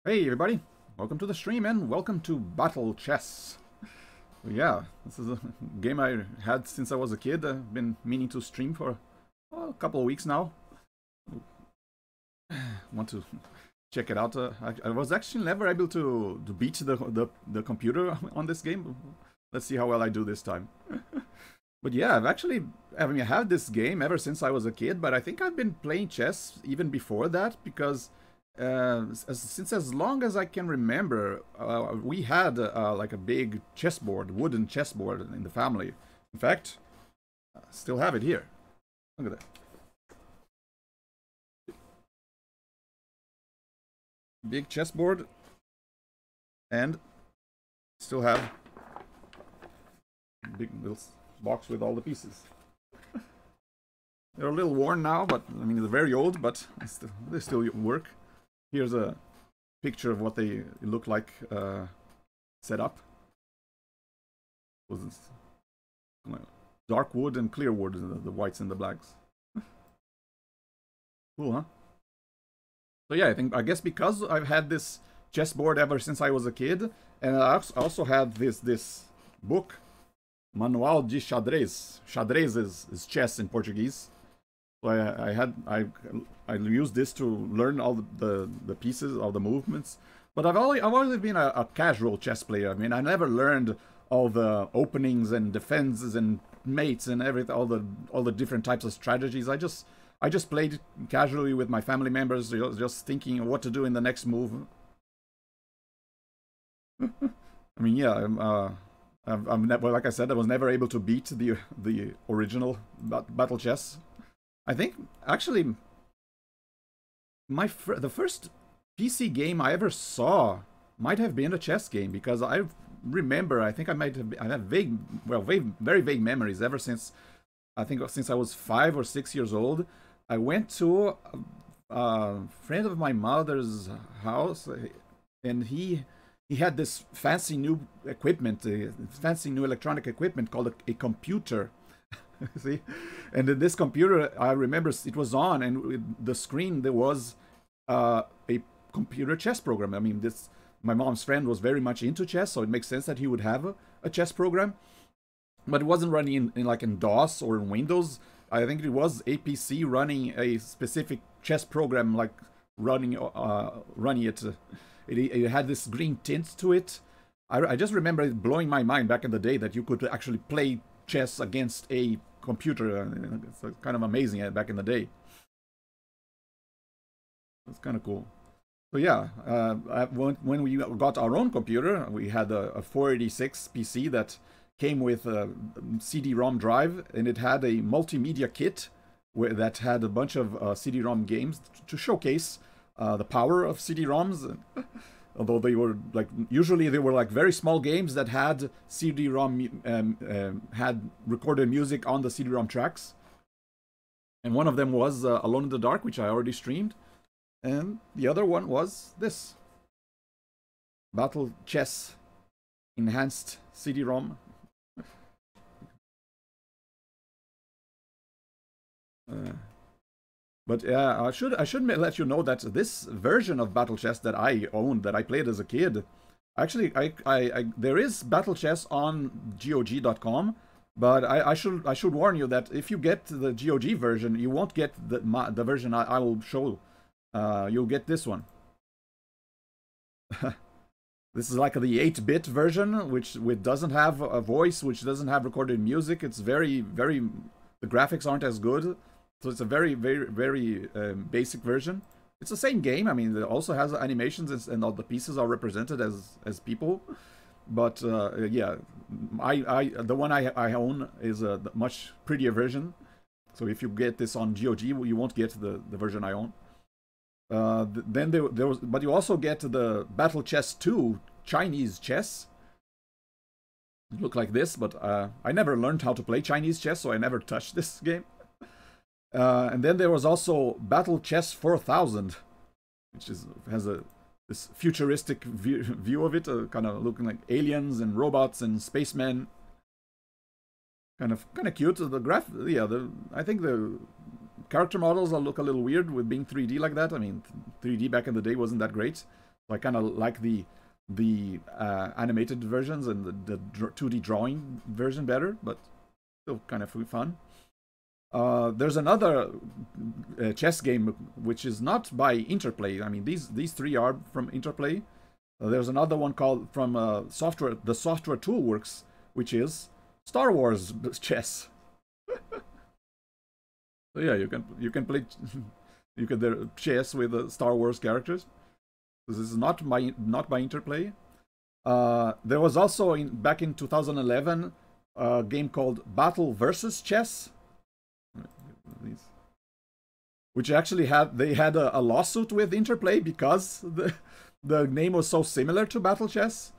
Hey everybody, welcome to the stream and welcome to Battle Chess. Yeah, this is a game I had since I was a kid. I've been meaning to stream for a couple of weeks now. Want to check it out. I was actually never able to beat the computer on this game. Let's see how well I do this time. But yeah, I had this game ever since I was a kid, but I think I've been playing chess even before that because since as long as I can remember, we had like a big chessboard, wooden chessboard in the family. In fact, I still have it here. Look at that. Big chessboard, and still have a big little box with all the pieces. They're a little worn now, but I mean they're very old, but they still work. Here's a picture of what they look like set up. Was dark wood and clear wood, the whites and the blacks. Cool, huh? So yeah, I guess because I've had this chessboard ever since I was a kid, and I also had this book, Manual de Xadrez. Xadrez is chess in Portuguese. So I used this to learn all the pieces, all the movements. But I've always been a casual chess player. I mean, I never learned all the openings and defenses and mates and everything, all the different types of strategies. I just played casually with my family members, just thinking what to do in the next move. I mean, yeah, I'm never, like I said, I was never able to beat the original Battle Chess. I think actually the first PC game I ever saw might have been a chess game, because I remember, I think I have very vague memories ever since, I think since I was 5 or 6 years old. I went to a friend of my mother's house, and he had this fancy new equipment, fancy new electronic equipment called a computer. See, and in this computer, I remember it was on, and with the screen there was a computer chess program. I mean, my mom's friend was very much into chess, so it makes sense that he would have a chess program. But it wasn't running in DOS or in Windows. I think it was a PC running a specific chess program, like running it. It had this green tint to it. I just remember it blowing my mind back in the day that you could actually play chess against a computer. It's kind of amazing back in the day. It's kind of cool. So yeah, when we got our own computer, we had a 486 PC that came with a CD-ROM drive, and it had a multimedia kit that had a bunch of CD-ROM games to showcase the power of CD-ROMs. Although they were usually they were very small games that had CD-ROM had recorded music on the CD-ROM tracks. And one of them was Alone in the Dark, which I already streamed, and the other one was this Battle Chess enhanced CD-ROM. But I should let you know that this version of Battle Chess that I owned, that I played as a kid, actually, there is Battle Chess on GOG.com, but I should warn you that if you get the GOG version, you won't get the version I will show. You'll get this one. This is like the 8-bit version, which doesn't have a voice, which doesn't have recorded music. It's very the graphics aren't as good. So it's a very basic version. It's the same game. I mean, it also has animations, and all the pieces are represented as people. But yeah, the one I own is a much prettier version. So if you get this on GOG, you won't get the version I own. Then there was, but you also get the Battle Chess 2 Chinese chess. It looked like this, but I never learned how to play Chinese chess, so I never touched this game. And then there was also Battle Chess 4000, which has this futuristic view of it, kind of looking like aliens and robots and spacemen. Kind of cute. I think the character models look a little weird with being 3D like that. I mean, 3D back in the day wasn't that great. So I kind of like the animated versions and the 2D drawing version better, but still kind of fun. There's another chess game which is not by Interplay. I mean, these three are from Interplay. There's another one called from the Software Toolworks, which is Star Wars chess. So yeah, you can play chess with Star Wars characters. This is not by Interplay. There was also back in 2011 a game called Battle versus Chess, which actually had a lawsuit with Interplay because the name was so similar to Battle Chess.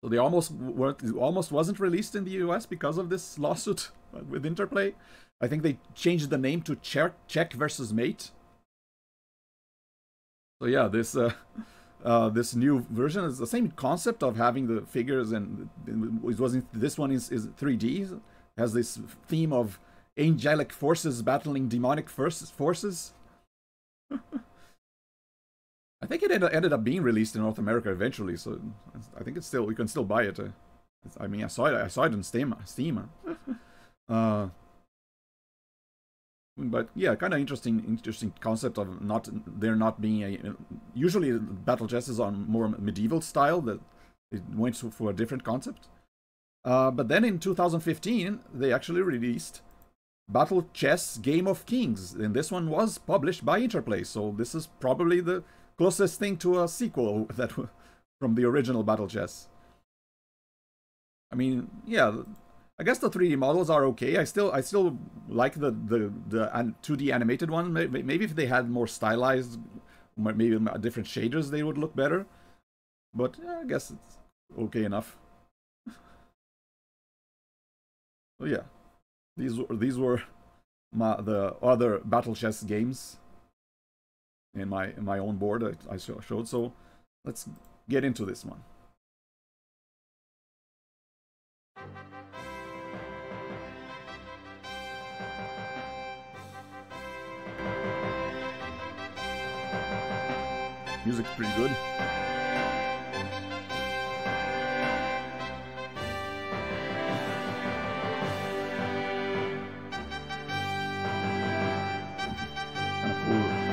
So they almost wasn't released in the US because of this lawsuit with Interplay. I think they changed the name to Check versus Mate. So yeah, this new version is the same concept of having the figures, and this one is 3D. Has this theme of angelic forces battling demonic forces. I think it ended up being released in North America eventually, so I think you can still buy it. I mean, I saw it on Steam. But yeah, kind of interesting concept of there not being usually battle chess is on more medieval style, that it went for a different concept. But then in 2015 they actually released Battle Chess Game of Kings, and this one was published by Interplay, so this is probably the closest thing to a sequel that from the original Battle Chess. I mean, yeah, I guess the 3D models are okay. I still like the 2D animated one. Maybe if they had more stylized, maybe different shaders, they would look better. But yeah, I guess it's okay enough. So yeah, these were the other Battle Chess games in my own board I showed. So let's get into this one. Music's pretty good. Kind of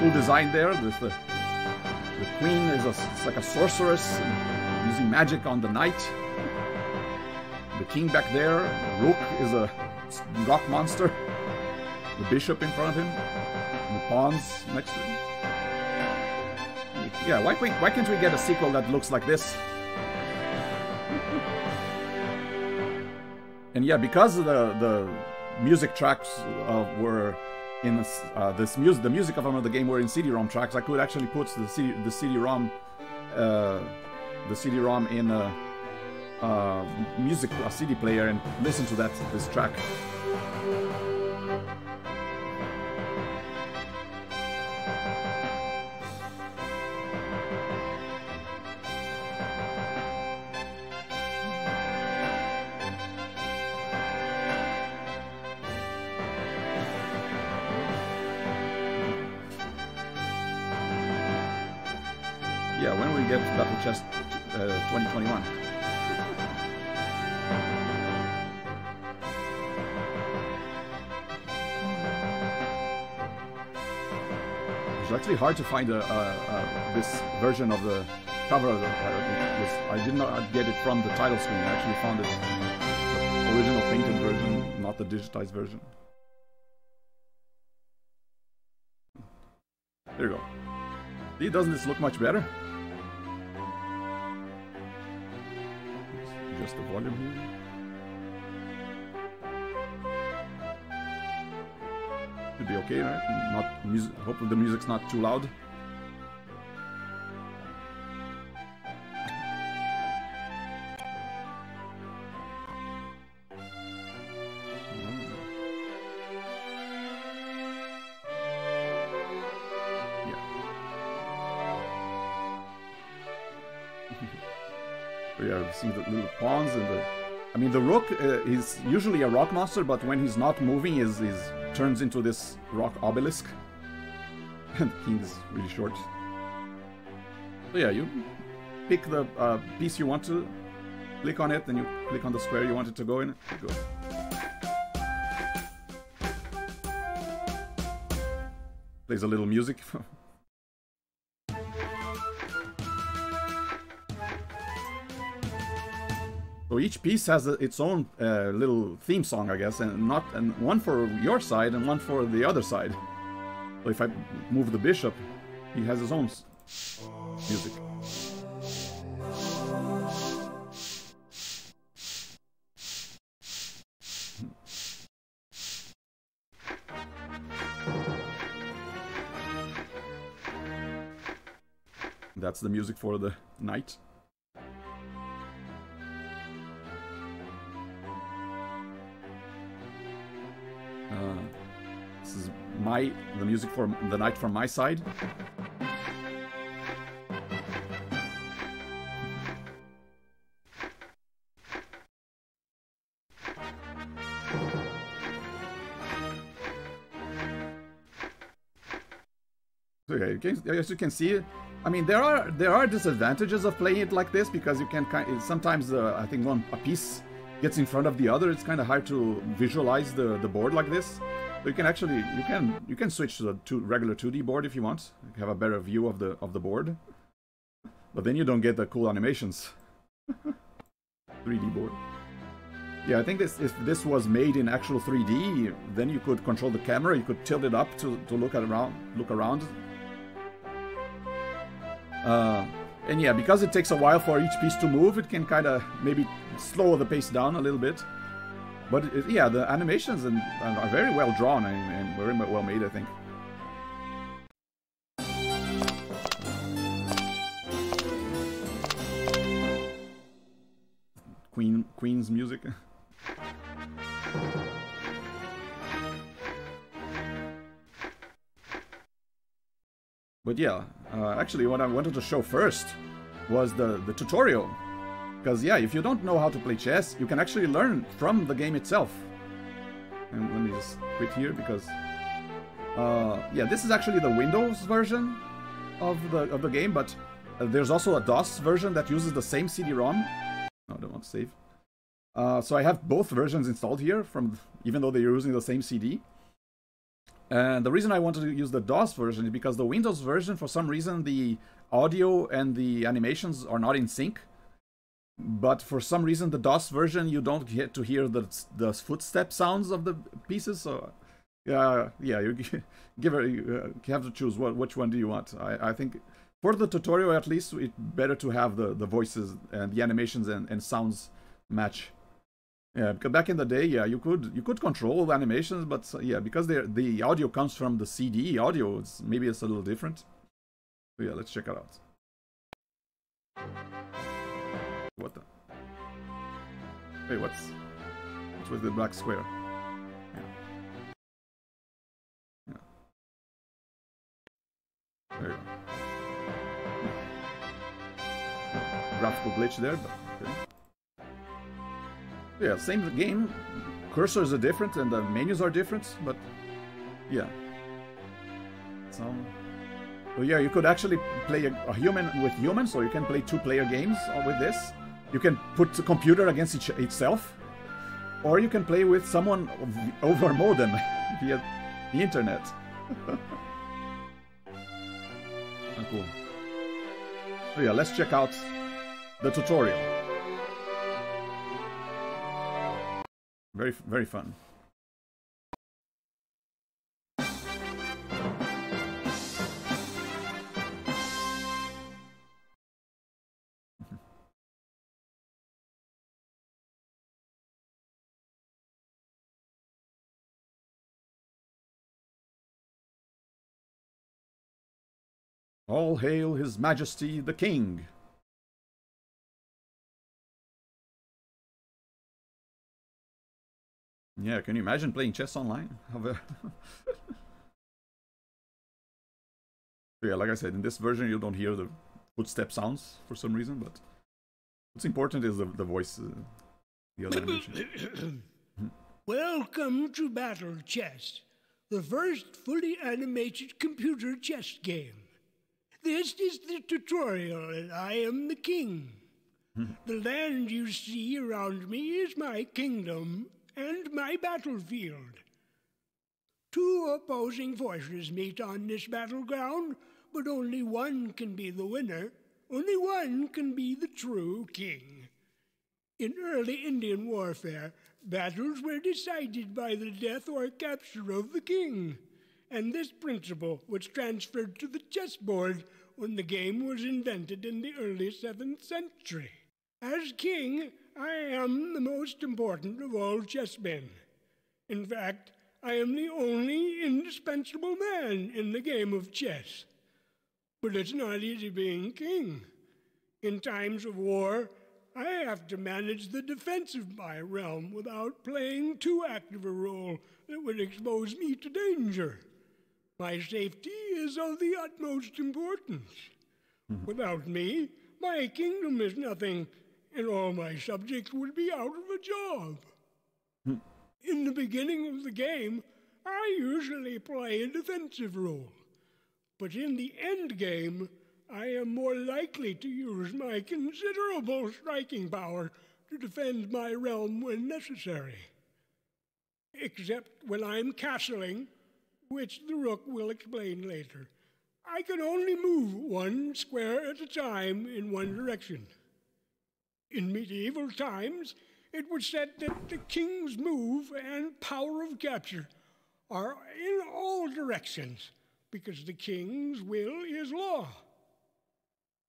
cool design there. The queen is it's like a sorceress using magic on the knight. The king back there, Rook, is a rock monster. The bishop in front of him, and the pawns next to him. Yeah, why can't we get a sequel that looks like this? And yeah, because the music tracks were in the music of the game were in CD-ROM tracks, I could actually put the CD-ROM in a CD player and listen to this track. Yeah, when we get Battle Chess 2021. It's actually hard to find this version of the cover. I did not get it from the title screen. I actually found it the original painted version, not the digitized version. There you go. See, doesn't this look much better? Just the volume here. Should be okay, right? Not music. Hopefully the music's not too loud. Yeah, see the little pawns and I mean, the Rook is usually a rock monster, but when he's not moving, he turns into this rock obelisk. And the king is really short. So yeah, you pick the piece you want to, click on it, then you click on the square you want it to go in. Go. Plays a little music. So each piece has its own little theme song, I guess, and one for your side and one for the other side. So if I move the bishop, he has his own music. That's the music for the knight. This is the music for the knight from my side. So yeah, as you can see, I mean there are disadvantages of playing it like this because you can sometimes I think a piece gets in front of the other. It's kind of hard to visualize the board like this. So you can actually you can switch to the regular 2D board if you want. You have a better view of the board, but then you don't get the cool animations. 3D board. Yeah, I think if this was made in actual 3D, then you could control the camera. You could tilt it up to look around. And yeah, because it takes a while for each piece to move, it can kind of maybe slow the pace down a little bit. But yeah, the animations are very well drawn and very well made, I think. Queen's music. But yeah, actually what I wanted to show first was the tutorial. Because yeah, if you don't know how to play chess, you can actually learn from the game itself. And let me just quit here because yeah, this is actually the Windows version of the game, but there's also a DOS version that uses the same CD-ROM. No, I don't want to save. So I have both versions installed here, even though they're using the same CD. And the reason I wanted to use the DOS version is because the Windows version, for some reason, the audio and the animations are not in sync. But for some reason, the DOS version, you don't get to hear the footstep sounds of the pieces. So yeah, you have to choose which one do you want. I think for the tutorial, at least, it's better to have the voices and the animations and sounds match. Yeah, because back in the day, yeah, you could control the animations, but yeah, because the audio comes from the CD audio, maybe it's a little different. So yeah, let's check it out. What the? Hey, what's with the black square? Yeah. There you go. Graphical glitch there, but okay. Yeah, same game. Cursors are different and the menus are different, but yeah. So yeah, you could actually play a human with humans, so you can play 2-player games with this. You can put the computer against itself, or you can play with someone over modem via the internet. Oh, cool. So yeah, let's check out the tutorial. Very, very fun. All hail His Majesty the King. Yeah, can you imagine playing chess online? Yeah, like I said, in this version you don't hear the footstep sounds for some reason, but what's important is the voice, the other animation. Welcome to Battle Chess, the first fully animated computer chess game. This is the tutorial, and I am the king. The land you see around me is my kingdom and my battlefield. Two opposing forces meet on this battleground, but only one can be the winner. Only one can be the true king. In early Indian warfare, battles were decided by the death or capture of the king, and this principle was transferred to the chessboard when the game was invented in the early 7th century. As king, I am the most important of all chessmen. In fact, I am the only indispensable man in the game of chess. But it's not easy being king. In times of war, I have to manage the defense of my realm without playing too active a role that would expose me to danger. My safety is of the utmost importance. Without me, my kingdom is nothing, and all my subjects would be out of a job. In the beginning of the game, I usually play a defensive role. But in the end game, I am more likely to use my considerable striking power to defend my realm when necessary. Except when I'm castling, which the Rook will explain later. I can only move one square at a time in one direction. In medieval times, it was said that the king's move and power of capture are in all directions, because the king's will is law.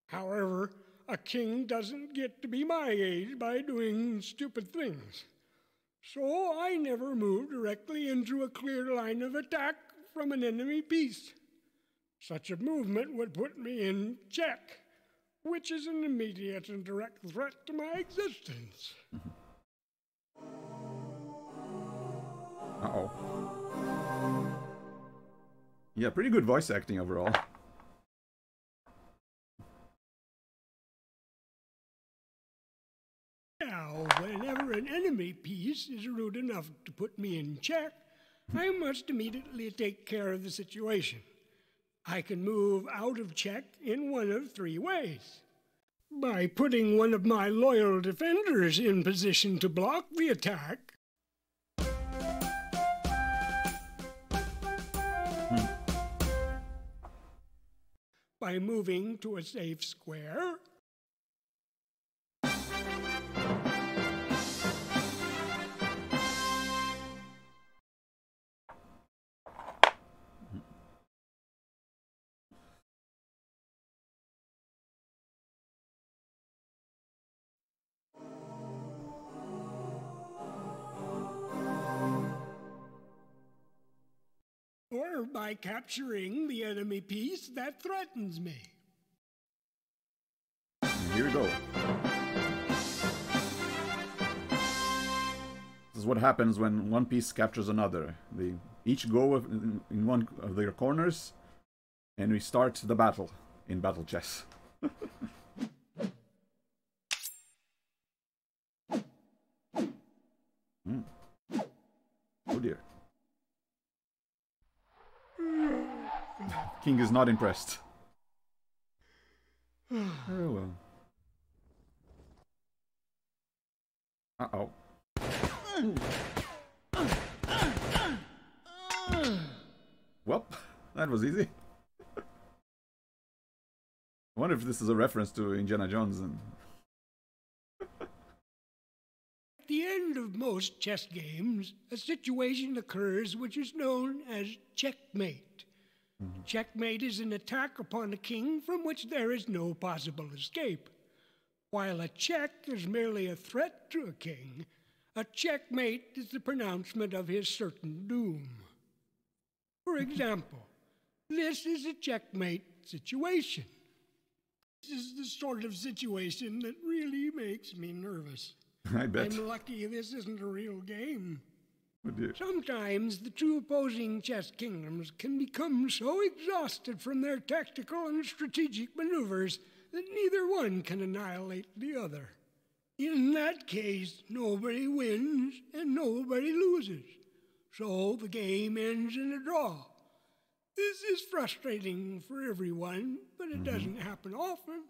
However, a king doesn't get to be my age by doing stupid things. So I never move directly into a clear line of attack from an enemy piece. Such a movement would put me in check, which is an immediate and direct threat to my existence. Uh-oh. Yeah, pretty good voice acting overall. Now, whenever an enemy piece is rude enough to put me in check, I must immediately take care of the situation. I can move out of check in one of three ways. By putting one of my loyal defenders in position to block the attack. By moving to a safe square. Or by capturing the enemy piece that threatens me. Here we go. This is what happens when one piece captures another. They each go in one of their corners, and we start the battle in battle chess. Oh dear. King is not impressed. Oh well. Uh-oh. Well, that was easy. I wonder if this is a reference to Indiana Jones. At the end of most chess games, a situation occurs which is known as checkmate. Checkmate is an attack upon a king from which there is no possible escape. While a check is merely a threat to a king, a checkmate is the pronouncement of his certain doom. For example, this is a checkmate situation. This is the sort of situation that really makes me nervous. I bet. I'm lucky this isn't a real game. Oh dear. Sometimes the two opposing chess kingdoms can become so exhausted from their tactical and strategic maneuvers that neither one can annihilate the other. In that case, nobody wins and nobody loses. So the game ends in a draw. This is frustrating for everyone, but it doesn't happen often.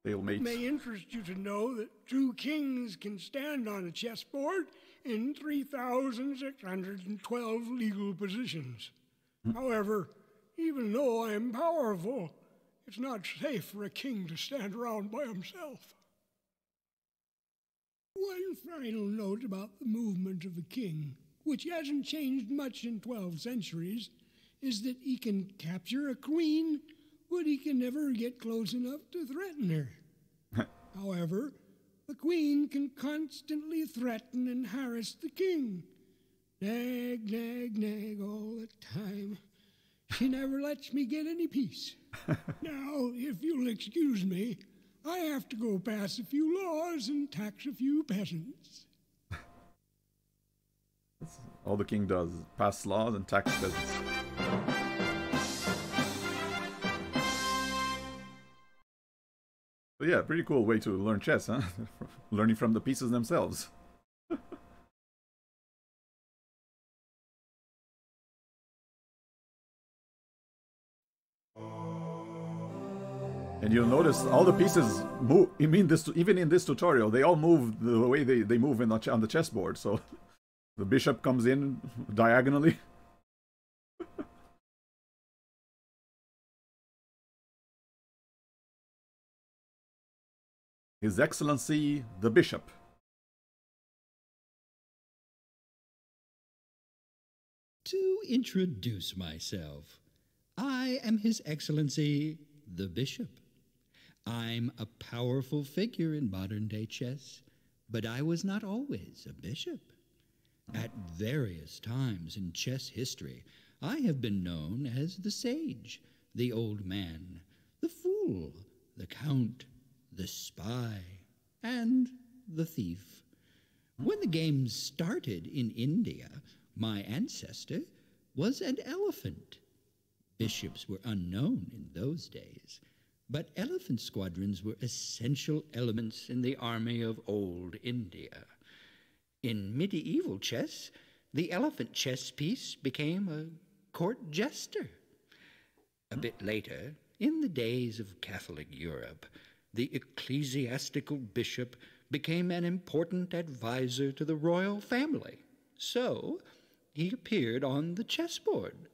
Stalemate. It may interest you to know that two kings can stand on a chessboard in 3,612 legal positions. However, even though I am powerful, it's not safe for a king to stand around by himself. One final note about the movement of a king, which hasn't changed much in 12 centuries, is that he can capture a queen, but he can never get close enough to threaten her. However, the queen can constantly threaten and harass the king. Nag, nag, nag all the time. She never lets me get any peace. Now, if you'll excuse me, I have to go pass a few laws and tax a few peasants. That's all the king does, pass laws and tax peasants. So yeah, pretty cool way to learn chess, huh? Learning from the pieces themselves. And you'll notice all the pieces move. I mean, even in this tutorial, they all move the way they move on the chessboard. So the bishop comes in diagonally. His Excellency, the Bishop. To introduce myself, I am His Excellency, the Bishop. I'm a powerful figure in modern-day chess, but I was not always a bishop. At various times in chess history, I have been known as the sage, the old man, the fool, the count, the spy, and the thief. When the game started in India, my ancestor was an elephant. Bishops were unknown in those days, but elephant squadrons were essential elements in the army of old India. In medieval chess, the elephant chess piece became a court jester. A bit later, in the days of Catholic Europe, the ecclesiastical bishop became an important advisor to the royal family. So, he appeared on the chessboard.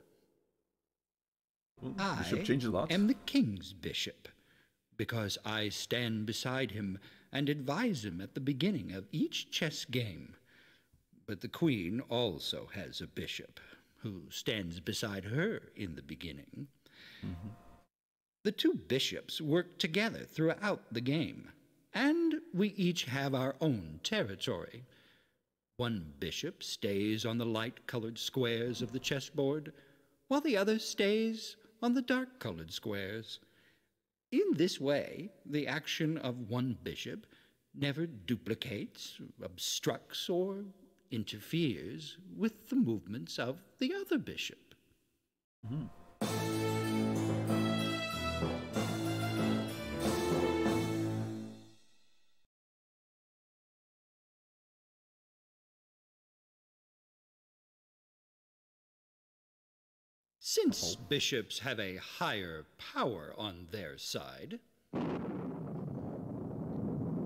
Well, I bishop changes a lot. am the king's bishop, because I stand beside him and advise him at the beginning of each chess game. But the queen also has a bishop, who stands beside her in the beginning. The two bishops work together throughout the game, and we each have our own territory. One bishop stays on the light-colored squares of the chessboard, while the other stays on the dark-colored squares. In this way, the action of one bishop never duplicates, obstructs, or interferes with the movements of the other bishop. Since bishops have a higher power on their side,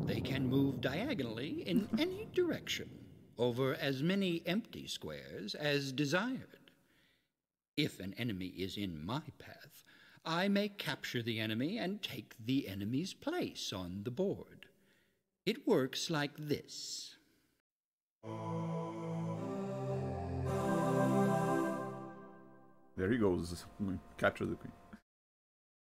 they can move diagonally in any direction over as many empty squares as desired. If an enemy is in my path, I may capture the enemy and take the enemy's place on the board. It works like this. There he goes. Capture the queen.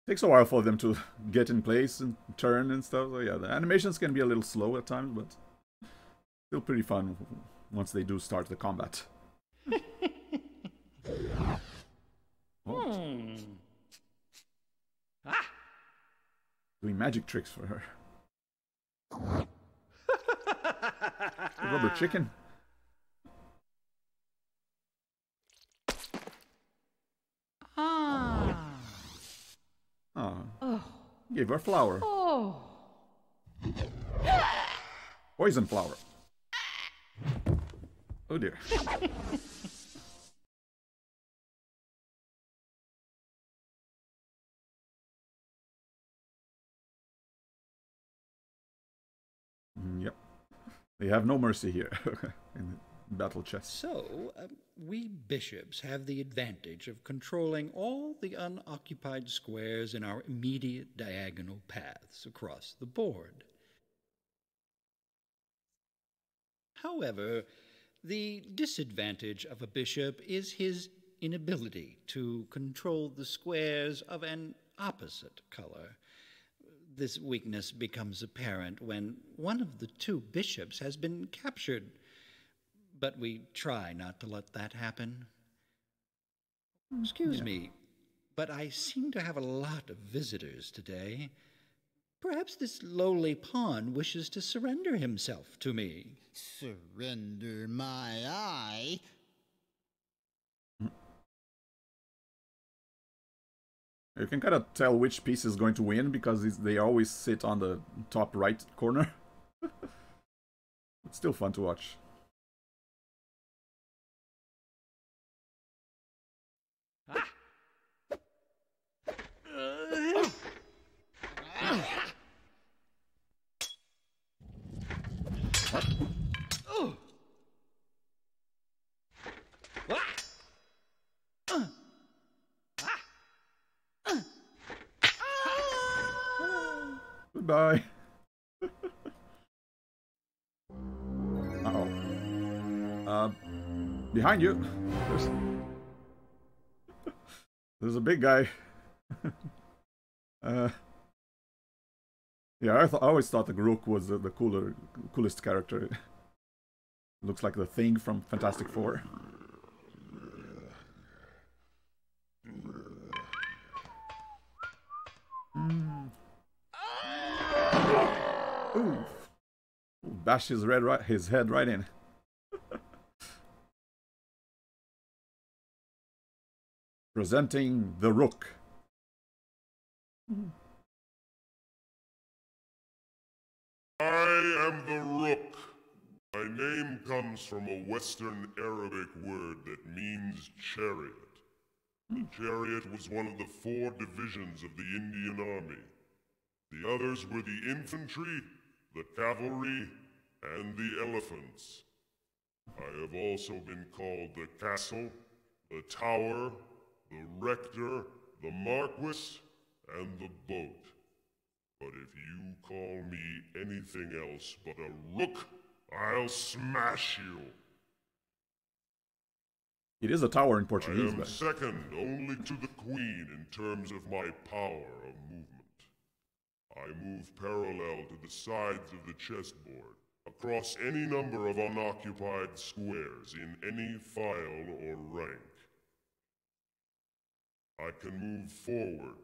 Takes a while for them to get in place and turn and stuff. So yeah, the animations can be a little slow at times, but still pretty fun once they do start the combat. Doing magic tricks for her. Rubber chicken. Gave her flour. Poison flower. Oh dear. They have no mercy here in battle chess. So, we bishops have the advantage of controlling all the unoccupied squares in our immediate diagonal paths across the board. However, the disadvantage of a bishop is his inability to control the squares of an opposite color. This weakness becomes apparent when one of the two bishops has been captured, but we try not to let that happen. Excuse me, but I seem to have a lot of visitors today. Perhaps this lowly pawn wishes to surrender himself to me. Surrender my eye? You can kind of tell which piece is going to win because they always sit on the top right corner. It's still fun to watch. Goodbye. Uh-oh. Behind you. There's a big guy. Yeah, I always thought the Rook was the coolest character. Looks like the Thing from Fantastic Four. Ooh. Bash his head right in. Presenting the Rook. I am the Rook. My name comes from a Western Arabic word that means chariot. The chariot was one of the 4 divisions of the Indian Army. The others were the infantry, the cavalry, and the elephants. I have also been called the castle, the tower, the rector, the marquis, and the boat. But if you call me anything else but a rook, I'll smash you. It is a tower in Portuguese, I am but second only to the queen in terms of my power of movement. I move parallel to the sides of the chessboard, across any number of unoccupied squares in any file or rank. I can move forward,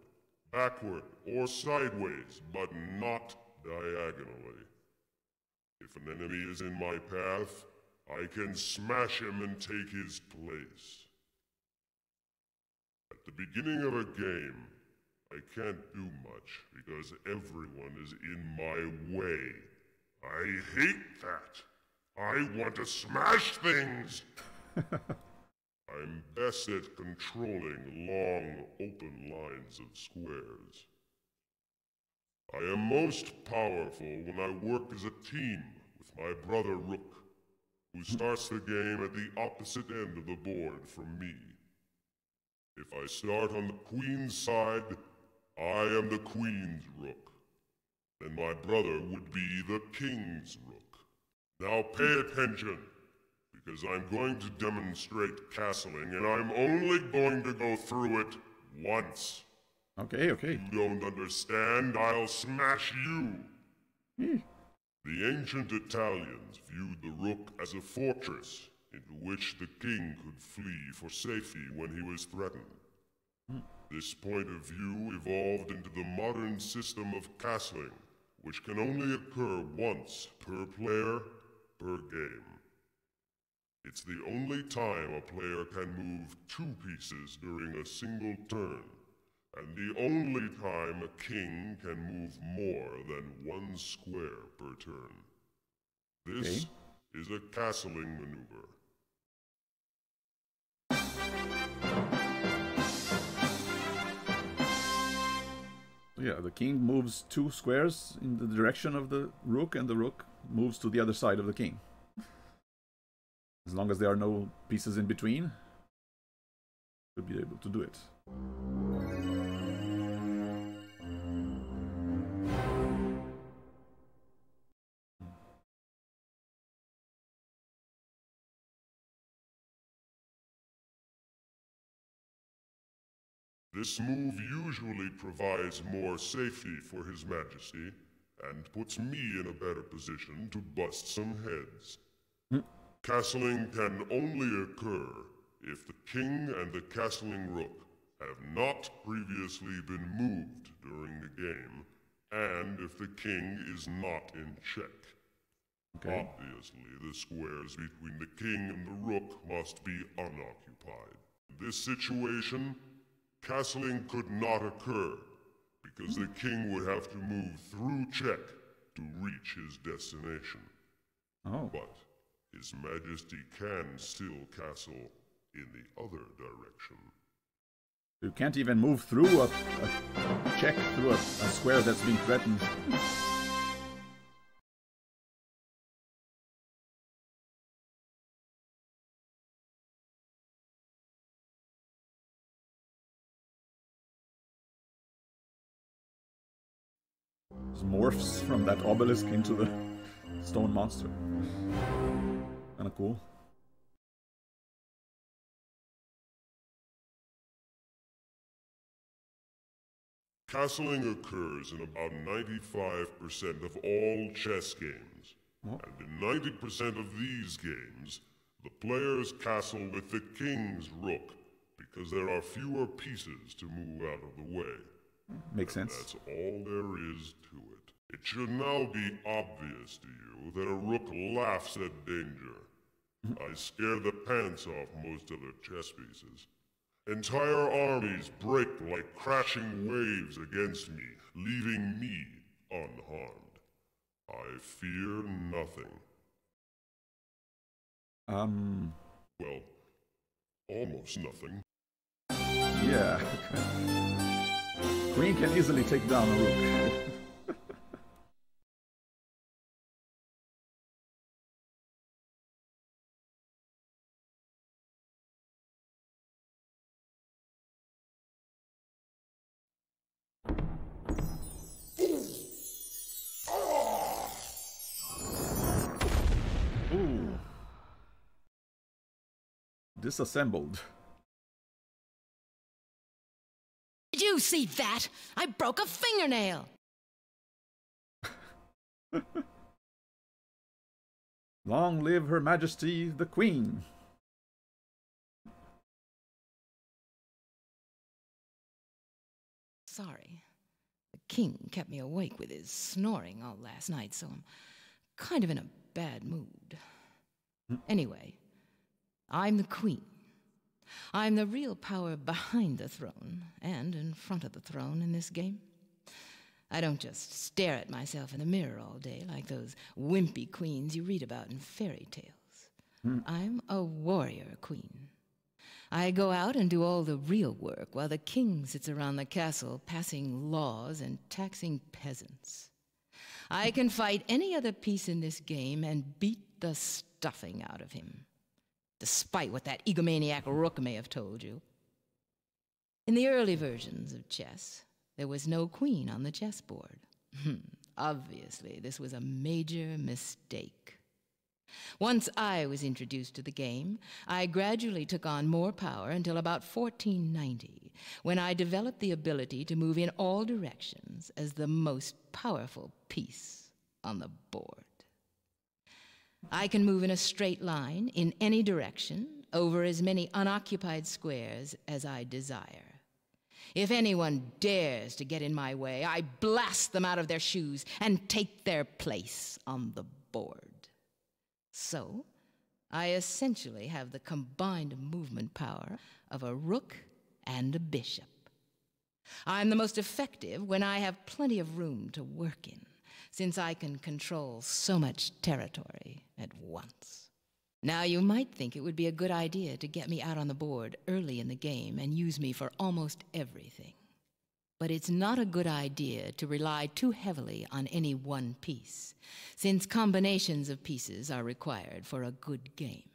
backward, or sideways, but not diagonally. If an enemy is in my path, I can smash him and take his place. At the beginning of a game, I can't do much because everyone is in my way. I hate that. I want to smash things. I'm best at controlling long, open lines of squares. I am most powerful when I work as a team with my brother Rook, who starts the game at the opposite end of the board from me. If I start on the queen's side, I am the queen's Rook. Then my brother would be the king's Rook. Now pay attention, because I'm going to demonstrate castling, and I'm only going to go through it once. okay. You don't understand, I'll smash you. The ancient Italians viewed the Rook as a fortress into which the king could flee for safety when he was threatened. This point of view evolved into the modern system of castling, which can only occur once per player, per game. It's the only time a player can move 2 pieces during a single turn, and the only time a king can move more than 1 square per turn. This is a castling maneuver. Yeah, the king moves 2 squares in the direction of the Rook, and the Rook moves to the other side of the king. As long as there are no pieces in between, should be able to do it. This move usually provides more safety for His Majesty, and puts me in a better position to bust some heads. Castling can only occur if the king and the castling rook have not previously been moved during the game, and if the king is not in check. Okay. Obviously, the squares between the king and the rook must be unoccupied. In this situation, castling could not occur, because the king would have to move through check to reach his destination. Oh. But His Majesty can still castle in the other direction. You can't even move through a check through a square that's been threatened. Just morphs from that obelisk into the stone monster. Kinda cool. Castling occurs in about 95% of all chess games. Oh. And in 90% of these games, the players castle with the king's rook, because there are fewer pieces to move out of the way. Makes sense. That's all there is to it. It should now be obvious to you that a rook laughs at danger. I scare the pants off most other chess pieces. Entire armies break like crashing waves against me, leaving me unharmed. I fear nothing. Well, almost nothing. Yeah. Queen can easily take down a rook. Ooh. Disassembled. Did you see that? I broke a fingernail. Long live Her Majesty the Queen. Sorry. The king kept me awake with his snoring all last night, so I'm kind of in a bad mood. Anyway, I'm the queen. I'm the real power behind the throne and in front of the throne in this game. I don't just stare at myself in the mirror all day like those wimpy queens you read about in fairy tales. I'm a warrior queen. I go out and do all the real work while the king sits around the castle passing laws and taxing peasants. I can fight any other piece in this game and beat the stuffing out of him, despite what that egomaniac Rook may have told you. In the early versions of chess, there was no queen on the chessboard. Obviously, this was a major mistake. Once I was introduced to the game, I gradually took on more power until about 1490, when I developed the ability to move in all directions as the most powerful piece on the board. I can move in a straight line in any direction over as many unoccupied squares as I desire. If anyone dares to get in my way, I blast them out of their shoes and take their place on the board. So, I essentially have the combined movement power of a rook and a bishop. I'm the most effective when I have plenty of room to work in, since I can control so much territory at once. Now, you might think it would be a good idea to get me out on the board early in the game and use me for almost everything. But it's not a good idea to rely too heavily on any one piece, since combinations of pieces are required for a good game.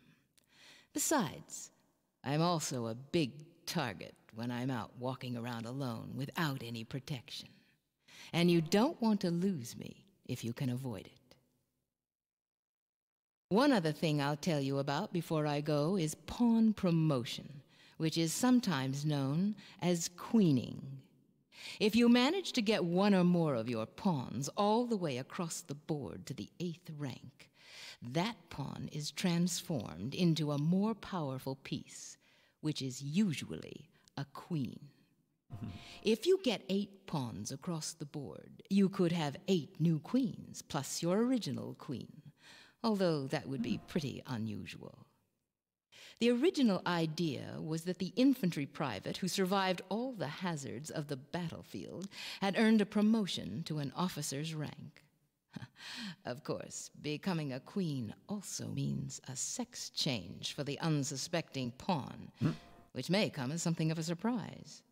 Besides, I'm also a big target when I'm out walking around alone without any protection. And you don't want to lose me if you can avoid it. One other thing I'll tell you about before I go is pawn promotion, which is sometimes known as queening. If you manage to get one or more of your pawns all the way across the board to the 8th rank, that pawn is transformed into a more powerful piece, which is usually a queen. If you get 8 pawns across the board, you could have 8 new queens plus your original queen, although that would be pretty unusual. The original idea was that the infantry private who survived all the hazards of the battlefield had earned a promotion to an officer's rank. Of course, becoming a queen also means a sex change for the unsuspecting pawn, which may come as something of a surprise.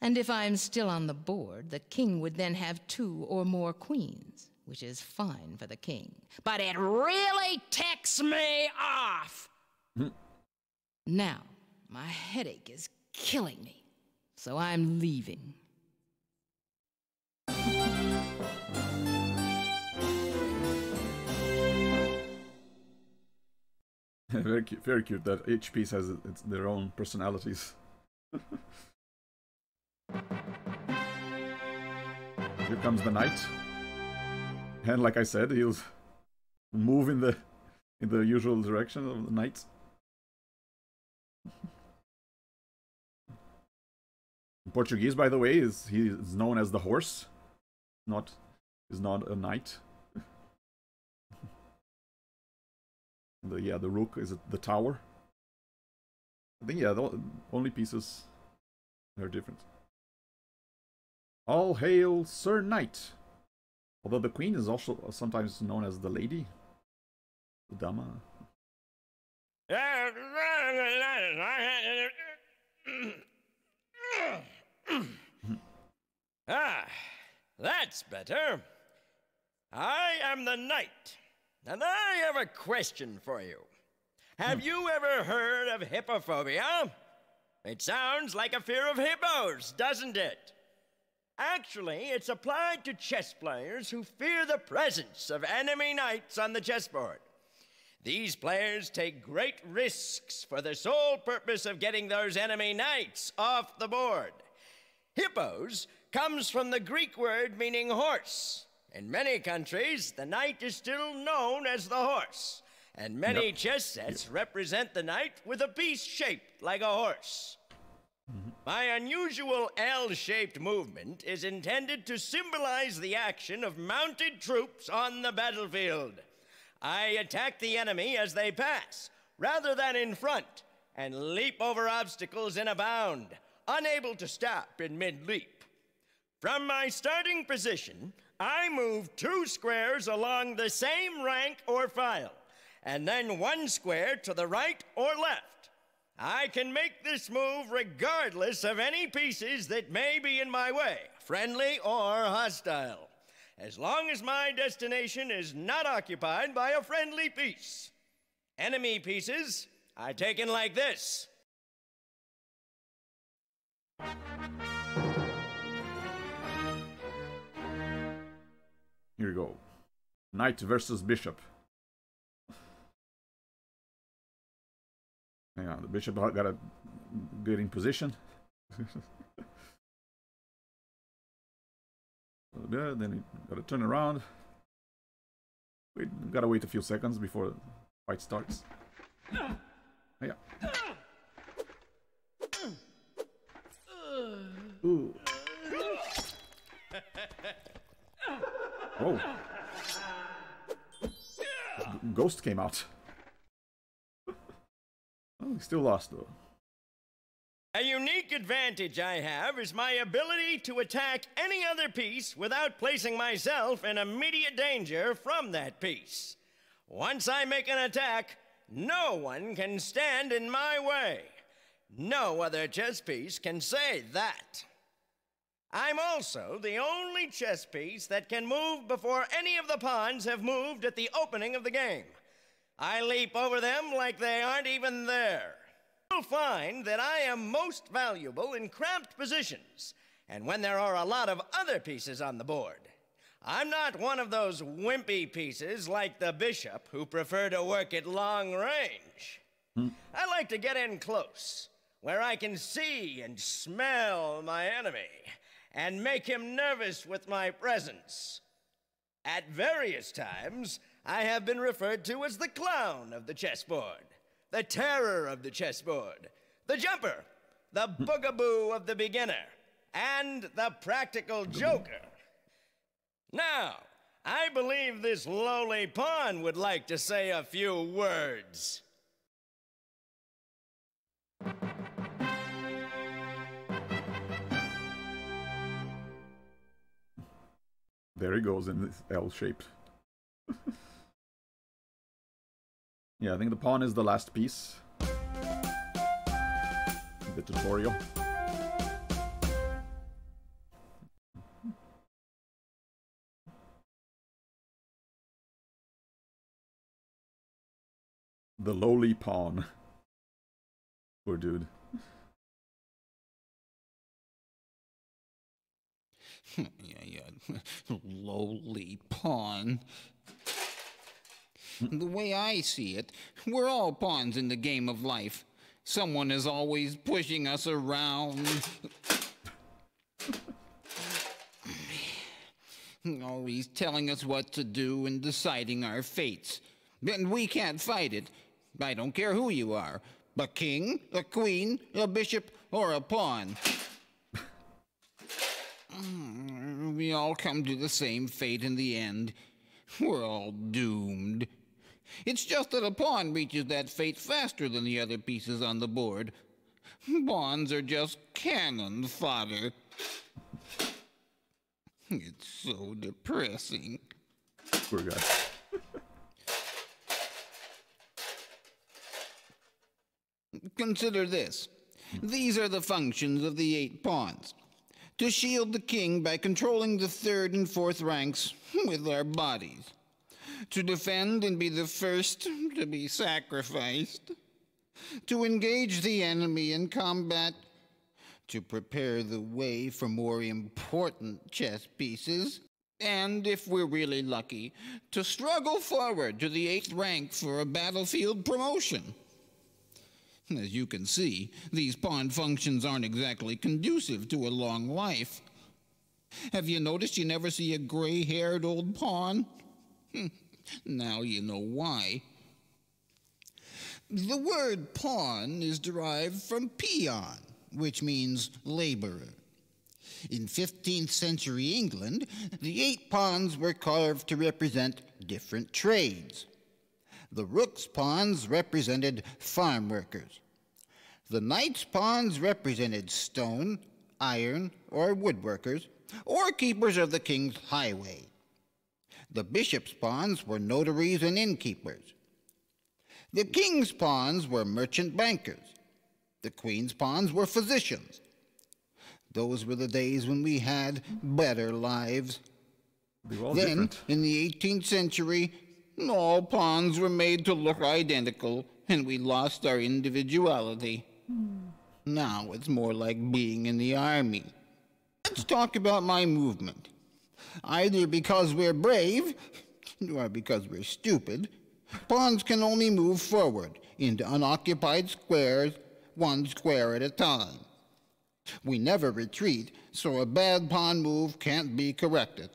And if I'm still on the board, the king would then have 2 or more queens, which is fine for the king. But it really ticks me off! Now, my headache is killing me, so I'm leaving. Very cute, very cute that each piece has their own personalities. Here comes the knight. And like I said, he'll move in the usual direction of the knight. In Portuguese, by the way, he is known as the horse. Is not a knight. The rook is the tower. I think the only pieces are different. All hail Sir Knight. Although the queen is also sometimes known as the lady, the dama. That's better. I am the knight, and I have a question for you. Have you ever heard of hippophobia? It sounds like a fear of hippos, doesn't it? Actually, it's applied to chess players who fear the presence of enemy knights on the chessboard. These players take great risks for the sole purpose of getting those enemy knights off the board. Hippos comes from the Greek word meaning horse. In many countries, the knight is still known as the horse, and many chess sets represent the knight with a piece shaped like a horse. My unusual L-shaped movement is intended to symbolize the action of mounted troops on the battlefield. I attack the enemy as they pass, rather than in front, and leap over obstacles in a bound, unable to stop in mid-leap. From my starting position, I move 2 squares along the same rank or file, and then 1 square to the right or left. I can make this move regardless of any pieces that may be in my way, friendly or hostile, as long as my destination is not occupied by a friendly piece. Enemy pieces are taken like this. Here we go. Knight versus bishop. Hang on, the bishop got to get in position. Good, then he got to turn around. We got to wait a few seconds before the fight starts. Yeah. Ooh. Whoa. Ghost came out. Oh, he still lost though. A unique advantage I have is my ability to attack any other piece without placing myself in immediate danger from that piece. Once I make an attack, no one can stand in my way. No other chess piece can say that. I'm also the only chess piece that can move before any of the pawns have moved at the opening of the game. I leap over them like they aren't even there. You'll find that I am most valuable in cramped positions, and when there are a lot of other pieces on the board. I'm not one of those wimpy pieces like the bishop who prefer to work at long range. I like to get in close, where I can see and smell my enemy, and make him nervous with my presence. At various times, I have been referred to as the clown of the chessboard, the terror of the chessboard, the jumper, the boogaboo of the beginner, and the practical joker. Now, I believe this lowly pawn would like to say a few words. There he goes in this L shape. Yeah, I think the pawn is the last piece. The tutorial. The lowly pawn. Poor dude. Lowly pawn. The way I see it, we're all pawns in the game of life. Someone is always pushing us around. Always telling us what to do and deciding our fates. And we can't fight it. I don't care who you are. A king, a queen, a bishop, or a pawn. We all come to the same fate in the end. We're all doomed. It's just that a pawn reaches that fate faster than the other pieces on the board. Pawns are just cannon fodder. It's so depressing. Poor guy. Consider this. These are the functions of the 8 pawns. To shield the king by controlling the 3rd and 4th ranks with our bodies. To defend and be the first to be sacrificed. To engage the enemy in combat. To prepare the way for more important chess pieces. And, if we're really lucky, to struggle forward to the 8th rank for a battlefield promotion. As you can see, these pawn functions aren't exactly conducive to a long life. Have you noticed you never see a gray-haired old pawn? Now you know why. The word pawn is derived from peon, which means laborer. In 15th century England, the 8 pawns were carved to represent different trades. The rook's pawns represented farm workers. The knight's pawns represented stone, iron, or woodworkers, or keepers of the king's highway. The bishop's pawns were notaries and innkeepers. The king's pawns were merchant bankers. The queen's pawns were physicians. Those were the days when we had better lives. Then, different. in the 18th century, all pawns were made to look identical, and we lost our individuality. Now it's more like being in the army. Let's talk about my movement. Either because we're brave, or because we're stupid, pawns can only move forward into unoccupied squares, 1 square at a time. We never retreat, so a bad pawn move can't be corrected.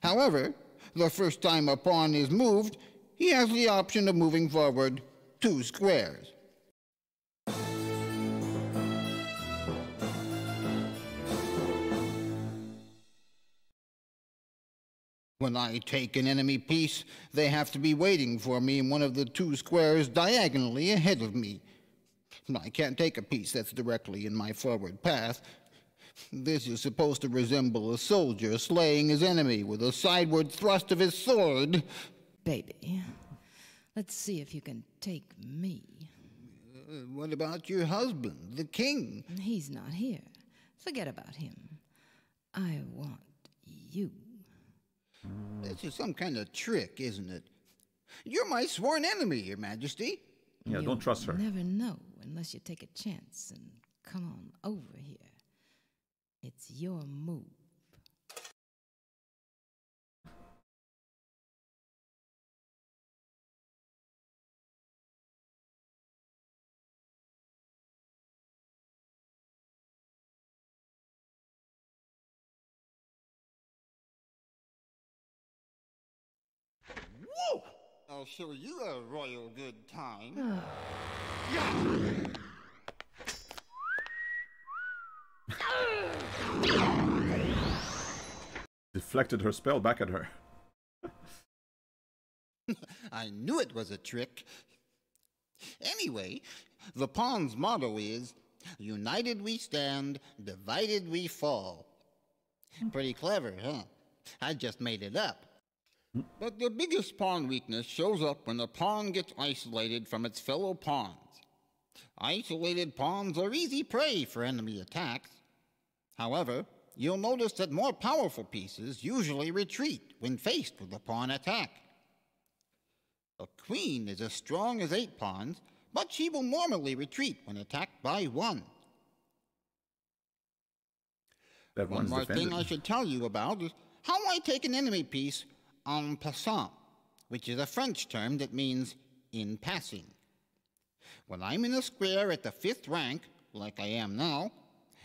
However, the first time a pawn is moved, he has the option of moving forward 2 squares. When I take an enemy piece, they have to be waiting for me in one of the 2 squares diagonally ahead of me. I can't take a piece that's directly in my forward path. This is supposed to resemble a soldier slaying his enemy with a sideward thrust of his sword. Baby, let's see if you can take me. What about your husband, the king? He's not here. Forget about him. I want you. This is some kind of trick, isn't it? You're my sworn enemy, Your Majesty. Yeah, You'll don't trust her. never know unless you take a chance and come on over here. It's your move. Whoa! I'll show you a royal good time. Deflected her spell back at her. I knew it was a trick. Anyway, the pawn's motto is, united we stand, divided we fall. Pretty clever, huh? I just made it up. But the biggest pawn weakness shows up when a pawn gets isolated from its fellow pawns. Isolated pawns are easy prey for enemy attacks. However, you'll notice that more powerful pieces usually retreat when faced with a pawn attack. A queen is as strong as 8 pawns, but she will normally retreat when attacked by 1. That One one's more defended. thing I should tell you about is how I take an enemy piece en passant, which is a French term that means in passing. When I'm in a square at the 5th rank, like I am now,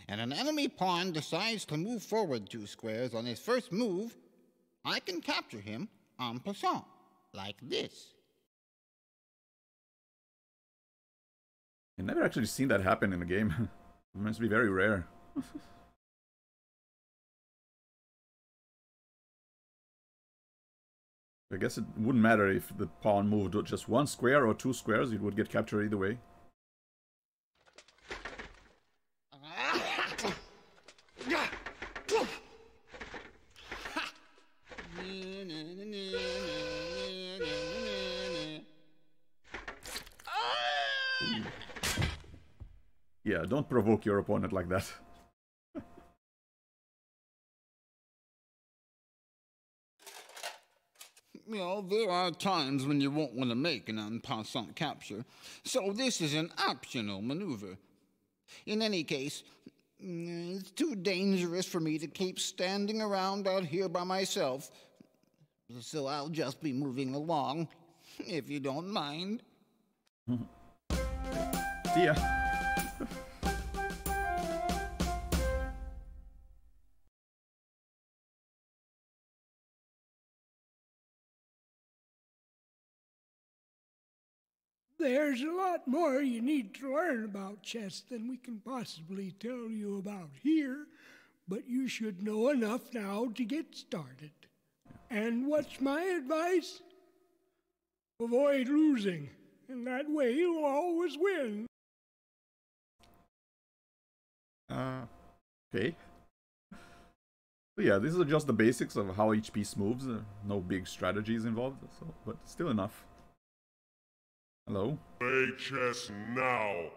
and an enemy pawn decides to move forward 2 squares on his first move, I can capture him en passant, like this. I've never actually seen that happen in a game. It must be very rare. I guess it wouldn't matter if the pawn moved just 1 square or 2 squares, it would get captured either way. Yeah, don't provoke your opponent like that. You know, there are times when you won't want to make an en passant capture, so this is an optional maneuver. In any case, it's too dangerous for me to keep standing around out here by myself, so I'll just be moving along, if you don't mind. See ya. There's a lot more you need to learn about chess than we can possibly tell you about here, but you should know enough now to get started. And what's my advice? Avoid losing, and that way you'll always win. Okay. So yeah, these are just the basics of how each piece moves. No big strategies involved, so, but still enough. Hello? Play chess now,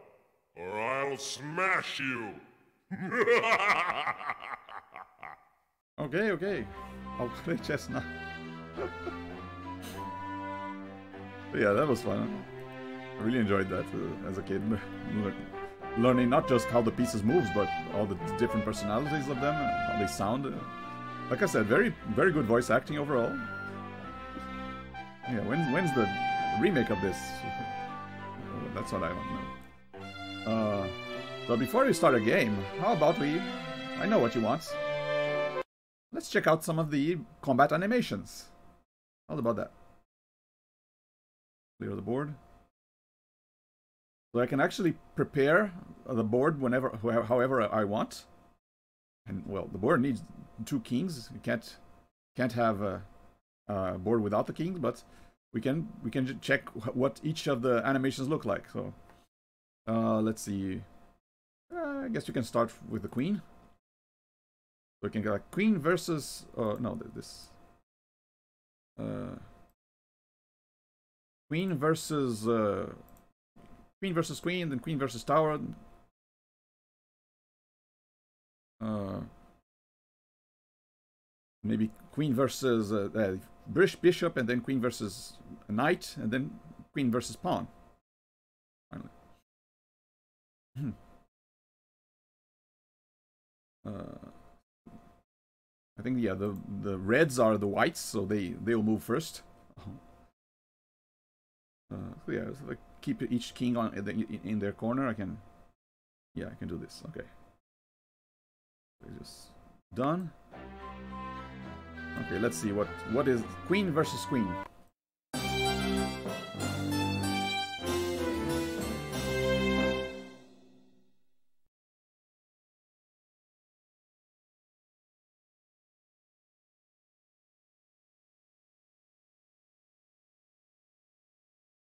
or I'll smash you! Okay, okay. I'll play chess now. But yeah, that was fun. I really enjoyed that as a kid. Learning not just how the pieces moves, but all the different personalities of them, how they sound. Like I said, very, very good voice acting overall. Yeah, when's the remake of this? That's what I want to know. But before we start a game, how about I know what you want. Let's check out some of the combat animations. How about that? Clear the board. So I can actually prepare the board however I want. And well, the board needs 2 kings. You can't have a board without the kings, but we can check what each of the animations look like. So let's see. I guess you can start with the queen. So we can go like queen versus no, this queen versus queen, then queen versus tower. Maybe queen versus bishop, and then queen versus knight, and then queen versus pawn. Finally. I think, yeah, the reds are the whites, so they'll move first. So yeah, so like keep each king on in their corner. I can do this. Okay, just done. Okay, let's see what is queen versus queen.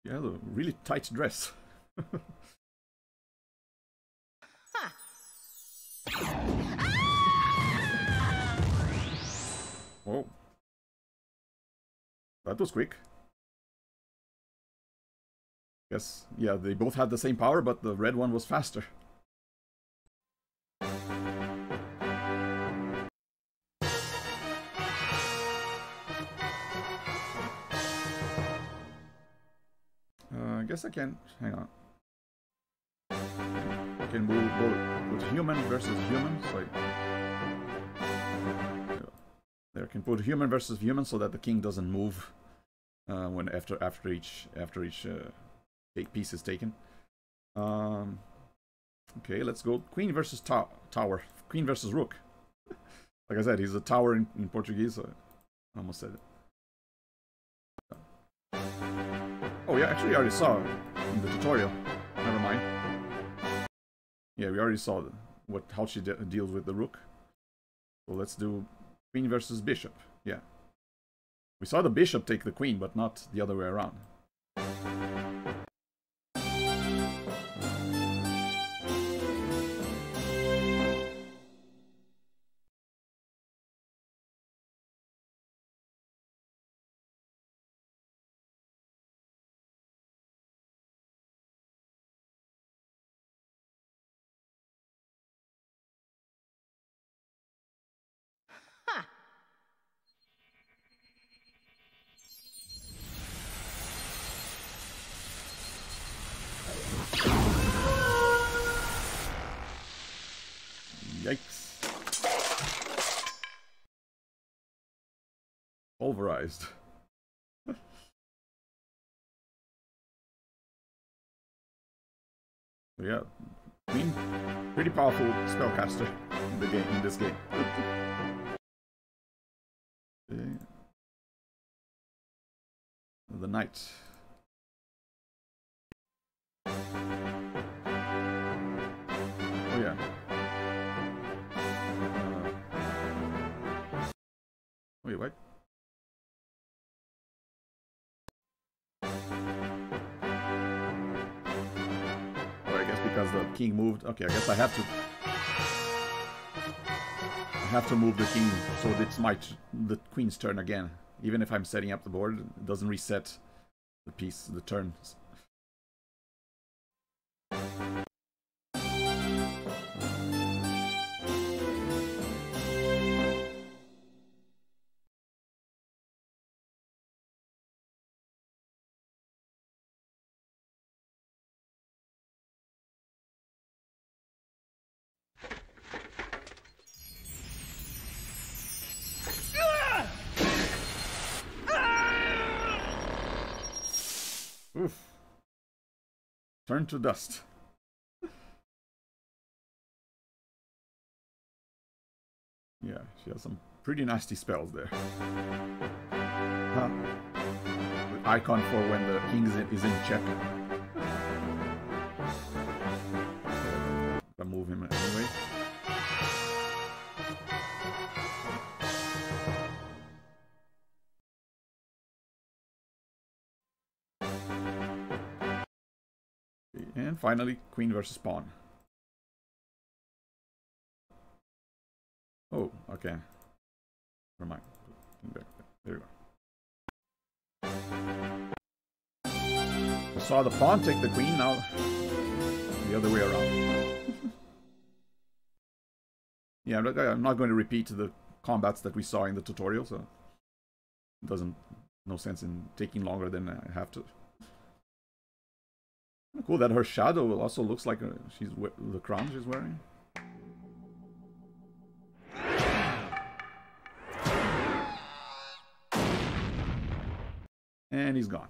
Yeah, a really tight dress. Oh, that was quick. Yes, yeah, they both had the same power, but the red one was faster. I guess I can. Hang on. I can move both human versus human. So there, I can put human versus human so that the king doesn't move when after each piece is taken. Okay, let's go queen versus tower. Queen versus rook. Like I said, he's a tower in Portuguese. So I almost said it. Oh yeah, actually I already saw in the tutorial. Never mind. Yeah, we already saw how she deals with the rook. So let's do queen versus bishop. Yeah. We saw the bishop take the queen, but not the other way around. Yikes. Pulverized. So yeah, queen, pretty powerful spellcaster in this game. Okay. The knight. Oh yeah. Wait, what? Oh, I guess because the king moved. Okay, I guess I have to move the king so it's the queen's turn again. Even if I'm setting up the board, it doesn't reset the turns. Oof. Turn to dust. Yeah, she has some pretty nasty spells there. Huh. The icon for when the king is in check. I'll move him anyway. And finally, queen versus pawn. Oh, okay. Never mind. There you go. I saw the pawn take the queen, now the other way around. Yeah, I'm not going to repeat the combats that we saw in the tutorial, so it doesn't no sense in taking longer than I have to. Cool that her shadow also looks like the crown she's wearing. And he's gone.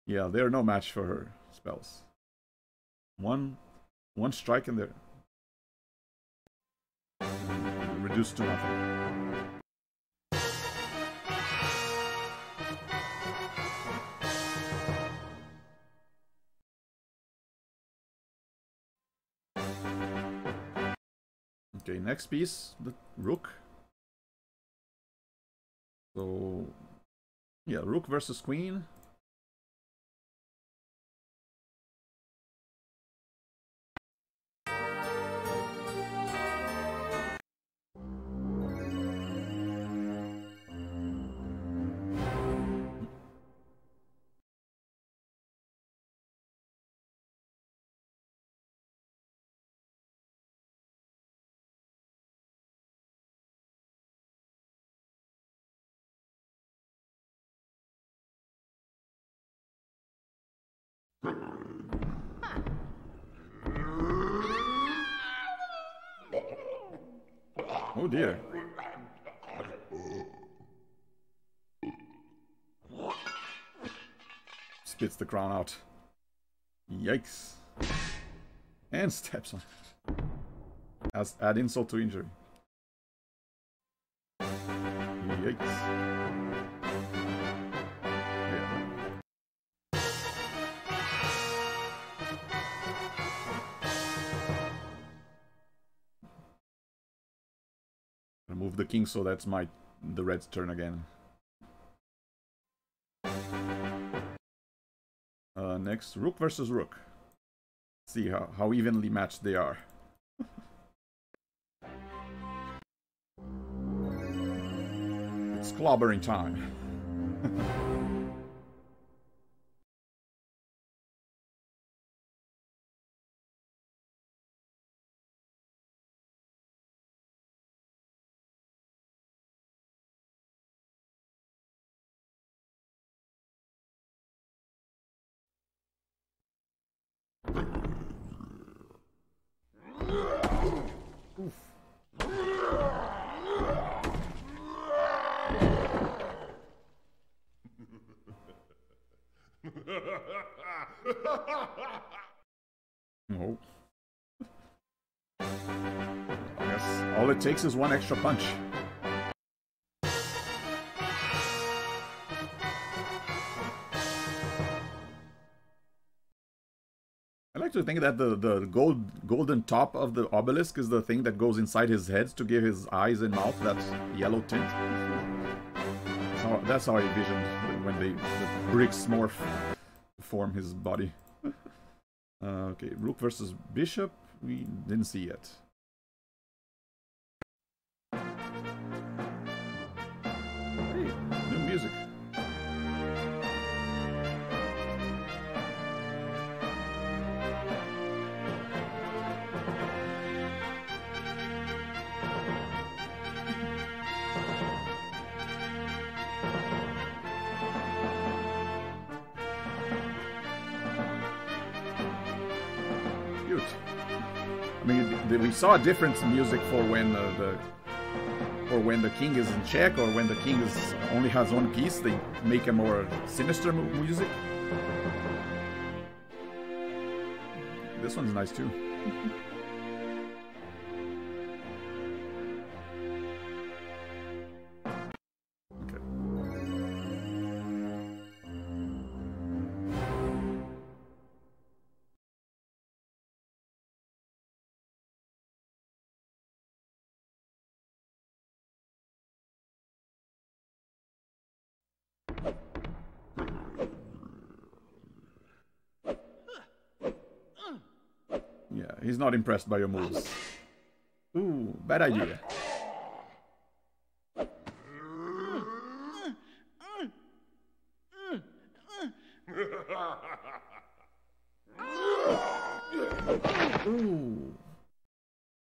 Yeah, they're no match for her spells. One strike and they're reduced to nothing. Okay, next piece, the Rook. So, yeah, Rook versus Queen. Oh dear. Spits the crown out. Yikes. And steps on. Add insult to injury. Yikes. Yeah. Remove the king, so that's the red's turn again. Next, Rook versus Rook. See how evenly matched they are. It's clobbering time. Oof. Oh. I guess all it takes is one extra punch. I like to think that the golden top of the obelisk is the thing that goes inside his head to give his eyes and mouth that yellow tint. That's how I envisioned when the bricks morph to form his body. Okay, Rook versus Bishop, we didn't see yet. Hey, new music. I mean, we saw a different music for when the king is in check, or when the king only has one piece. They make a more sinister music. This one's nice too. Yeah, he's not impressed by your moves. Ooh, bad idea. Ooh.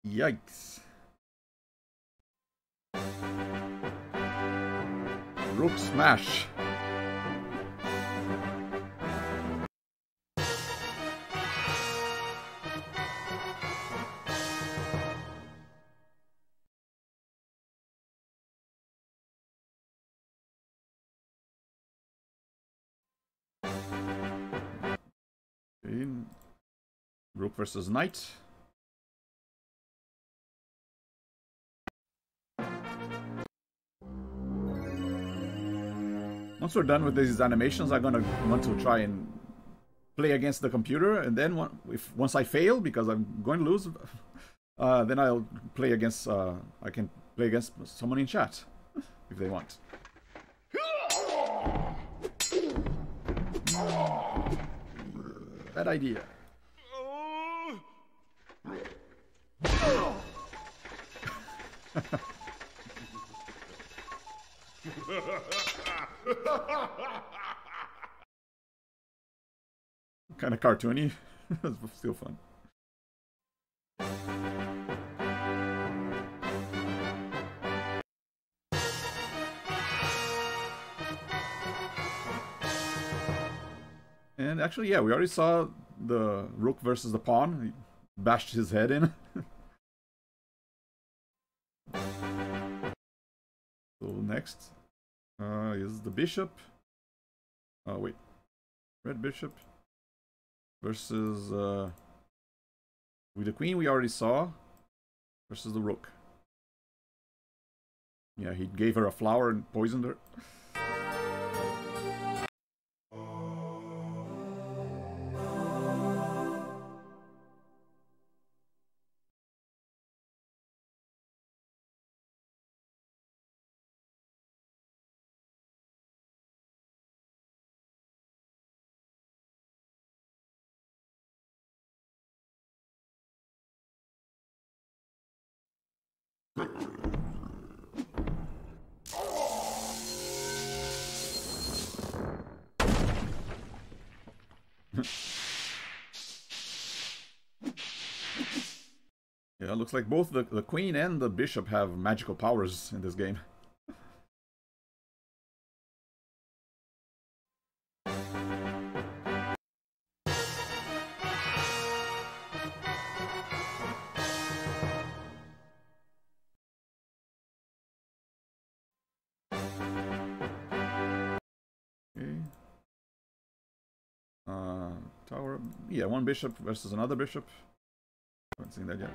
Yikes. Rook smash. Okay. Rook versus knight. Once we're done with these animations, I'm gonna want to try and play against the computer, and then once I fail, because I'm going to lose, then I'll play against. I can play against someone in chat if they want. Bad idea. Kind of cartoony. Still fun. And actually, yeah, we already saw the rook versus the pawn. He bashed his head in. So next is the bishop. Oh wait, red bishop versus with the queen we already saw versus the rook. Yeah, he gave her a flower and poisoned her. Yeah, looks like both the queen and the bishop have magical powers in this game. Okay. Tower. Yeah, one bishop versus another bishop. Haven't seen that yet.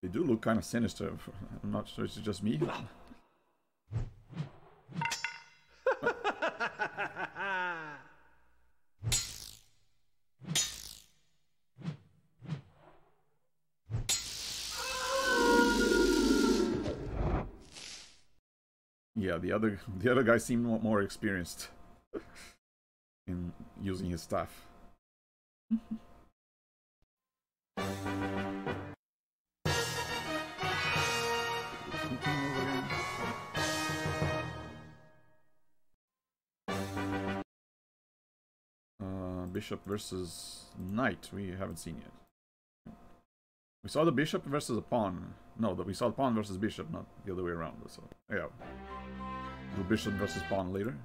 They do look kind of sinister. I'm not sure it's just me. Yeah, the other guy seemed more experienced in using his staff. Bishop versus knight, we haven't seen yet. We saw the bishop versus a pawn. No, we saw the pawn versus bishop, not the other way around. So, yeah. Do bishop versus pawn later.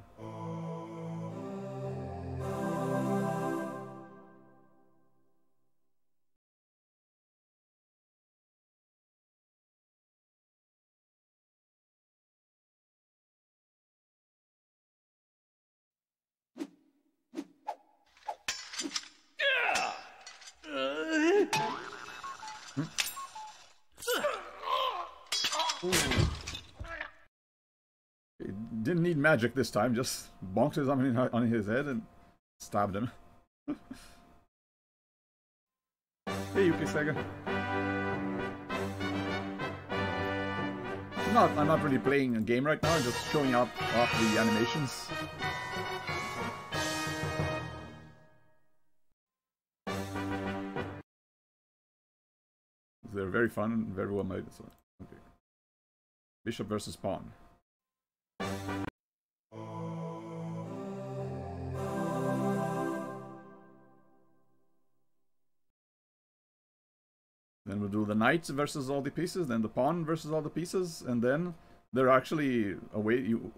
It didn't need magic this time, just bonked his arm on his head and stabbed him. Hey, Yuki Sega. I'm not really playing a game right now, I'm just showing off the animations. They're very fun and very well made. So. Bishop versus pawn. Then we'll do the knight versus all the pieces, then the pawn versus all the pieces, and then there are actually a way you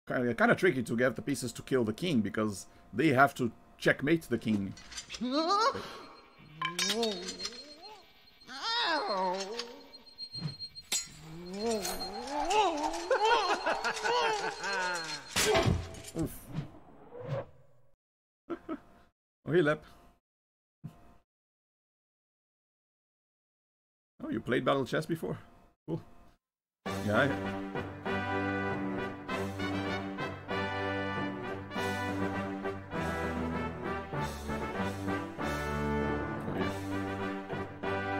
kind of tricky to get the pieces to kill the king because they have to checkmate the king. Oof. Oh, hey, Lep. Oh, you played Battle Chess before? Cool. Yeah.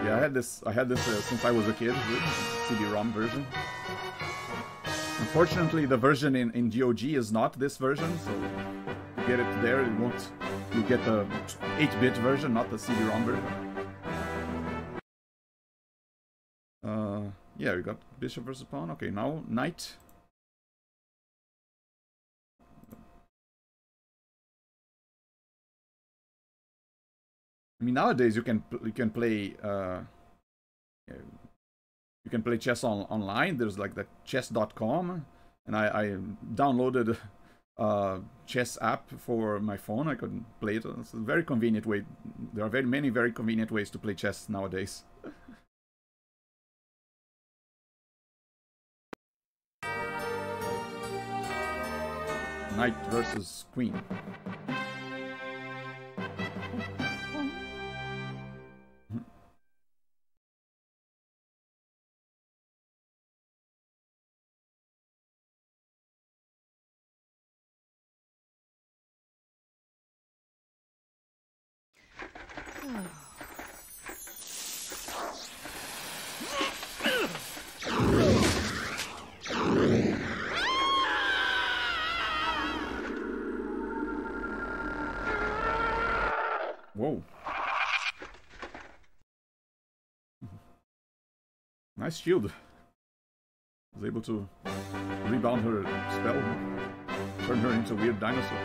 Yeah, I had this since I was a kid, CD-ROM version. Unfortunately, the version in GOG is not this version, so to get it there, it won't. You get the 8-bit version, not the CD-ROM version. Yeah, we got bishop versus pawn. Okay, now knight. I mean, nowadays you can play chess online. There's like the chess.com, and I downloaded a chess app for my phone. I could play it. It's a very convenient way. There are many very convenient ways to play chess nowadays. Knight versus queen. Whoa. Nice shield. Was able to rebound her spell, turn her into a weird dinosaur.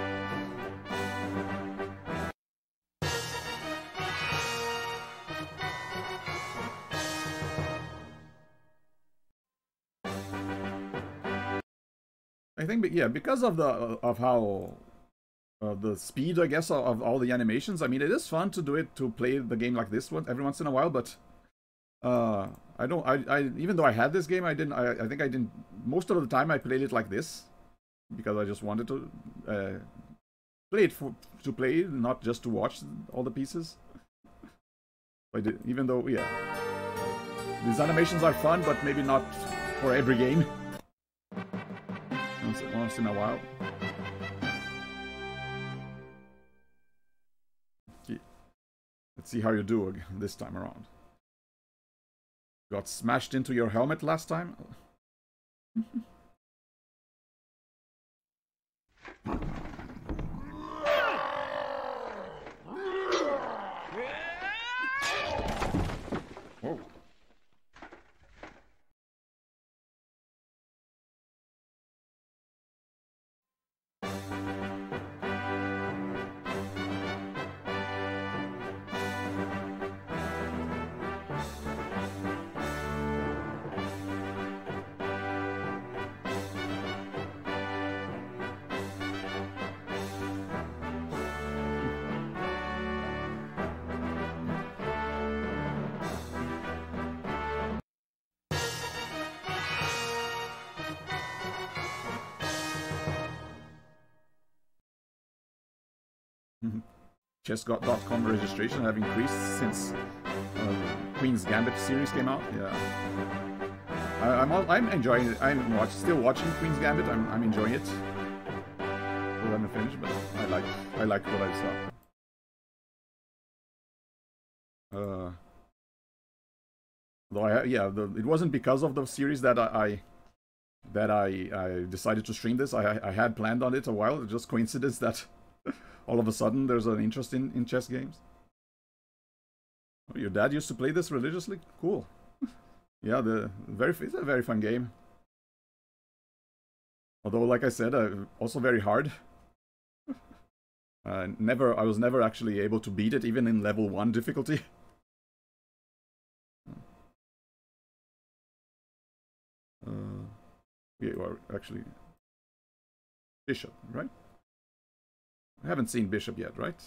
I think, yeah, because of how the speed, I guess, of all the animations. I mean, it is fun to do it, to play the game like this one every once in a while, but even though I had this game, I think I didn't, most of the time I played it like this, because I just wanted to play it to play, not just to watch all the pieces. Even though, yeah, these animations are fun, but maybe not for every game. Once in a while. Let's see how you do this time around. Got smashed into your helmet last time? Whoa. Chess.com registration have increased since Queen's Gambit series came out. Yeah, I'm enjoying it. I'm still watching Queen's Gambit. I'm enjoying it. Still haven't finished, but I like what I saw. Though it wasn't because of the series that I decided to stream this. I had planned on it a while. It's just coincidence that all of a sudden there's an interest in chess games. Oh, your dad used to play this religiously? Cool. Yeah, it's a very fun game. Although, like I said, also very hard. I was never actually able to beat it, even in level 1 difficulty. You are actually Bishop, right? I haven't seen Bishop yet, right?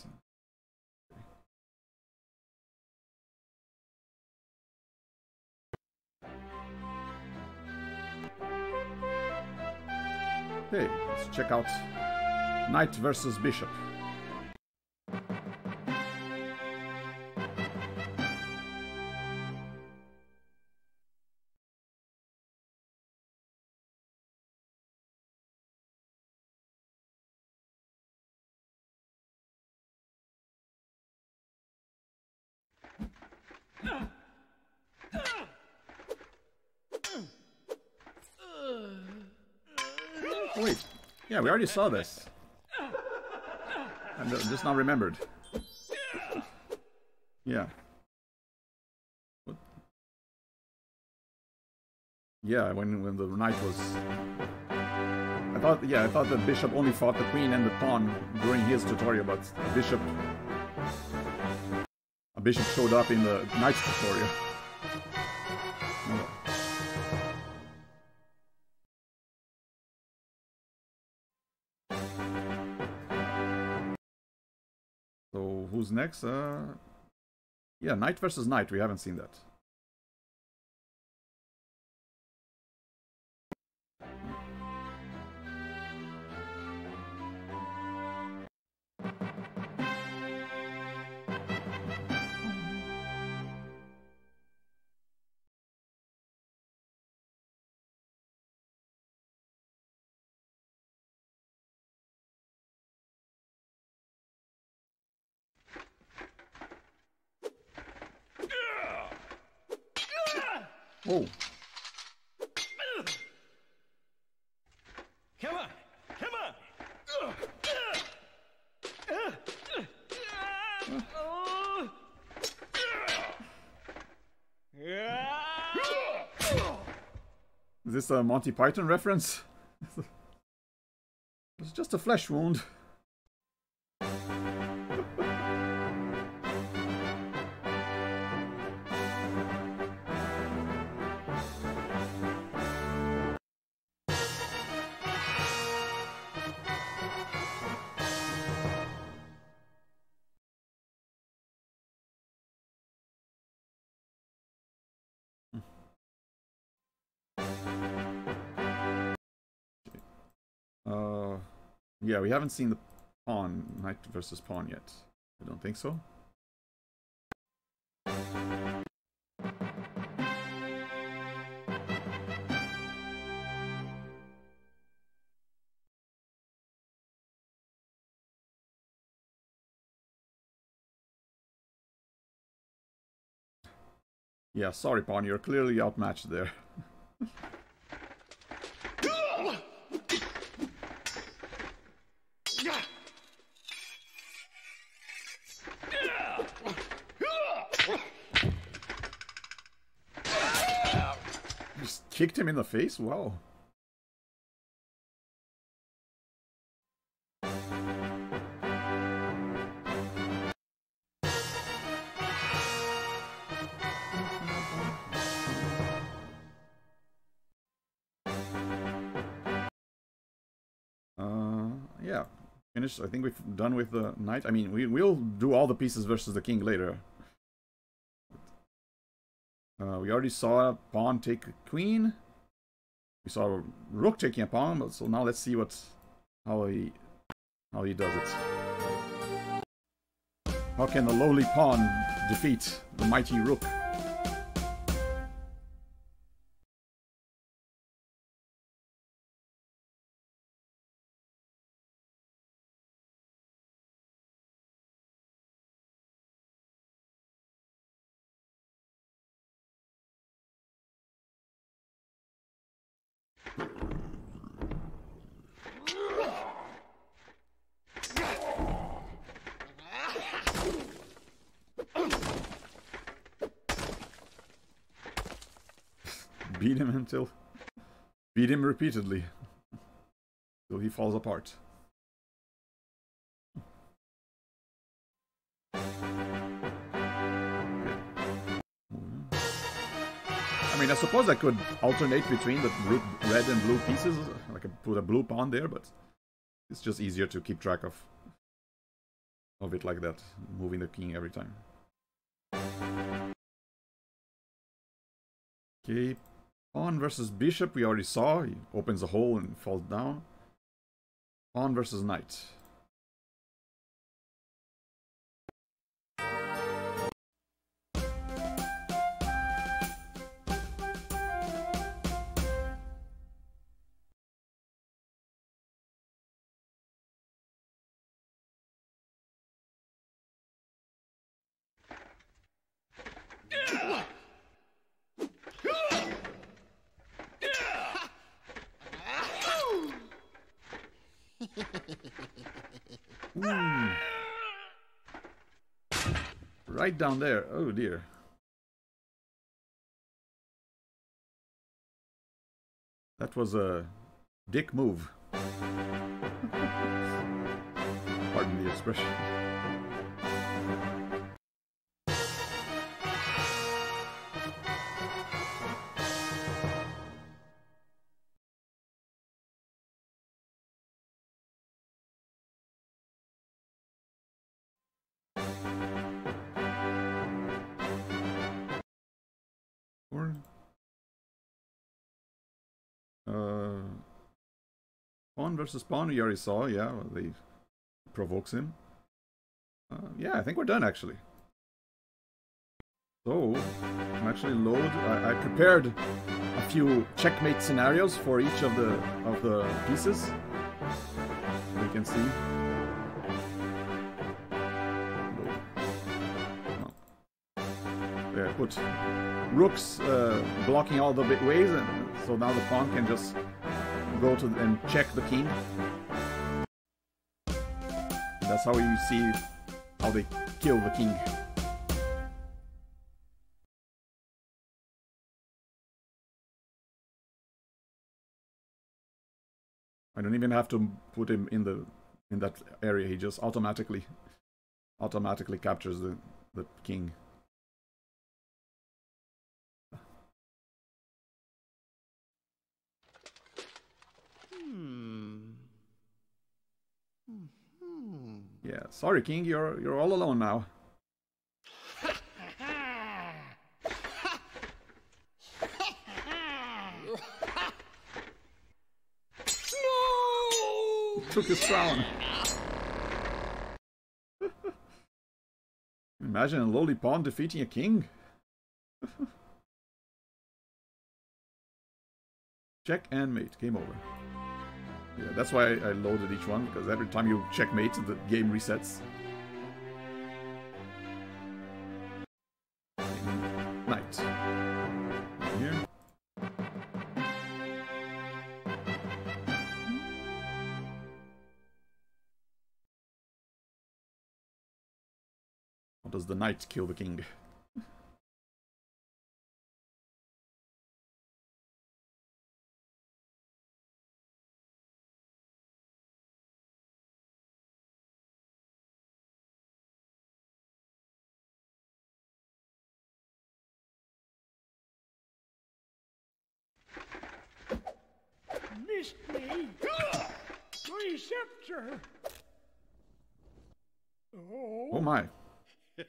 Okay, let's check out Knight versus Bishop. Wait, yeah, we already saw this. I just now remembered. Yeah. What? Yeah, when the knight was... I thought the bishop only fought the queen and the pawn during his tutorial, but a bishop showed up in the knight's tutorial. Oh. So who's next? Yeah, knight versus knight. We haven't seen that. Oh. Come on! Come on! Is this a Monty Python reference? It's just a flesh wound. Yeah, we haven't seen the pawn, knight versus pawn yet. I don't think so. Yeah, sorry, pawn, you're clearly outmatched there. Just kicked him in the face? Wow. Yeah. Finished. I think we've done with the knight. I mean, we'll do all the pieces versus the king later. We already saw a pawn take a queen. We saw a rook taking a pawn, so now let's see how he does it. How can the lowly pawn defeat the mighty rook? Beat him repeatedly. till he falls apart. I mean, I suppose I could alternate between the red and blue pieces. I could put a blue pawn there, but it's just easier to keep track of it like that, moving the king every time. Okay, pawn versus bishop we already saw. He opens a hole and falls down. Pawn versus knight. Ooh. Right down there. Oh dear. That was a dick move. Pardon the expression. Pawn versus pawn, we already saw, yeah, they provokes him. Yeah, I think we're done actually. So, I'm actually I prepared a few checkmate scenarios for each of the pieces. We can see. There, put rooks blocking all the big ways, and so now the pawn can just go to and check the king. That's how you see how they kill the king. I don't even have to put him in that area. He just automatically captures the king. Yeah, sorry, king. You're all alone now. No! Took his crown. Imagine a lowly pawn defeating a king. Check and mate. Game over. Yeah, that's why I loaded each one, because every time you checkmate, the game resets. Knight. Here. How does the knight kill the king? Missed me. My scepter. Oh. Oh my. He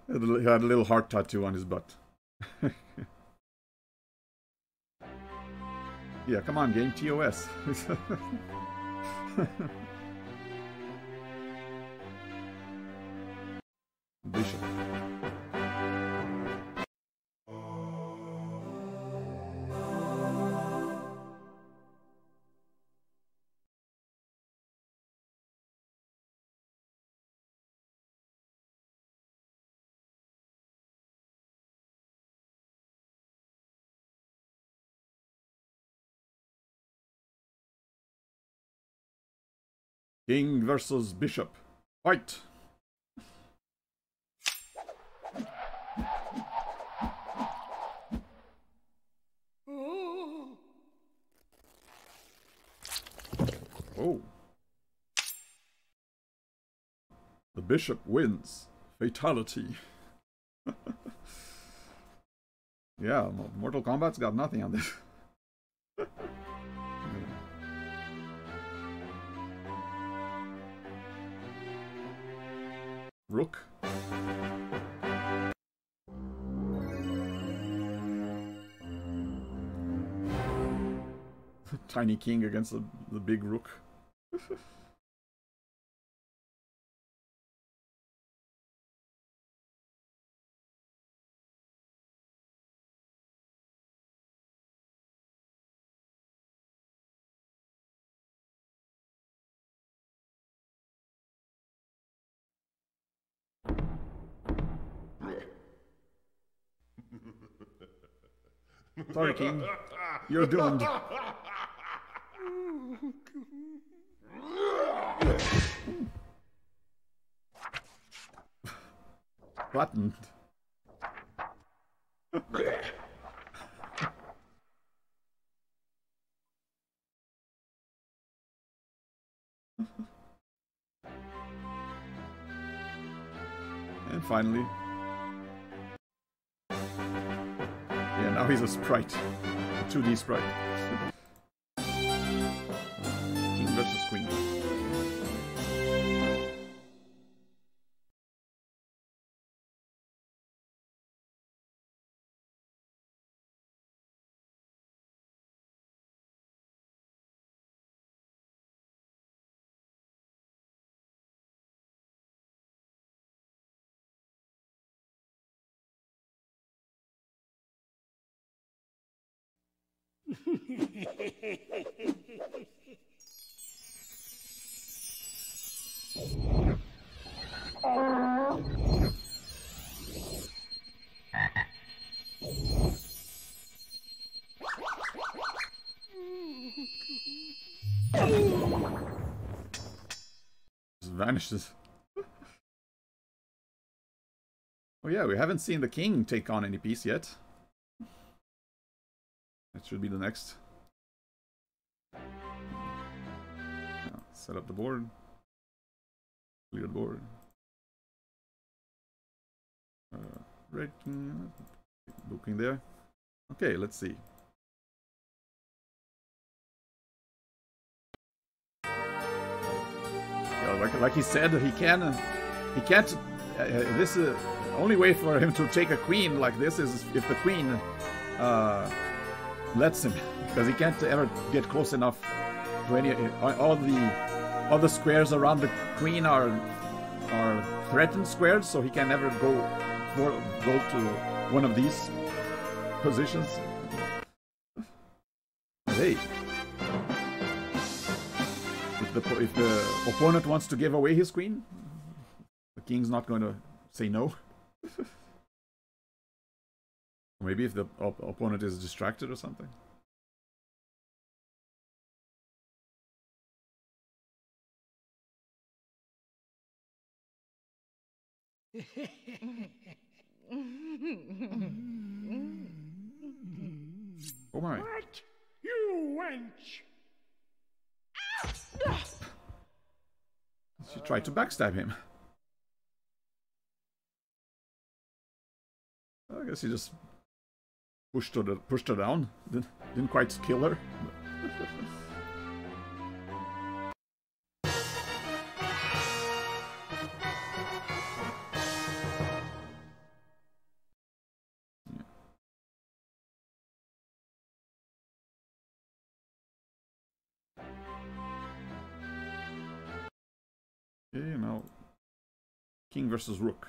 had a little heart tattoo on his butt. Yeah, come on, game TOS. Bishop. King versus bishop. Fight! bishop wins. Fatality. Yeah, Mortal Kombat's got nothing on this. Rook. Tiny king against the big rook. Sorry, king. You're doomed. Button. And finally. Yeah, now he's a sprite. A 2D sprite. King versus queen. Just vanishes. Oh yeah, we haven't seen the king take on any piece yet. That should be the next. Yeah, set up the board. Clear the board. Red king. Blue king there. Okay, let's see. Yeah, like he said, he can't. This only way for him to take a queen like this is if the queen lets him, because he can't ever get close enough to any. All the squares around the queen are threatened squares, so he can never go to one of these positions. Hey, if the opponent wants to give away his queen, the king's not going to say no. Maybe if the opponent is distracted or something. Oh my. What? You wench! She tried to backstab him. I guess he just pushed her down. Didn't quite kill her. Okay, now king versus rook.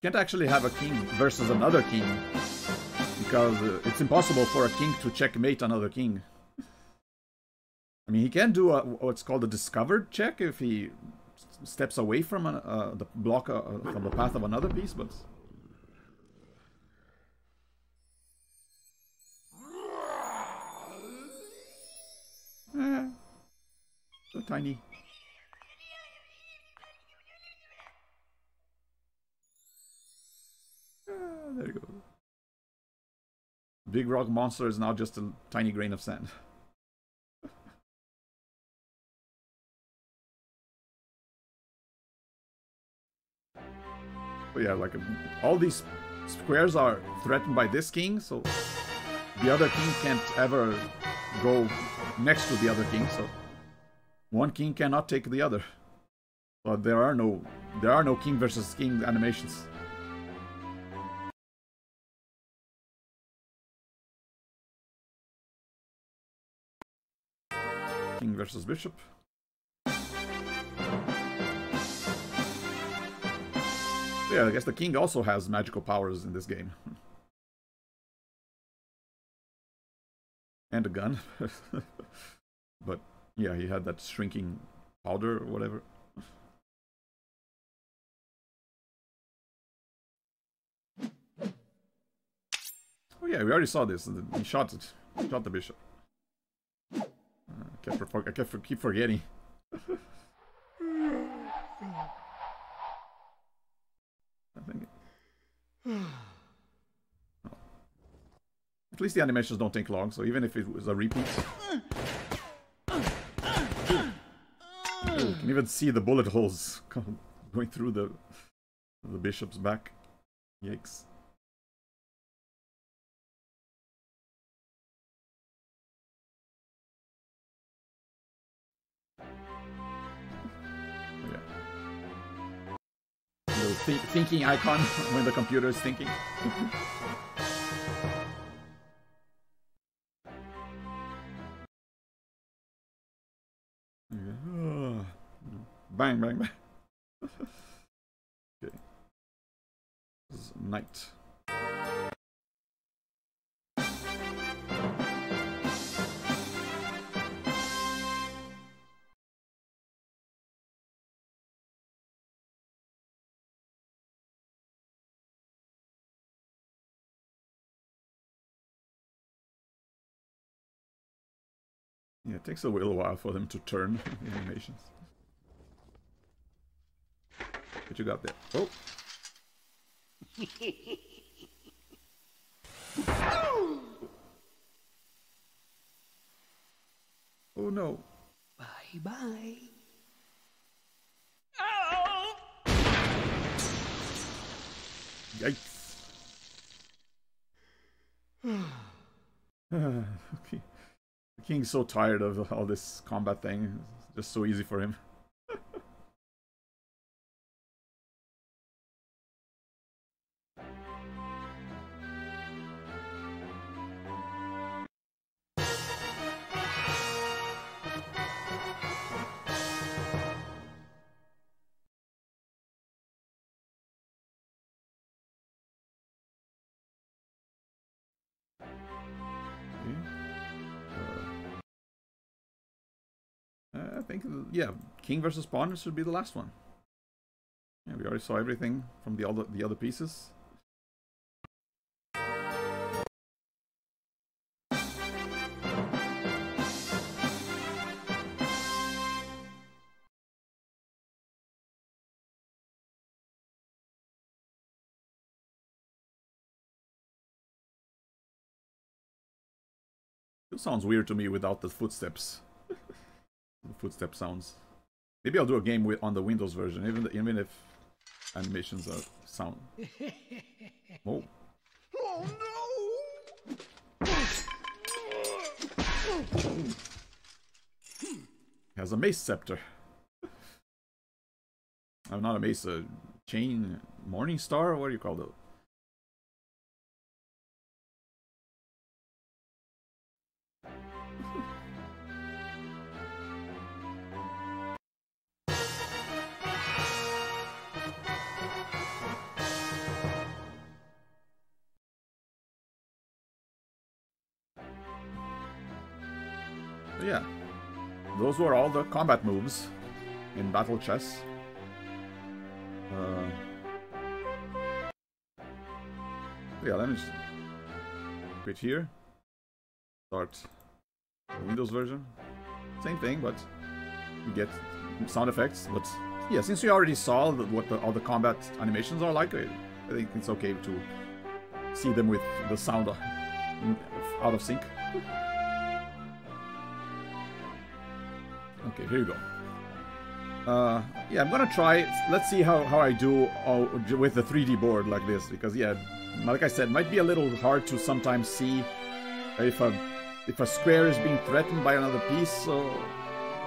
Can't actually have a king versus another king because it's impossible for a king to checkmate another king. I mean, he can do what's called a discovered check if he steps away from the block from the path of another piece, but so tiny. There you go. Big rock monster is now just a tiny grain of sand. But yeah, like all these squares are threatened by this king, so the other king can't ever go next to the other king, so one king cannot take the other. But there are no king versus king animations. King versus bishop. Yeah, I guess the king also has magical powers in this game. And a gun. But yeah, he had that shrinking powder or whatever. Oh yeah, we already saw this. He shot it. Shot the bishop. I keep forgetting. I think. At least the animations don't take long, so even if it was a repeat. You can even see the bullet holes going through the bishop's back. Yikes. Thinking icon when the computer is thinking. Bang, bang, bang. Okay. This is knight. Yeah, it takes a little while for them to turn the animations. What you got there? Oh! Oh no! Bye-bye. Oh! Yikes! Okay. The king's so tired of all this combat thing. It's just so easy for him. I think, yeah, king versus pawn should be the last one. Yeah, we already saw everything from the other pieces. It sounds weird to me without the footsteps. The footstep sounds. Maybe I'll do a game on the Windows version, even if animations are sound. Oh. Oh no! Has a mace scepter. I'm not a mace, a chain morning star. What do you call it? But yeah, those were all the combat moves in battle chess. Yeah, let me just quit here. Start the Windows version. Same thing, but you get sound effects. But yeah, since we already saw what all the combat animations are like, I think it's okay to see them with the sound out of sync. Okay, here you go. Yeah, I'm gonna try. Let's see how I do with the 3D board like this, because yeah, like I said, might be a little hard to sometimes see if a square is being threatened by another piece. So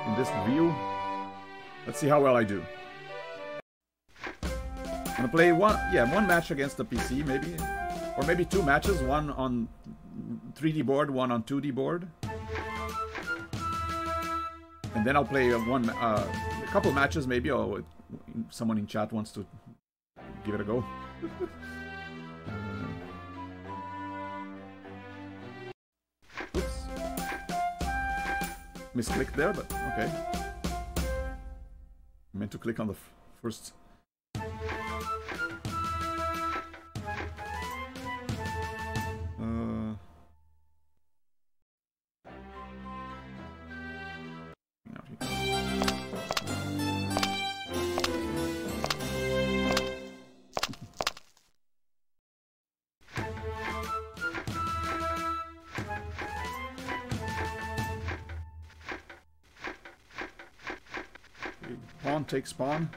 in this view, let's see how well I do. I'm gonna play one match against the PC, maybe, or maybe 2 matches, one on 3D board, one on 2D board, and then I'll play a couple matches, maybe, or someone in chat wants to give it a go. Oops. Misclicked there, but okay. I meant to click on the first. Pawn takes pawn.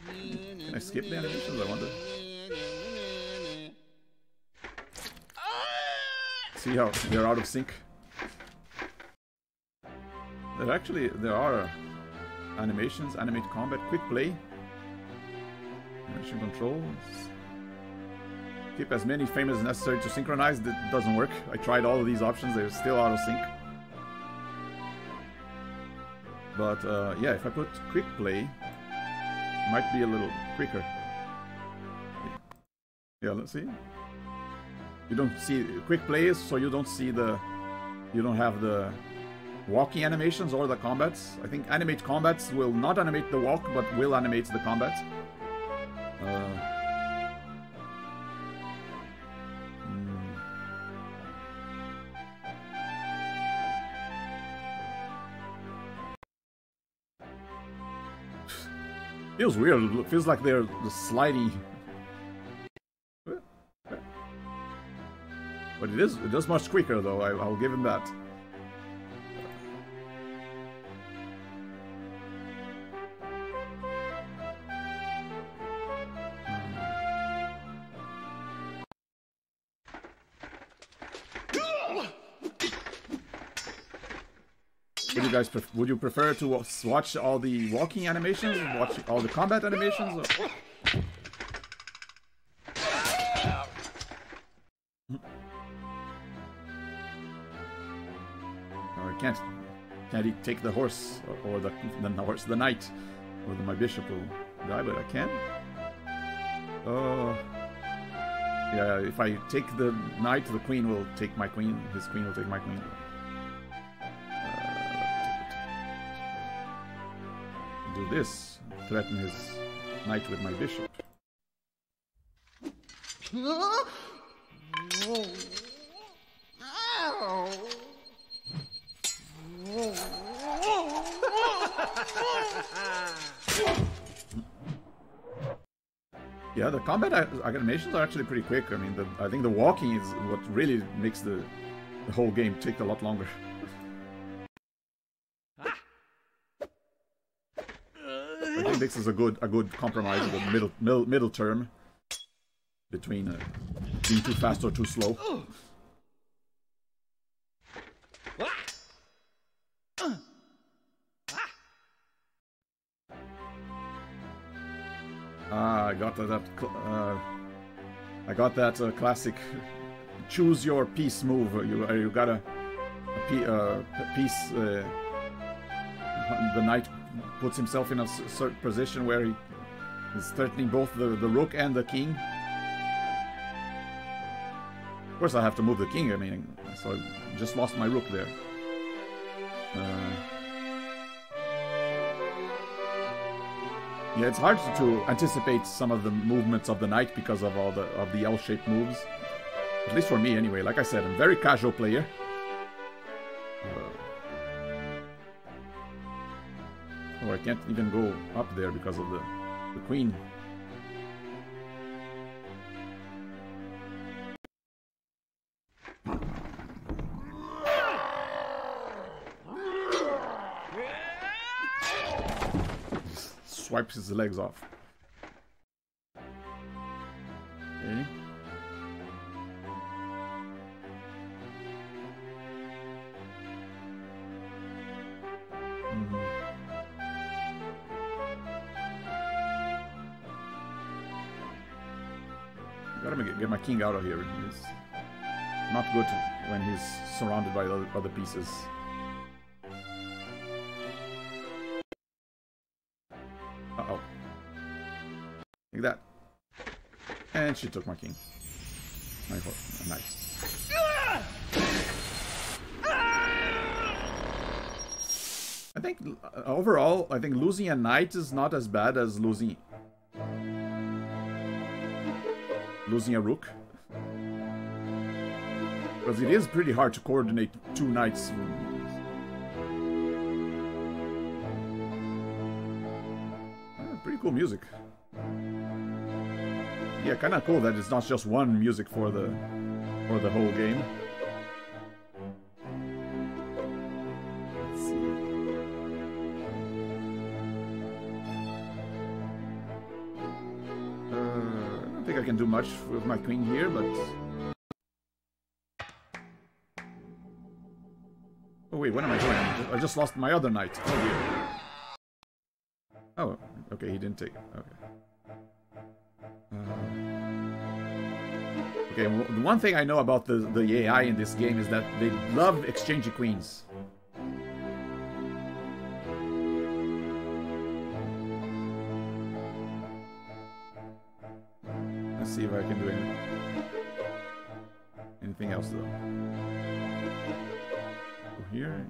Can I skip the animations? I wonder. See how they're out of sync. There are animations, animate combat, quick play. Animation controls. Keep as many frames as necessary to synchronize. That doesn't work. I tried all of these options, they're still out of sync. But yeah, if I put quick play, it might be a little quicker. Yeah, let's see. You don't see quick plays, so you don't have the walking animations or the combats. I think animate combats will not animate the walk, but will animate the combats. Feels weird. It feels like they're sliding. But it is much quicker though, I'll give him that. Would you prefer to watch all the walking animations, watch all the combat animations? Or... I can't he take the horse or the knight, or my bishop will die, but I can. Yeah, if I take the knight, the queen will take my queen. His queen will take my queen. Do this, threaten his knight with my bishop. Yeah, the combat animations are actually pretty quick. I mean, I think the walking is what really makes the whole game take a lot longer. I think this is a good compromise, a good middle term between being too fast or too slow. I got that classic choose your piece move. You got a piece. The knight puts himself in a certain position where he is threatening both the rook and the king. Of course, I have to move the king. I mean, so I just lost my rook there. Yeah, it's hard to anticipate some of the movements of the knight because of all the L-shaped moves. At least for me, anyway. Like I said, I'm a very casual player. Oh, I can't even go up there because of the queen. swipes his legs off. Okay. Gotta get my king out of here. He's not good when he's surrounded by other pieces. Uh-oh. Like that. And she took my king. My horse. Nice. I think, overall, I think losing a knight is not as bad as losing a rook. Because it is pretty hard to coordinate two knights. Pretty cool music. Yeah, kind of cool that it's not just one music for the whole game. Let's see. I don't think I can do much with my queen here, but... Oh wait, what am I doing? I just lost my other knight. Oh dear. Oh, okay, he didn't take it. Okay. Okay, well, the one thing I know about the AI in this game is that they love exchanging queens. Let's see if I can do anything else though. Go here.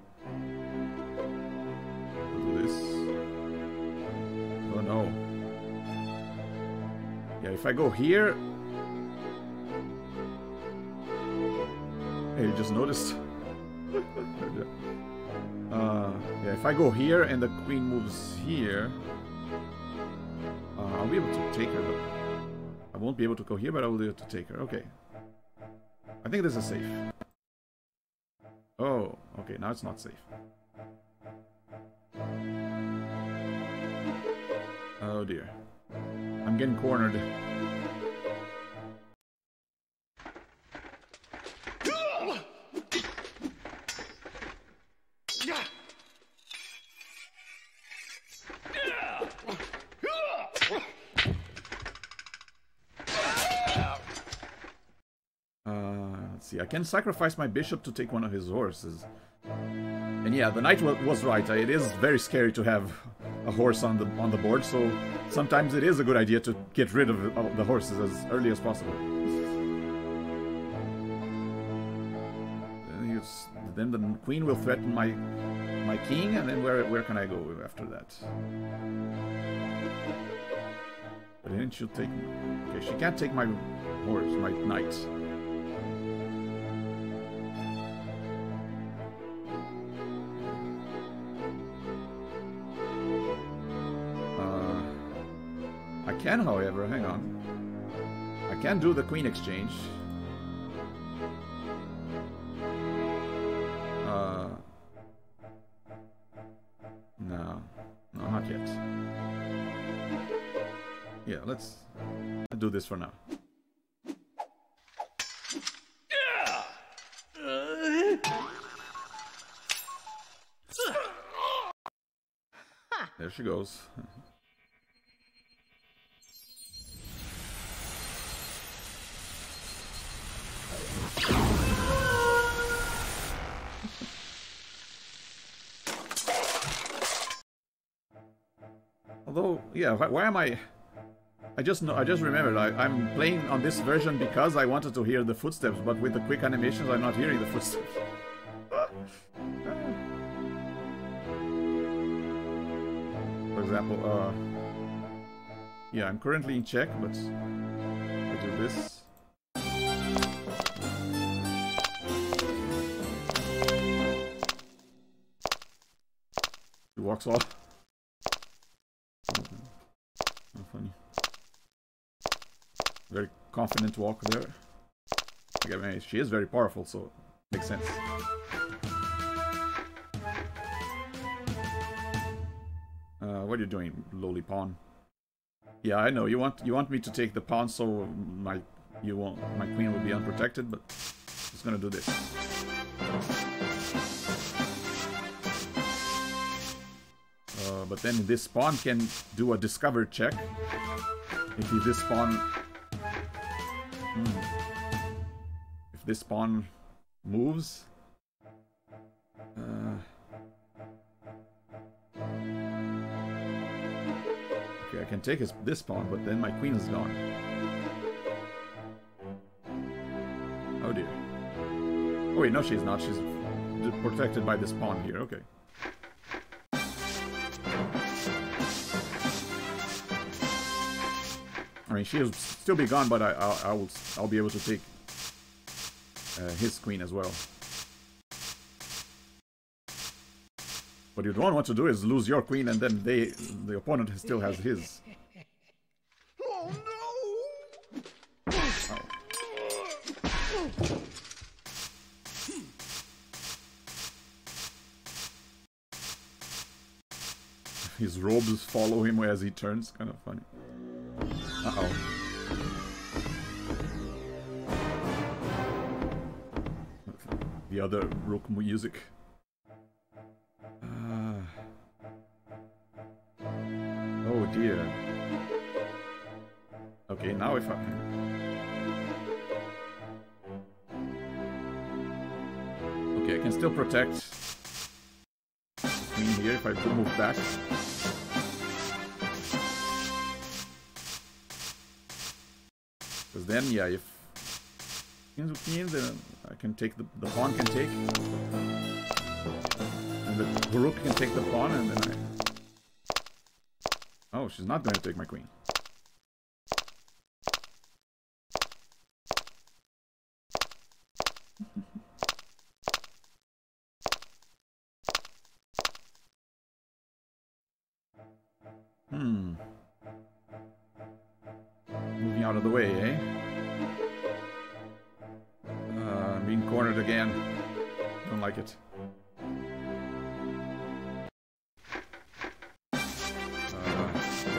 Do this. Oh no. Yeah, if I go here... Hey, you just noticed? Yeah, if I go here and the queen moves here... I'll be able to take her, but... I won't be able to go here, but I will be able to take her. Okay. I think this is safe. Oh, okay, now it's not safe. Oh dear. I'm getting cornered. Let's see, I can sacrifice my bishop to take one of his horses. And yeah, the knight was right. It is very scary to have a horse on the board, so sometimes it is a good idea to get rid of the horses as early as possible. Then the queen will threaten my king, and then where can I go after that? But then she'll take... Okay, she can't take my horse, my knight. I can, however, hang on. I can do the queen exchange. No, not yet. Yeah, let's do this for now. There she goes. Although, yeah, why am I... I just remembered, I'm playing on this version because I wanted to hear the footsteps, but with the quick animations I'm not hearing the footsteps. For example, yeah, I'm currently in check, but I do this. He walks off. Oh, funny. Very confident walk there. I mean, she is very powerful, so it makes sense. what are you doing, lowly pawn? Yeah, I know you want me to take the pawn so my queen will be unprotected, but it's gonna do this. But then this pawn can do a discover check. If this pawn, if this pawn moves. Okay, I can take this pawn, but then my queen is gone. Oh dear. Oh wait, no she's not. She's protected by this pawn here. Okay. I mean, she'll still be gone, but I'll be able to take his queen as well. What you don't want to do is lose your queen, and then the opponent still has his. Oh no! Oh. His robes follow him as he turns. Kind of funny. Uh-oh. The other Rook music. Oh dear. Okay, now if I... Okay, I can still protect Queen here if I do move back. Because then, yeah, if Queen's with Queen, then I can take the pawn can take. And the Rook can take the pawn, and then I... Oh, she's not going to take my queen. Moving out of the way, eh? I'm being cornered again. Don't like it.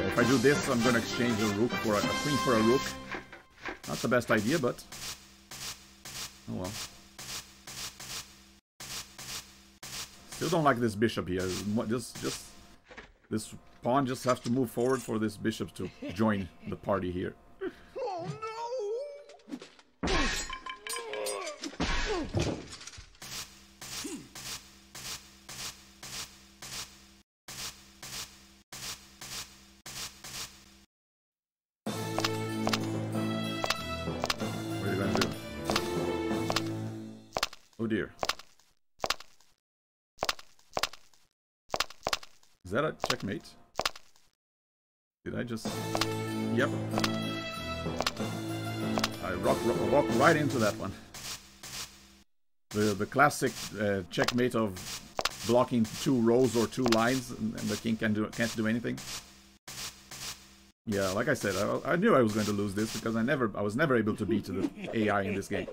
If I do this, I'm gonna exchange a rook for a queen for a rook. Not the best idea, but oh well. Still don't like this bishop here. This pawn just has to move forward for this bishop to join the party here. Oh no! Oh dear. Is that a checkmate? Did I just... Yep. I walked right into that one. The classic checkmate of blocking 2 rows or 2 lines and the king can't do anything. Yeah, like I said, I knew I was going to lose this because I was never able to beat the AI in this game.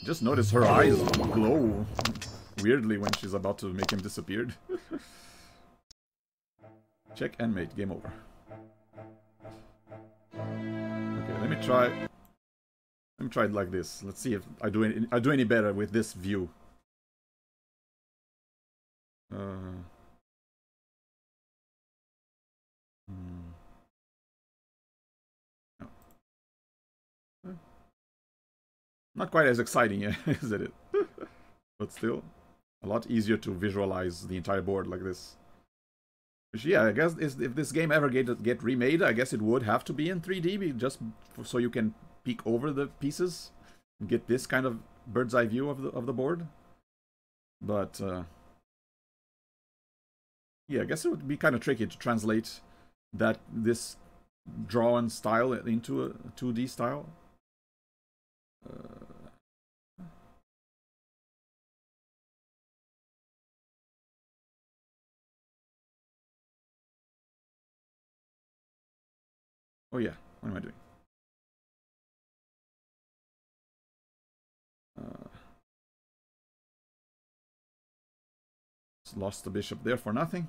Just notice her eyes glow weirdly when she's about to make him disappear. Check and mate, game over. Okay, let me try it like this. Let's see if I do any better with this view. Not quite as exciting, is it? But still, a lot easier to visualize the entire board like this. Which, yeah, I guess if this game ever get remade, I guess it would have to be in 3D, just so you can peek over the pieces and get this kind of bird's eye view of the board. But yeah, I guess it would be kind of tricky to translate this drawn style into a 2D style. Oh yeah, what am I doing? Lost the bishop there for nothing.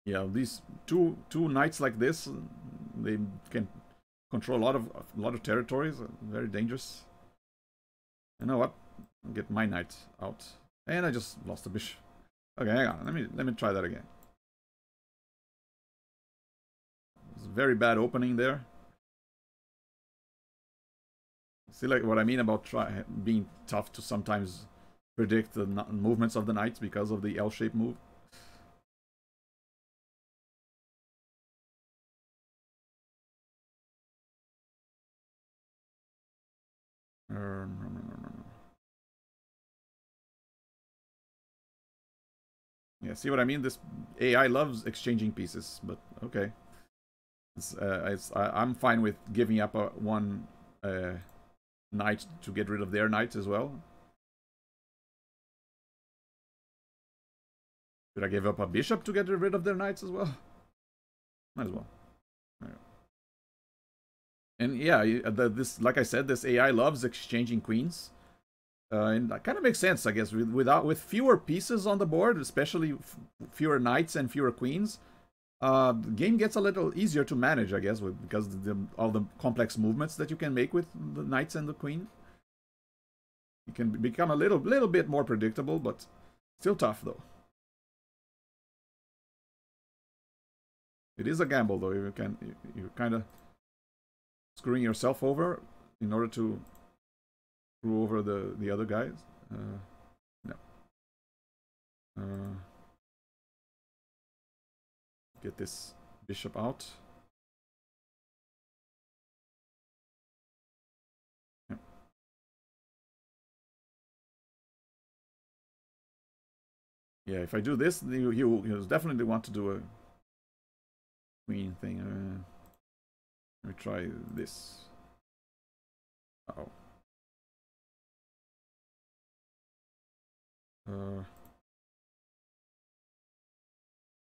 Yeah, these two knights like this, they can control a lot of territories. Very dangerous. You know what? I'll get my knight out, and I just lost the bishop. Okay, hang on. Let me try that again. It's a very bad opening there. See, like what I mean about being tough to sometimes predict the movements of the knights because of the L-shaped move. No. Yeah, see what I mean? This AI loves exchanging pieces, but okay. I'm fine with giving up one knight to get rid of their knights as well. Should I give up a bishop to get rid of their knights as well? Might as well. And yeah, this, like I said, this AI loves exchanging queens. And that kind of makes sense, I guess. With fewer pieces on the board, especially fewer knights and fewer queens, the game gets a little easier to manage, I guess, because all the complex movements that you can make with the knights and the queen. You can become a little bit more predictable, but still tough, though. It is a gamble, though. You're kind of screwing yourself over in order to screw over the other guys. No. Get this bishop out. Yeah. Yeah, if I do this, you definitely want to do a queen thing. Let me try this. Uh-oh.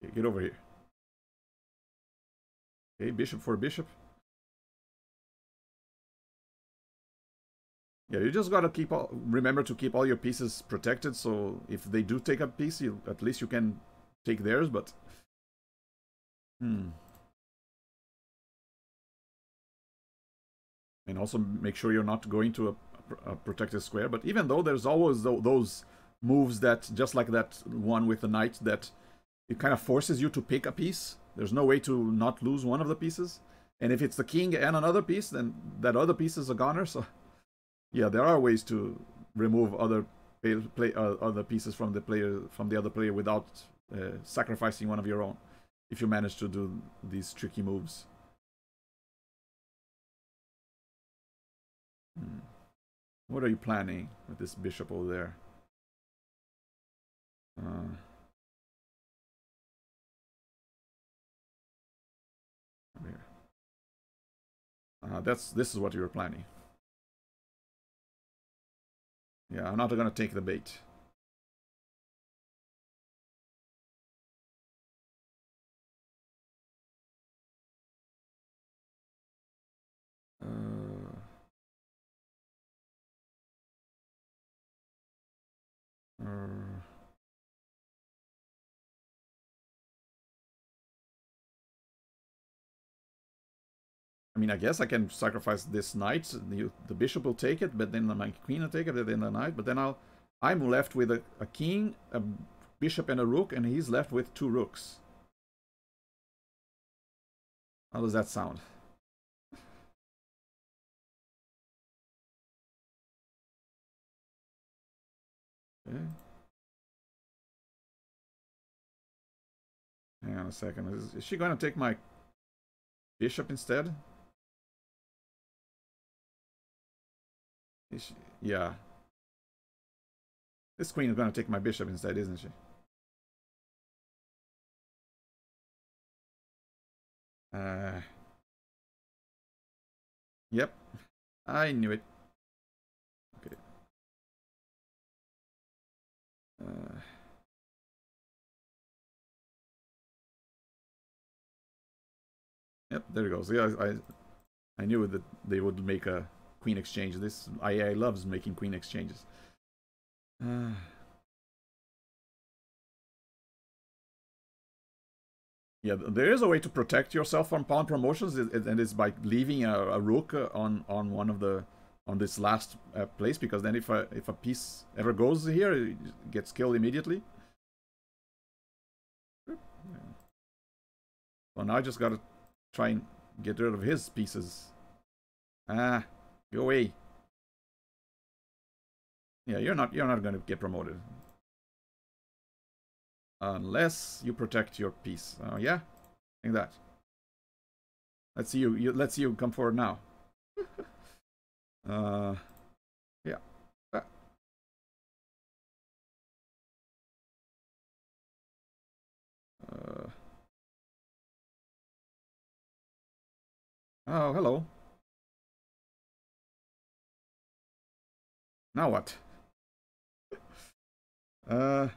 Okay, get over here. Okay, bishop for bishop. Yeah, you just gotta remember to keep all your pieces protected, so if they do take a piece, at least you can take theirs, but... And also make sure you're not going to a protected square, but even though there's always those moves that, just like that one with the knight, that it kind of forces you to pick a piece. There's no way to not lose one of the pieces. And if it's the king and another piece, then that other piece is a goner, so... Yeah, there are ways to remove other other pieces from the other player without sacrificing one of your own, if you manage to do these tricky moves. What are you planning with this bishop over there? Here. This is what you were planning. Yeah, I'm not gonna take the bait. I mean, I guess I can sacrifice this knight. The bishop will take it, but then my queen will take it, and then the knight. But then I'm left with a king, a bishop, and a rook, and he's left with 2 rooks. How does that sound? Okay. Hang on a second. Is she going to take my bishop instead? Yeah. This queen is going to take my bishop instead, isn't she? Yep. I knew it. Okay. Yep, there it goes. Yeah, I knew that they would make a queen exchange. This AI loves making queen exchanges. Yeah, there is a way to protect yourself from pawn promotions, and it's by leaving a rook on one of the this last place, because then if a piece ever goes here, it gets killed immediately. So now I just gotta try and get rid of his pieces. Ah, go away. Yeah, you're not gonna get promoted unless you protect your piece. Oh yeah, like that. Let's see let's see you come forward now. Yeah. Oh, hello. Now what? Yeah,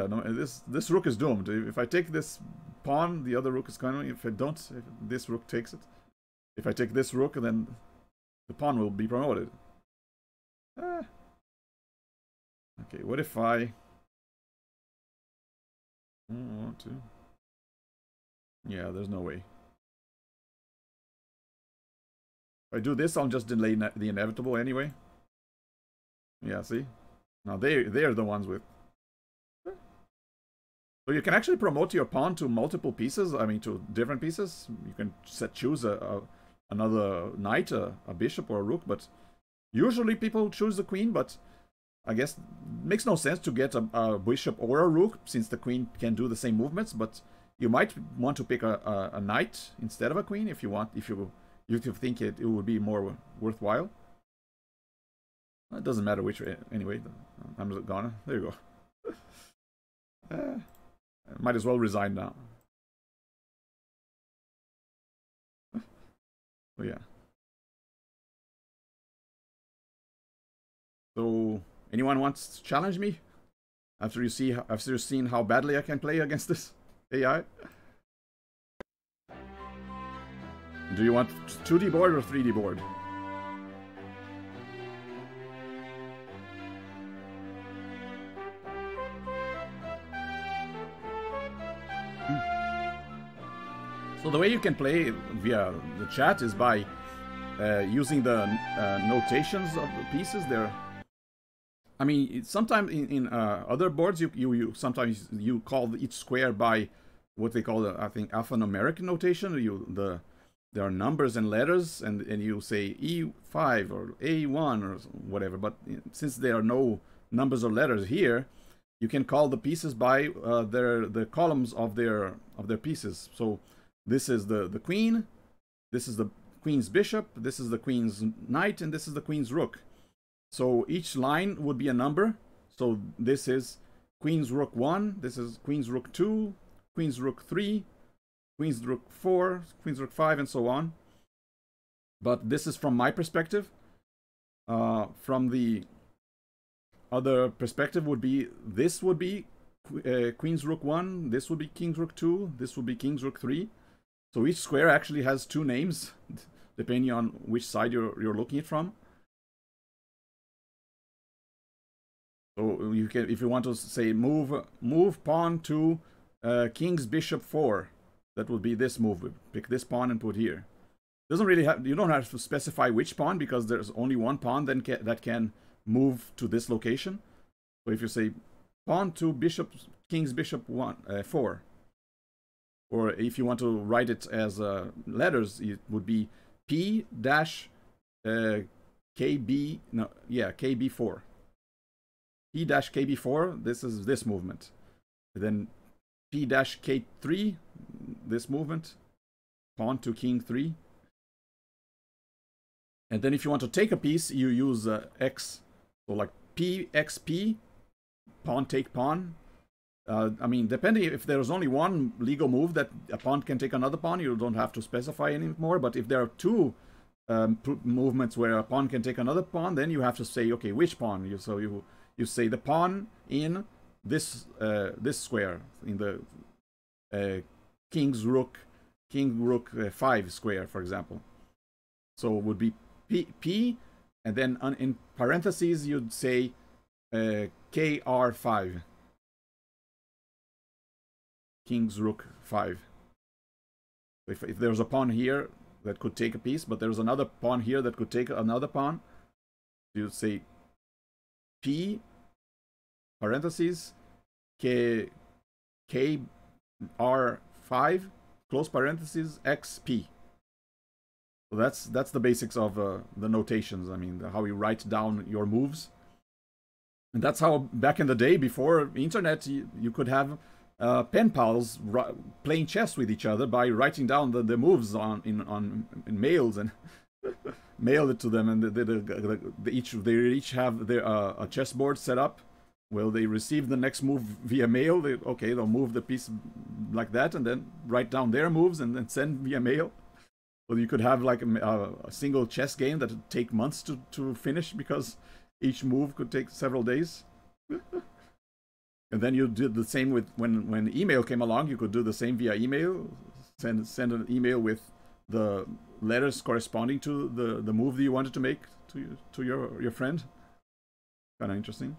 no, this rook is doomed. If I take this pawn, the other rook is coming. If I don't, if this rook takes it. If I take this rook, then the pawn will be promoted. Okay, what if I... want to... Yeah, there's no way. If I do this, I'll just delay the inevitable anyway. Yeah, see? Now they're the ones with... So you can actually promote your pawn to multiple pieces. I mean, to different pieces. You can choose another knight, a bishop, or a rook. But usually people choose the queen. But I guess it makes no sense to get a bishop or a rook, since the queen can do the same movements. But you might want to pick a knight instead of a queen if you want. If you think it would be more worthwhile. It doesn't matter which way. Anyway, I'm gonna. There you go. Might as well resign now. Oh yeah. So, anyone wants to challenge me after you've seen how badly I can play against this AI? Do you want 2D board or 3D board? So the way you can play via the chat is by using the notations of the pieces there. I mean, sometimes in other boards, you sometimes you call each square by what they call, I think, alphanumeric notation. There are numbers and letters, and you say E5 or A1 or whatever. But since there are no numbers or letters here, you can call the pieces by the columns of their pieces. So this is the queen, this is the queen's bishop, this is the queen's knight, and this is the queen's rook. So each line would be a number. So this is queen's rook 1, this is queen's rook 2, queen's rook 3, queen's rook 4, queen's rook 5, and so on. But this is from my perspective. From the other perspective would be, this would be queen's rook 1, this would be king's rook 2, this would be king's rook 3. So each square actually has two names, depending on which side you're looking at from. So you can, if you want to say move pawn to king's bishop 4, that would be this move. Pick this pawn and put here. Doesn't really have, you don't have to specify which pawn, because there's only one pawn that can move to this location. So if you say pawn to bishop, king's bishop 4. Or if you want to write it as letters, it would be KB4. P-KB4, this is this movement. And then P-K3, this movement. Pawn to king 3. And then if you want to take a piece, you use X. So like PXP, pawn take pawn. I mean, depending, if there's only one legal move that a pawn can take another pawn, you don't have to specify anymore. But if there are two movements where a pawn can take another pawn, then you have to say, okay, which pawn? So you say the pawn in this this square, in the king's rook King Rook 5 square, for example. So it would be P, and then in parentheses you'd say KR5. King's Rook 5. If there's a pawn here that could take a piece, but there's another pawn here that could take another pawn, you'd say P parentheses KR5 close parentheses XP. So that's the basics of the notations. I mean, how you write down your moves. And that's how back in the day, before internet, you could have pen pals playing chess with each other by writing down the moves in mails and mail it to them, and they each have their a chessboard set up. Well, they receive the next move via mail. They'll move the piece like that, and then write down their moves and then send via mail. So you could have like a single chess game that would take months to finish because each move could take several days. And then you did the same with when email came along. You could do the same via email. Send an email with the letters corresponding to the move that you wanted to make to your friend. Kind of interesting.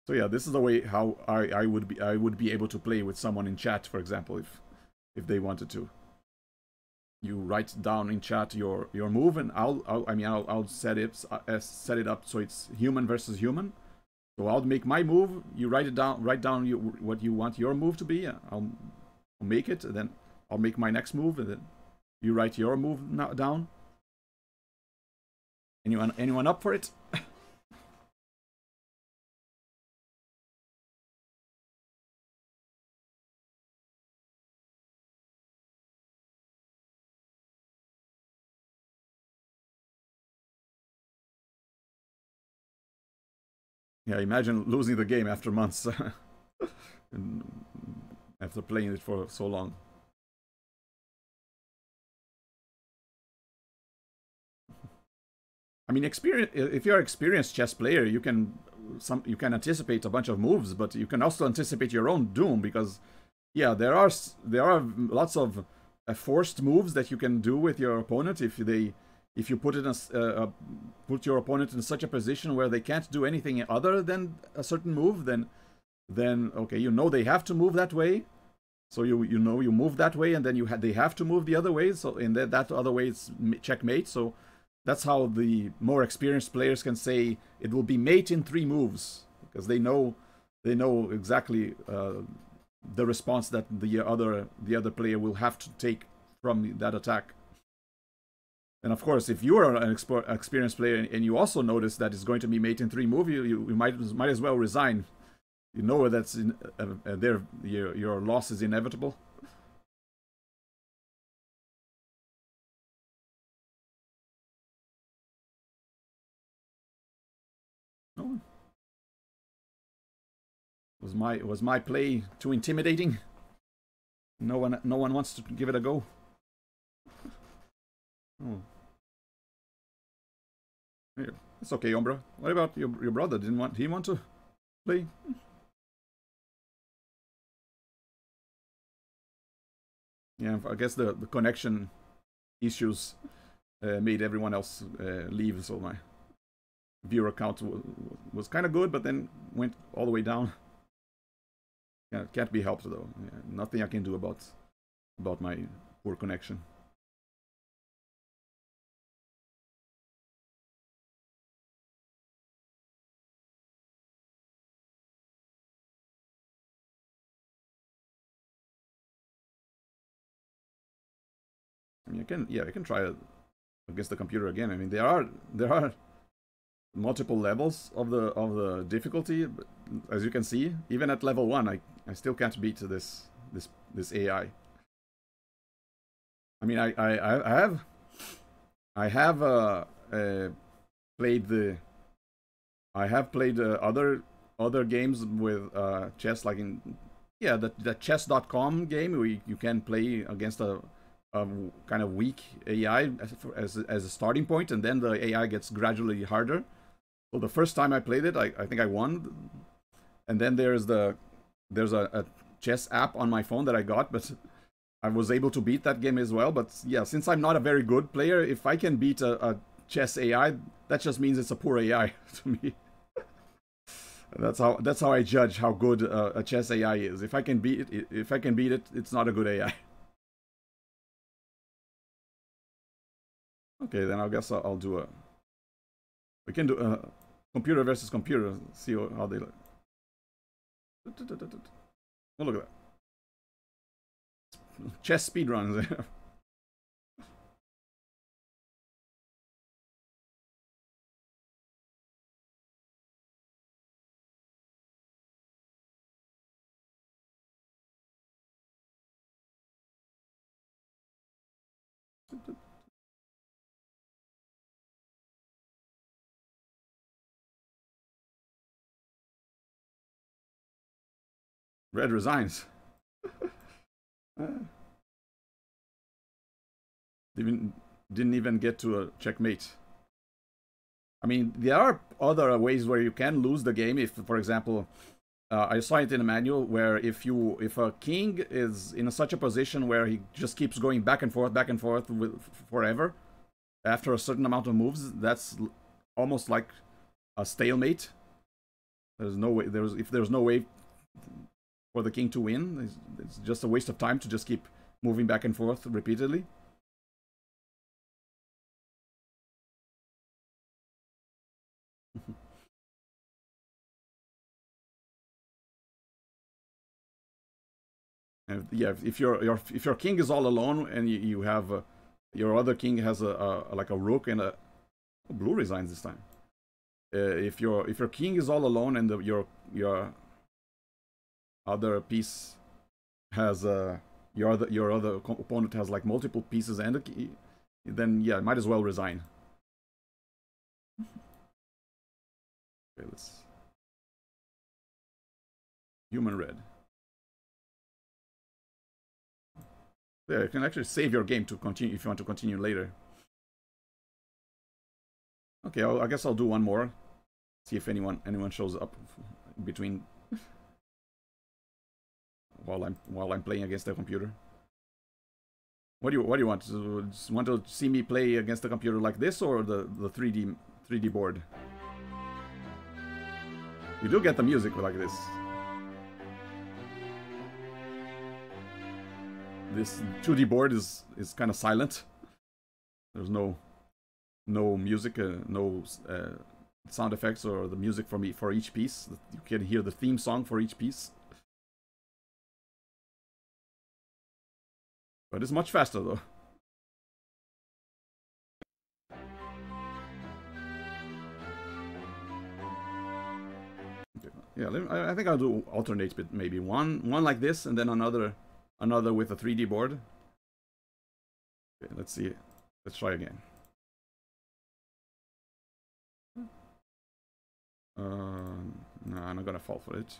So yeah, this is the way how I would be able to play with someone in chat, for example, if they wanted to. You write down in chat your move, and I'll set it up so it's human versus human. So I'll make my move. You write down what you want your move to be. I'll make it, and then I'll make my next move, and then you write your move down. Anyone up for it? Yeah, imagine losing the game after months. After playing it for so long. I mean, if you're an experienced chess player, you can anticipate a bunch of moves, but you can also anticipate your own doom, because yeah, there are lots of forced moves that you can do with your opponent if you put your opponent in such a position where they can't do anything other than a certain move, then okay, they have to move that way, so you move that way, and then they have to move the other way, so in that other way it's checkmate. So that's how the more experienced players can say it will be mate in 3 moves, because they know exactly the response that the other player will have to take from that attack. And of course, if you are an experienced player and you also notice that it's going to be mate in 3 move, you might as well resign. You know that's your loss is inevitable. No. Was my play too intimidating? No one wants to give it a go. Oh. Yeah, it's okay, Umbra. What about your brother? Did he want to play? Yeah, I guess the connection issues made everyone else leave, so my viewer count was kind of good, but then went all the way down. Yeah, can't be helped though. Yeah, nothing I can do about my poor connection. I mean, I can try it against the computer again. I mean, there are multiple levels of the difficulty, but as you can see, even at level 1, I still can't beat this AI. I mean, I have played other games with chess, like the chess.com game, where you can play against a kind of weak AI as a starting point, and then the AI gets gradually harder. So the first time I played it, I think I won, and then there's a chess app on my phone that I got, but I was able to beat that game as well. But yeah, since I'm not a very good player, if I can beat a chess AI, that just means it's a poor AI to me. That's how I judge how good a chess AI is. If I can beat it, it's not a good AI. Okay, then I guess I'll do a. We can do a computer versus computer. See how they look. Oh, look at that. Chess speedruns. Red resigns. Didn't even get to a checkmate. I mean, there are other ways where you can lose the game. If, for example, I saw it in a manual where if a king is in such a position where he just keeps going back and forth forever, after a certain amount of moves, that's almost like a stalemate. There's no way. If there's no way for the king to win, it's just a waste of time to just keep moving back and forth repeatedly. Yeah, if your king is all alone and you have your other king has like a rook and a blue resigns this time. If your king is all alone and your other piece has your other opponent has like multiple pieces and a key, then yeah, might as well resign. Okay, let's human red. Yeah, you can actually save your game to continue if you want to continue later. Okay, I guess I'll do one more. See if anyone shows up between while I'm playing against the computer. What do you want? Just want to see me play against the computer like this or the 3D board? You do get the music like this. This 2D board is kind of silent. There's no music, no sound effects or the music for each piece. You can hear the theme song for each piece. But it's much faster though. Okay. Yeah, I think I'll do alternate bit, maybe one like this and then another with a 3D board. Okay, let's see. Let's try again. No, I'm not gonna fall for it.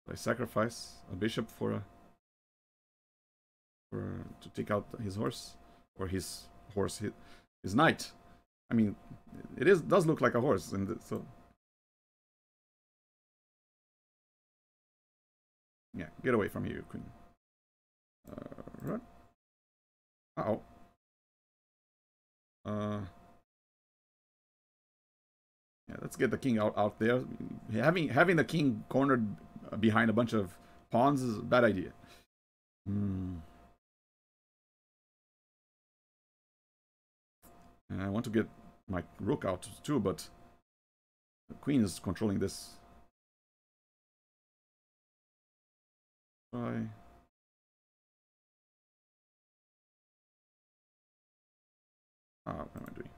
I sacrifice a bishop to take out his horse or his knight. I mean, does look like a horse, and so yeah, get away from here, queen. Right. Uh-oh. Yeah, let's get the king out there. Having the king cornered behind a bunch of pawns is a bad idea. And I want to get my rook out too, but the queen is controlling this. Try. What am I doing?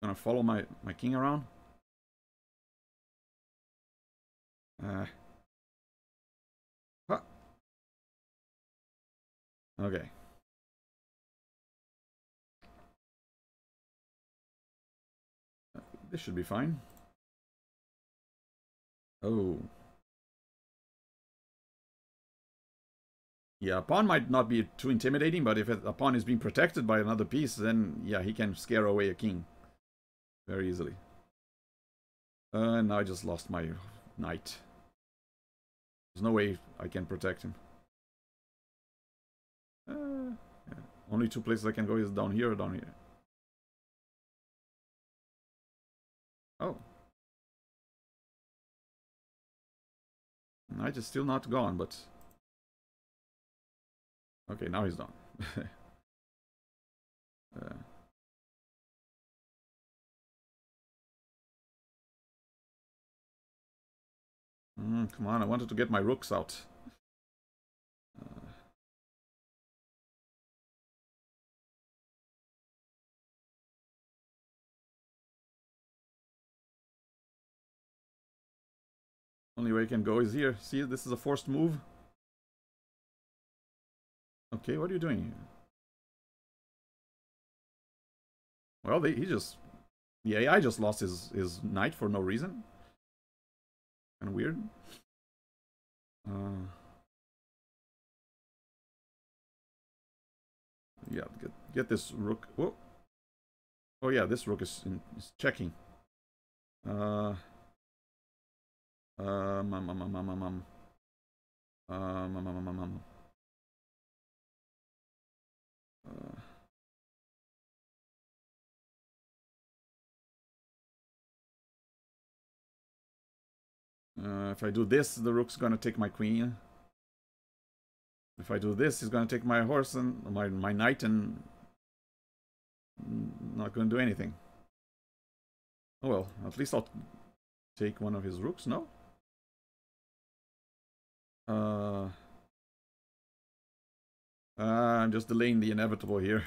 Gonna follow my king around. Huh. Okay. This should be fine. Oh. Yeah, a pawn might not be too intimidating, but if a pawn is being protected by another piece, then yeah, he can scare away a king very easily. And now I just lost my knight. There's no way I can protect him. Yeah. Only two places I can go is down here or down here. Oh. Knight is still not gone, but... Okay, now he's done. Come on, I wanted to get my rooks out. Only way I can go is here. See, this is a forced move. Okay, what are you doing here? Well, he just... The AI just lost his knight for no reason. Kind of weird. Yeah, get this rook. Whoa. Oh yeah, this rook is checking. Mum. If I do this, the rook's gonna take my queen. If I do this, he's gonna take my horse and my knight and not gonna do anything. Oh well, at least I'll take one of his rooks, no? I'm just delaying the inevitable here.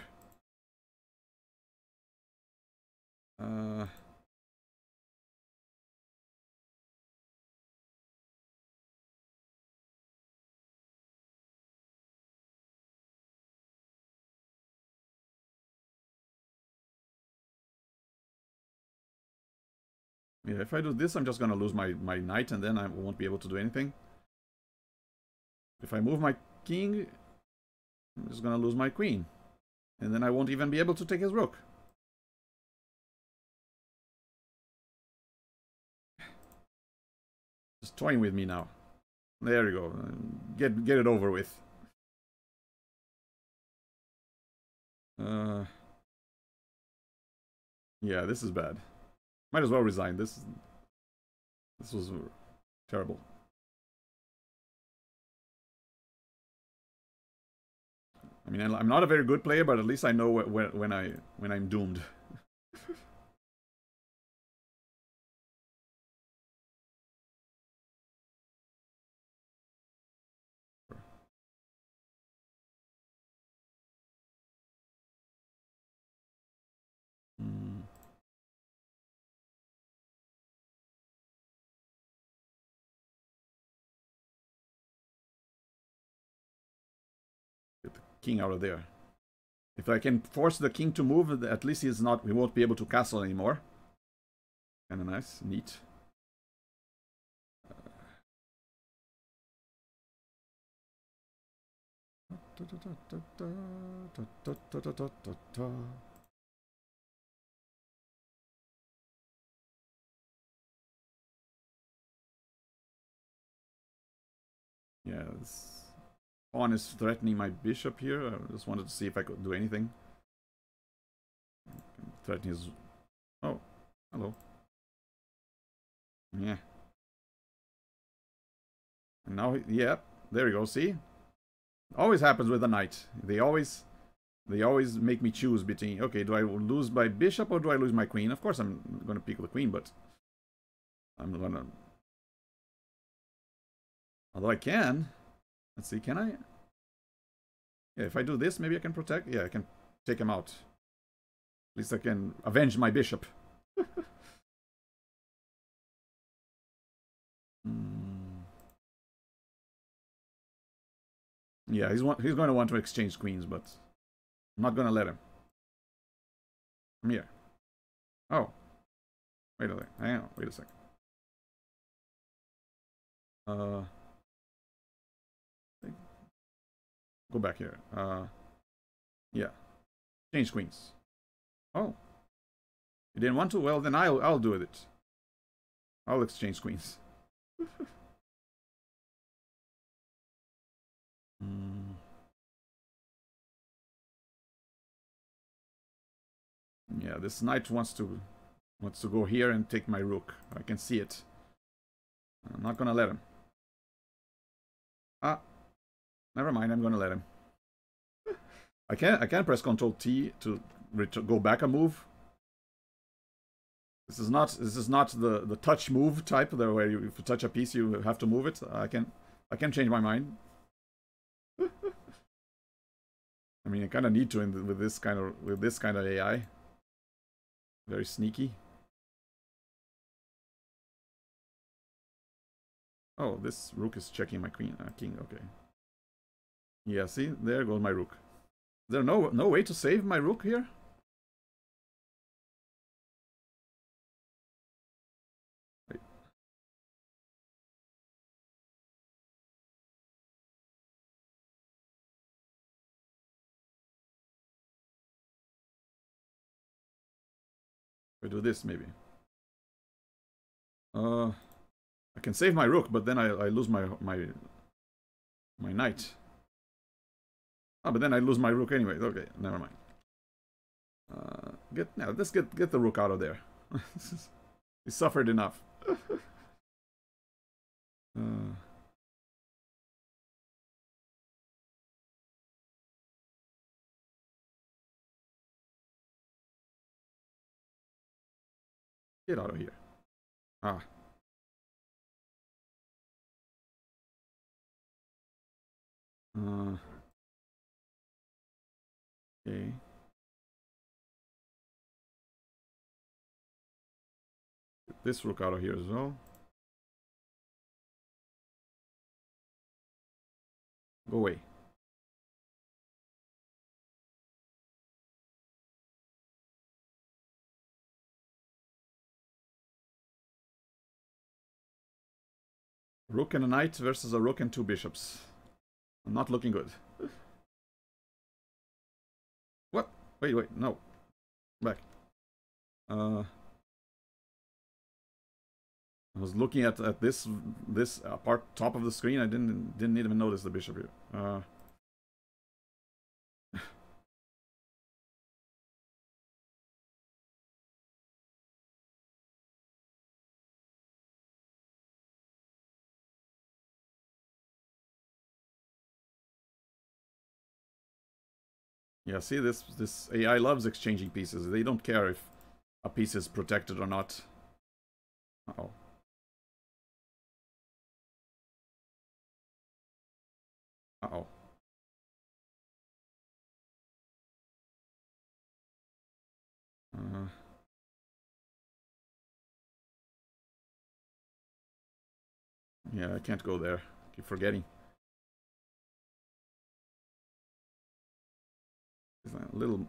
Yeah, if I do this, I'm just gonna lose my knight, and then I won't be able to do anything. If I move my king, I'm just gonna lose my queen. And then I won't even be able to take his rook. Just toying with me now. There you go. Get it over with. Yeah, this is bad. Might as well resign. This was terrible. I mean, I'm not a very good player, but at least I know when I'm doomed. Get the king out of there. If I can force the king to move, at least he won't be able to castle anymore. Kind of nice, neat. Yeah, this pawn is threatening my bishop here. I just wanted to see if I could do anything. Threaten his... Oh, hello. Yeah. And now, yeah, there you go, see? Always happens with the knight. They always make me choose between, okay, do I lose my bishop or do I lose my queen? Of course I'm gonna pick the queen, but I'm gonna... Although I can. Let's see, can I? Yeah, if I do this, maybe I can protect. Yeah, I can take him out. At least I can avenge my bishop. Yeah, he's going to want to exchange queens, but I'm not going to let him. Come here. Oh. Wait a second. Hang on. Wait a second. Go back here. Yeah. Change queens. Oh. You didn't want to? Well, then I'll do it. I'll exchange queens. Yeah, this knight wants to go here and take my rook. I can see it. I'm not gonna let him. Ah, never mind. I'm gonna let him. I can press Control T to go back a move. This is not the touch move type where if you touch a piece you have to move it. I can change my mind. I mean, I kind of need to with this kind of AI. Very sneaky. Oh, this rook is checking my king. Okay. Yeah, see, there goes my rook. Is there no way to save my rook here? Wait. We do this maybe. I can save my rook, but then I lose my knight. Ah, but then I lose my rook anyway. Okay, never mind. Let's get the rook out of there. He suffered enough. Get out of here. Ah. Okay. Get this rook out of here as well. Go away. Rook and a knight versus a rook and two bishops. Not looking good. What? Wait, no. Back. I was looking at this part top of the screen. I didn't even notice the bishop here. Yeah, see, this AI loves exchanging pieces. They don't care if a piece is protected or not. Uh-oh. Uh-oh. Yeah, I can't go there. Keep forgetting. It's a little...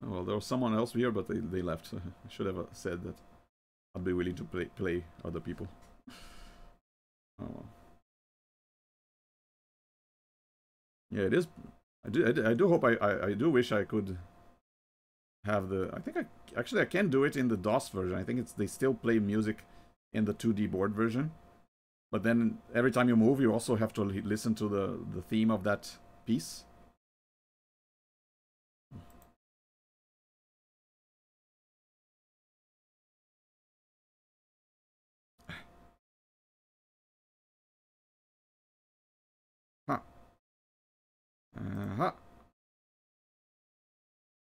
Oh, well, there was someone else here, but they left. I should have said that I'd be willing to play other people. Oh well. Yeah, it is. I do hope I do wish I could have the. I think I can do it in the DOS version. I think they still play music in the 2D board version, but then every time you move, you also have to listen to the theme of that piece. Huh. Uh-huh.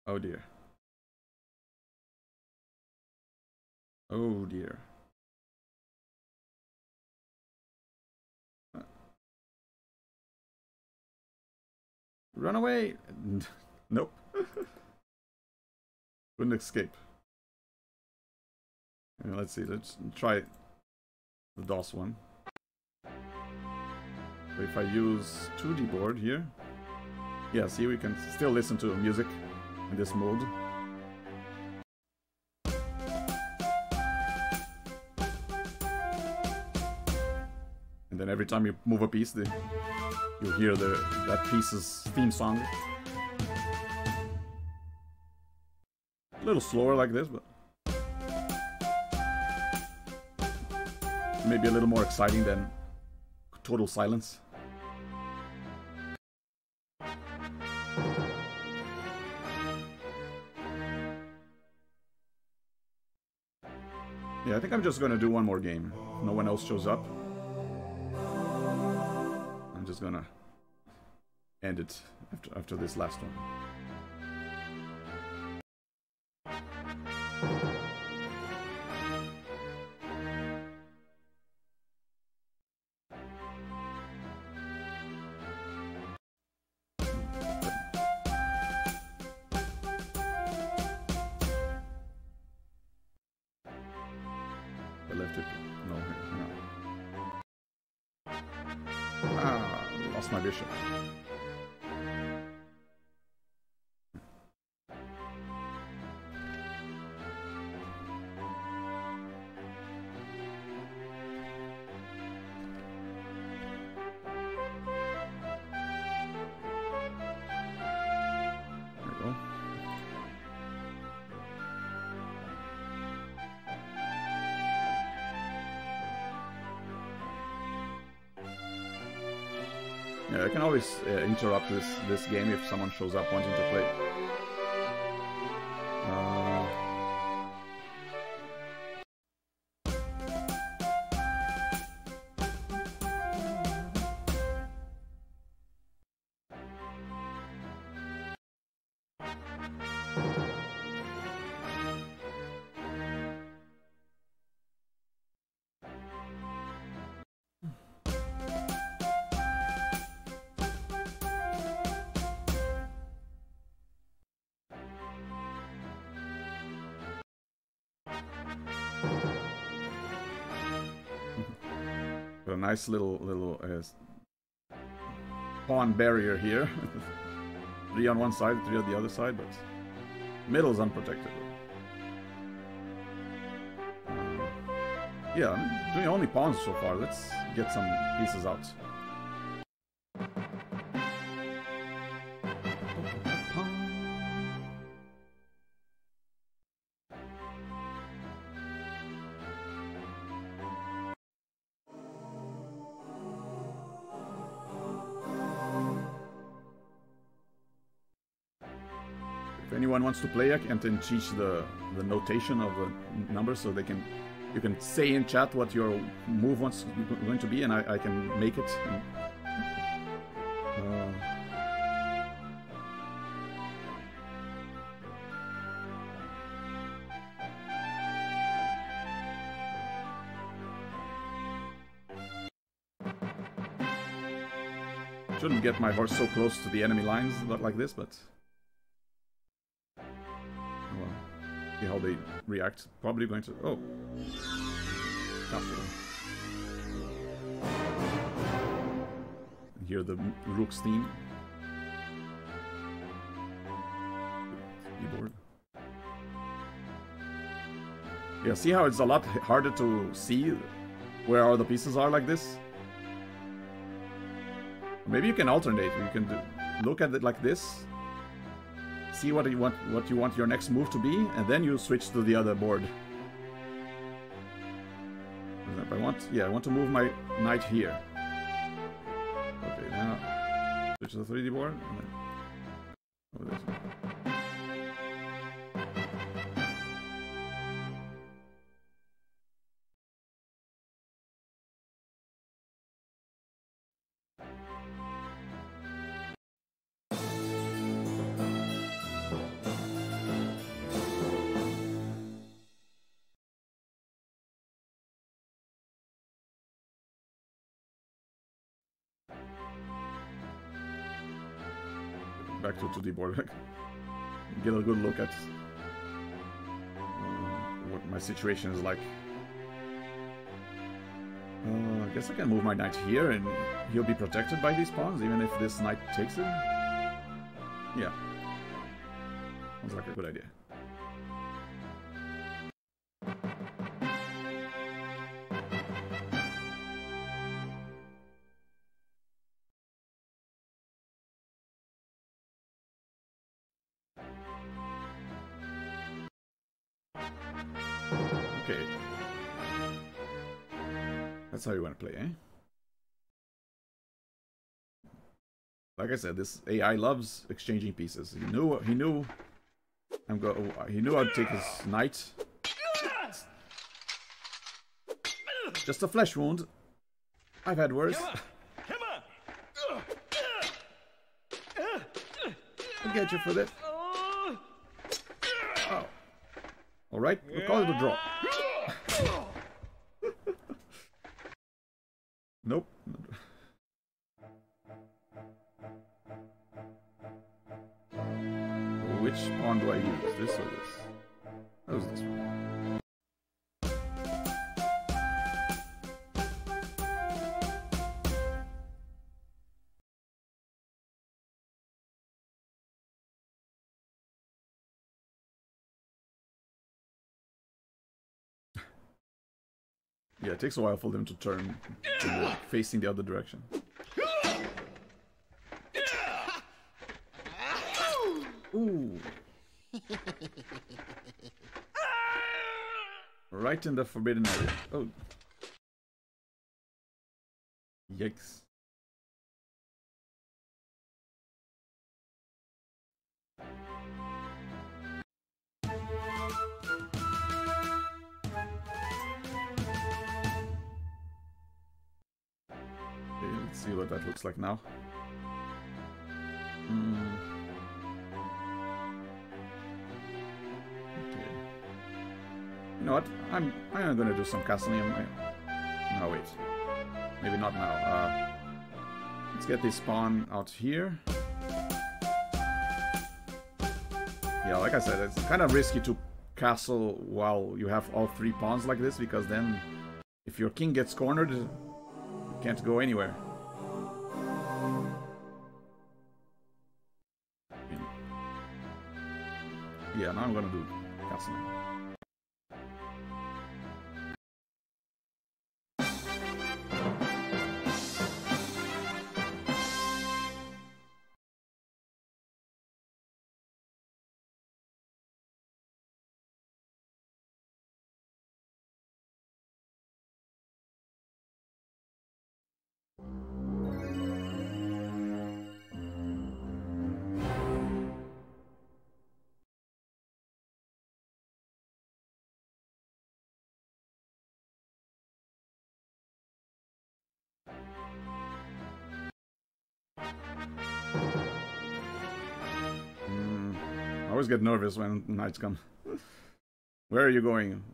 Oh dear. Oh dear. Run away! Nope. Couldn't escape. Let's see, let's try the DOS one. So if I use 2D board here, yeah, see, we can still listen to music in this mode. And then every time you move a piece, you'll hear that piece's theme song. A little slower like this, but maybe a little more exciting than total silence. Yeah, I think I'm just gonna do one more game. No one else shows up. I'm just gonna end it after this last one. I left it. No, no. Ah, lost my bishop. There we go. Yeah, I can always interrupt this game if someone shows up wanting to play. A nice little pawn barrier here. 3 on one side, 3 on the other side, but middle's unprotected. Yeah, I'm doing only pawns so far. Let's get some pieces out. If anyone wants to play, I can teach the notation of the numbers so you can say in chat what your move wants going to be, and I can make it. Shouldn't get my horse so close to the enemy lines like this, but well, see how they react. Probably going to hear the Rook's theme. Keyboard. Yeah, see how it's a lot harder to see where all the pieces are like this? Maybe you can alternate. You can look at it like this, see what you want your next move to be, and then you switch to the other board. I want to move my knight here. Okay, now switch to the 3D board, and then over this one. Back to 2D board. Get a good look at what my situation is like. I guess I can move my knight here and he'll be protected by these pawns even if this knight takes it. Yeah. Sounds like a good idea. Okay. That's how you want to play, eh? Like I said, this AI loves exchanging pieces. He knew he knew I'd take his knight. Just a flesh wound. I've had worse. Come on. I'll get you for that. Oh. Alright, we'll call it a draw. Nope. Which pawn do I use? This or this? That was this one. Yeah, it takes a while for them to turn facing the other direction. Ooh. Right in the forbidden area. Oh. Yikes. Okay, let's see what that looks like now. Okay. You know what? I'm gonna do some castling. No, wait. Maybe not now. Let's get this pawn out here. Yeah, like I said, it's kind of risky to castle while you have all three pawns like this, because then if your king gets cornered, you can't go anywhere. Yeah, now I'm gonna do castling. I always get nervous when knights come. Where are you going?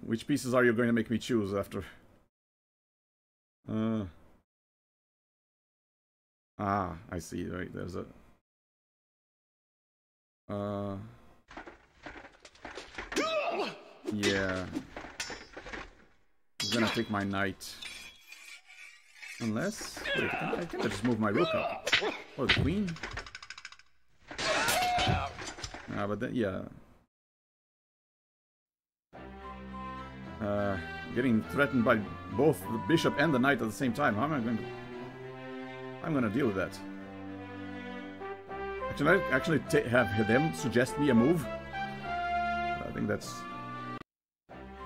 Which pieces are you going to make me choose after? I see. Right, there's a... Yeah. He's gonna take my knight. Unless... Wait, I can just move my rook up. Or the queen? But then, yeah. Getting threatened by both the bishop and the knight at the same time. How am I going to... I'm going to deal with that. Actually have them suggest me a move. I think that's...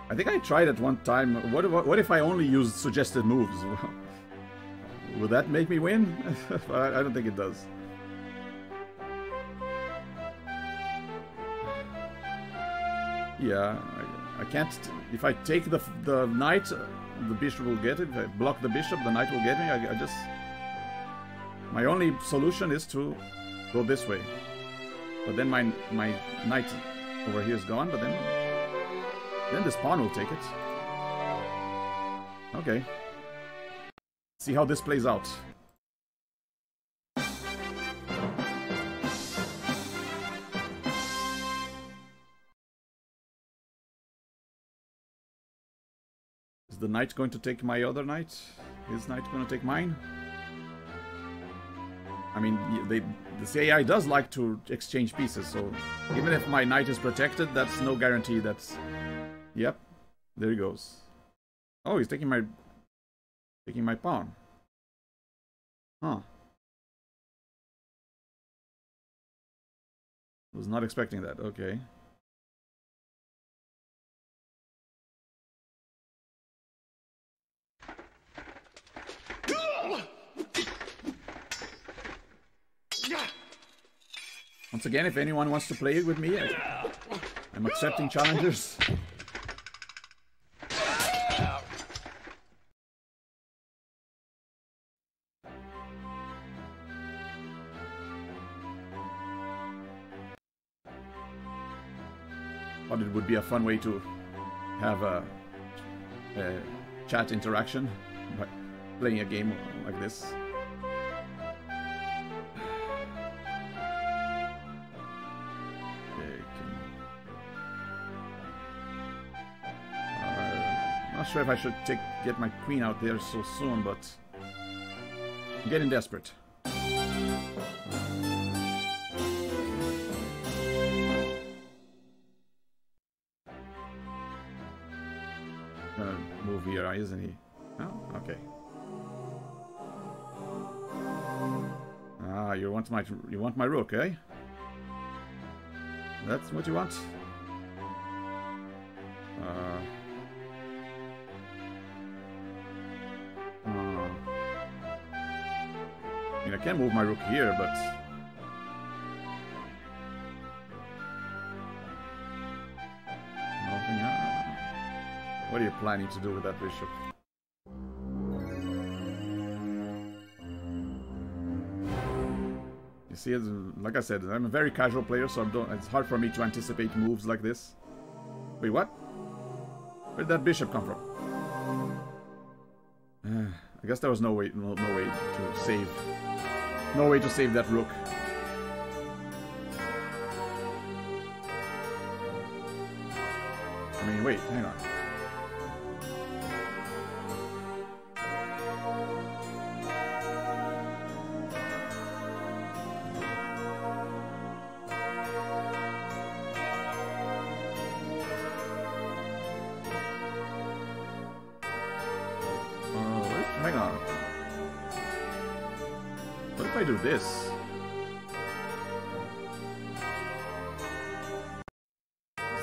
I think I tried it one time. What if I only used suggested moves? Would that make me win? I don't think it does. Yeah, I can't... If I take the knight, the bishop will get it. If I block the bishop, the knight will get me. I just... My only solution is to go this way. But then my knight over here is gone, but then this pawn will take it. Okay. See how this plays out. Is the knight going to take my other knight? His knight going to take mine? I mean, this AI does like to exchange pieces, so even if my knight is protected, that's no guarantee that's... Yep, there he goes. Oh, he's taking my pawn. Huh. Was not expecting that, okay. Once again, if anyone wants to play with me, I'm accepting challengers. Thought it would be a fun way to have a chat interaction by playing a game like this. Not sure if I should get my queen out there so soon, but I'm getting desperate. Gonna move here, isn't he? Oh, okay. Ah, you want my rook, eh? That's what you want? I mean, I can move my rook here, but nothing. What are you planning to do with that bishop? You see, like I said, I'm a very casual player, so it's hard for me to anticipate moves like this. Wait, what? Where did that bishop come from? I guess there was no way to save. No way to save that rook. I mean, wait, hang on. Hang on. What if I do this?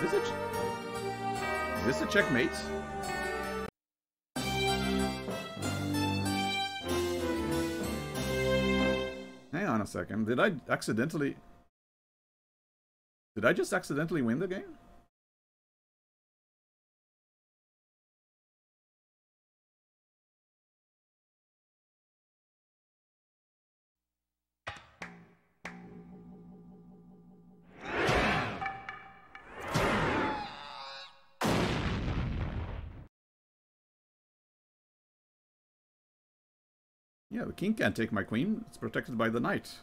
Is this a checkmate? Hang on a second. Did I just accidentally win the game? Yeah, the king can't take my queen. It's protected by the knight.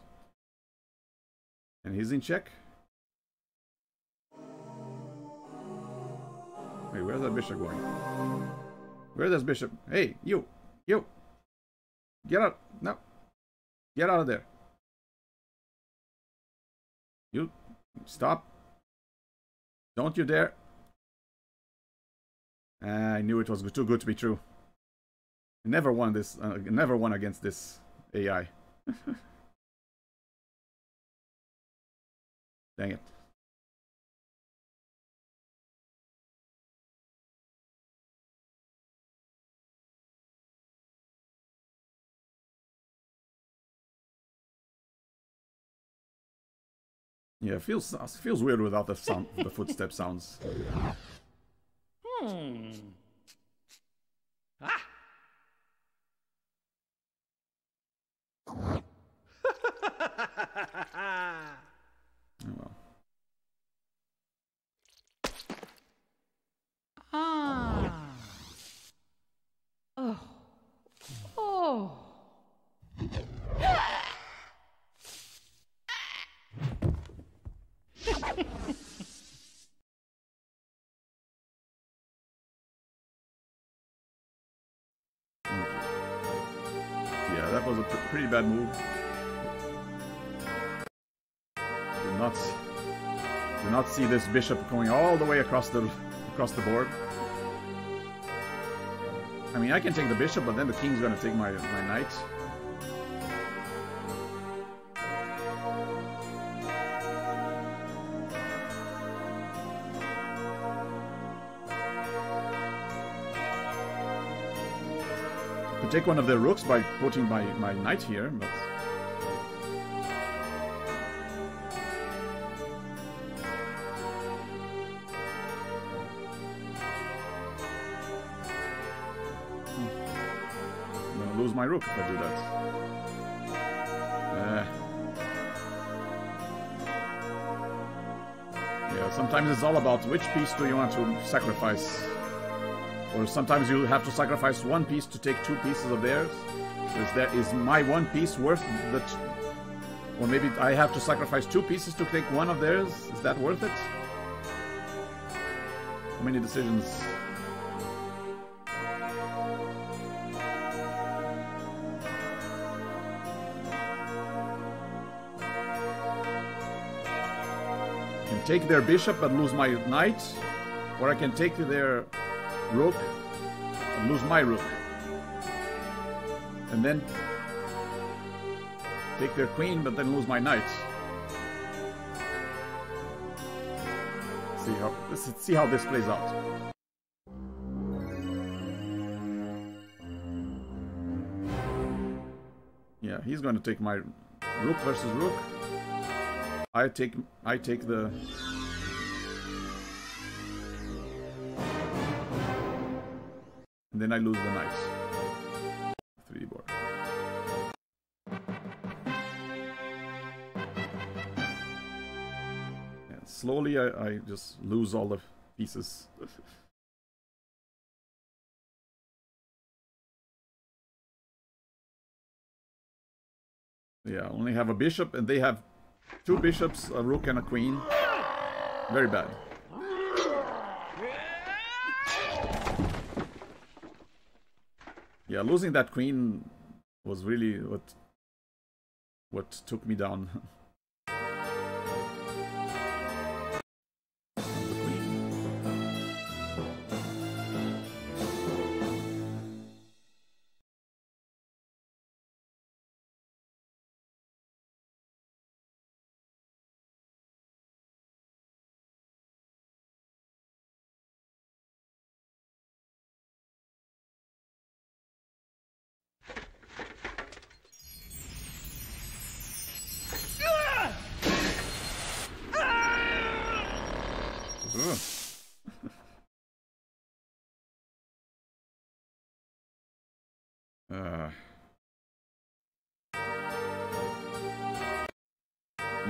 And he's in check. Wait, where's that bishop going? Where's this bishop? Hey, you! You! Get out! No! Get out of there! You! Stop! Don't you dare! I knew it was too good to be true. I never won this. Never won against this AI. Dang it. Yeah, it feels weird without the sound, the footstep sounds. Ah! Oh well. Ah. Oh. Oh. Yeah, that was a pretty bad move. Do not see this bishop going all the way across the board. I mean, I can take the bishop, but then the king's gonna take my knight. I could take one of the rooks by putting my knight here, but lose my rook if I do that. Yeah, sometimes it's all about which piece do you want to sacrifice. Or sometimes you have to sacrifice one piece to take two pieces of theirs. Is my one piece worth the... Or maybe I have to sacrifice two pieces to take one of theirs? Is that worth it? How many decisions? I can take their bishop but lose my knight, or I can take their rook and lose my rook, and then take their queen but then lose my knight. Let's see how this plays out. Yeah, he's going to take my rook versus rook. I take the... And then I lose the knight. 3 board. And slowly I just lose all the pieces. Yeah, I only have a bishop and they have 2 bishops, a rook and a queen. Very bad. Yeah, losing that queen was really what took me down.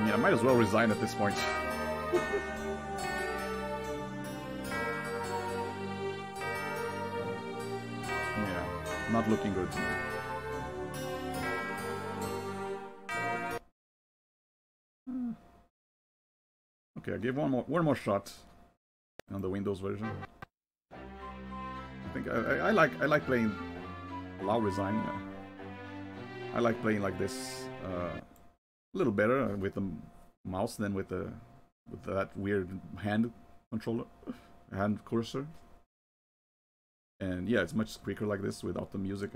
Yeah, I might as well resign at this point. Yeah, not looking good. Okay, I give one more shot on the Windows version. I think I like playing allow resign. Yeah. I like playing like this a little better with the mouse than with that weird hand controller, hand cursor. And yeah, it's much quicker like this without the music.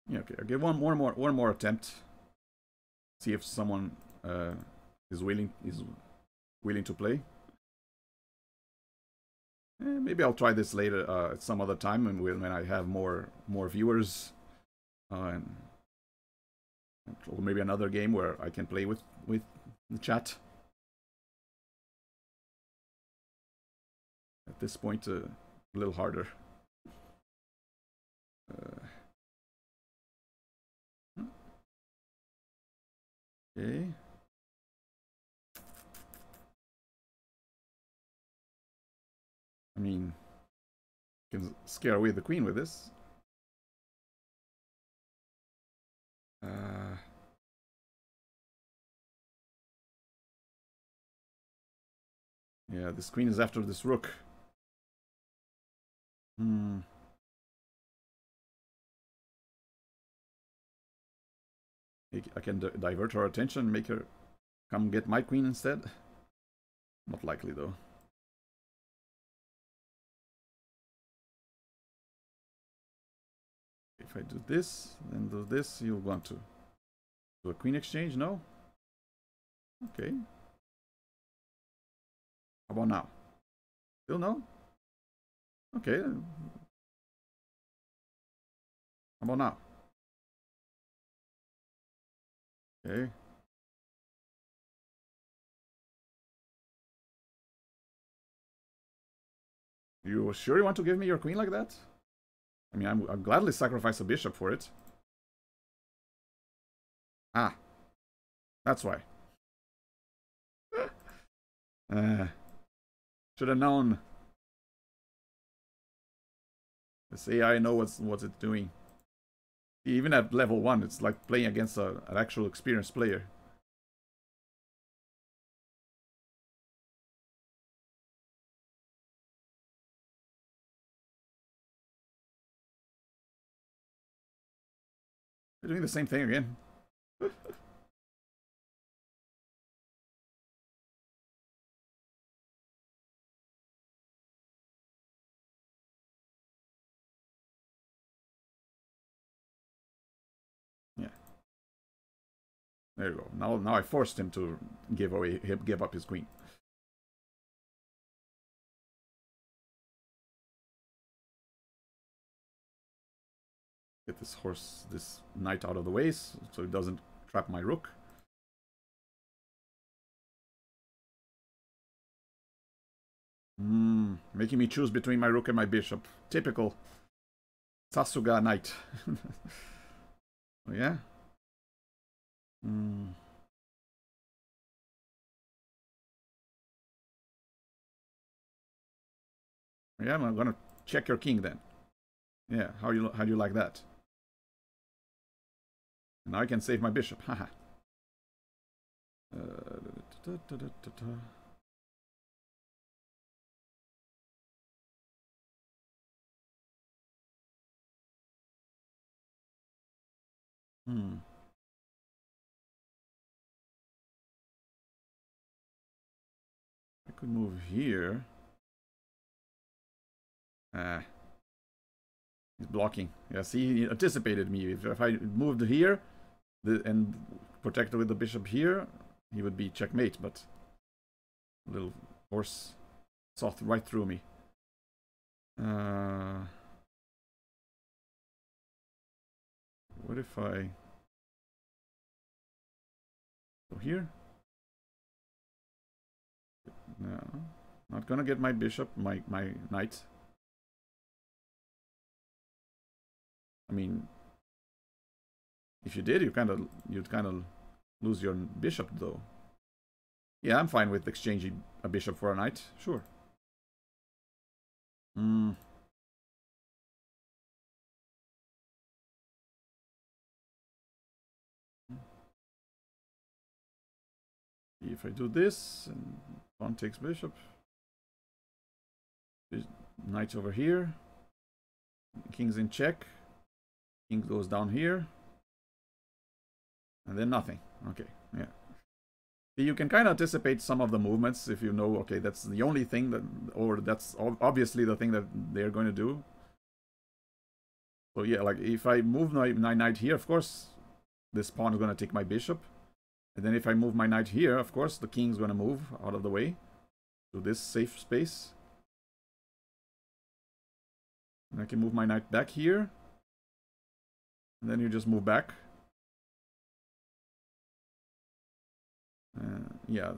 Yeah, okay. I give one more attempt. See if someone is willing to play. Maybe I'll try this later at some other time when I have more viewers, or maybe another game where I can play with the chat. At this point, a little harder. Okay. I mean, you can scare away the queen with this. Yeah, this queen is after this rook. I can divert her attention, make her come get my queen instead. Not likely though. If I do this, then do this, you'll want to do a queen exchange? No? Okay. How about now? Still no? Okay. How about now? Okay. You sure you want to give me your queen like that? I mean, I'll gladly sacrifice a bishop for it. Ah, that's why. Should have known. This AI knows what's it doing. Even at level 1, it's like playing against an actual experienced player. They're doing the same thing again. Yeah. There you go. Now I forced him to give up his queen. Get this knight out of the way so it doesn't trap my rook. Making me choose between my rook and my bishop. Typical Sasuga knight. Oh, yeah? Yeah, I'm gonna check your king then. Yeah, how do you like that? Now I can save my bishop. Haha. I could move here. He's blocking. Yeah, see, he anticipated me. If I moved here and protected with the bishop here, he would be checkmate, but little horse saw right through me. What if I go here? No, not gonna get my bishop, my knight. I mean, if you did, you'd kind of lose your bishop, though. Yeah, I'm fine with exchanging a bishop for a knight. Sure. If I do this, and pawn takes bishop. Knight over here. King's in check. King goes down here. And then nothing. Okay, yeah. You can kind of anticipate some of the movements if you know, okay, that's the only thing that, or that's obviously the thing that they're going to do. So yeah, like if I move my knight here, of course, this pawn is going to take my bishop. And then if I move my knight here, of course, the king's going to move out of the way to this safe space. And I can move my knight back here. And then you just move back. Yeah.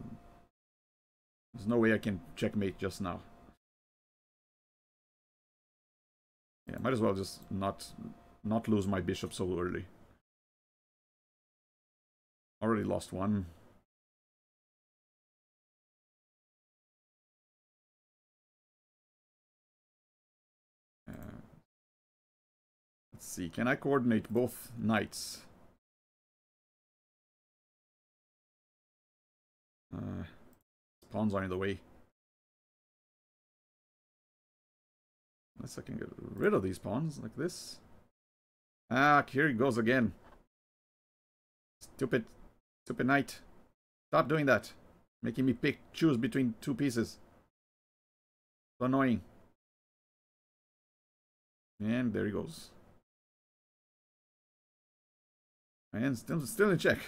There's no way I can checkmate just now. Yeah, might as well just not lose my bishop so early. Already lost one. Let's see, can I coordinate both knights? Pawns are in the way. Unless I can get rid of these pawns like this. Ah, here he goes again. Stupid knight. Stop doing that. Making me choose between two pieces. So annoying. And there he goes. And still in check.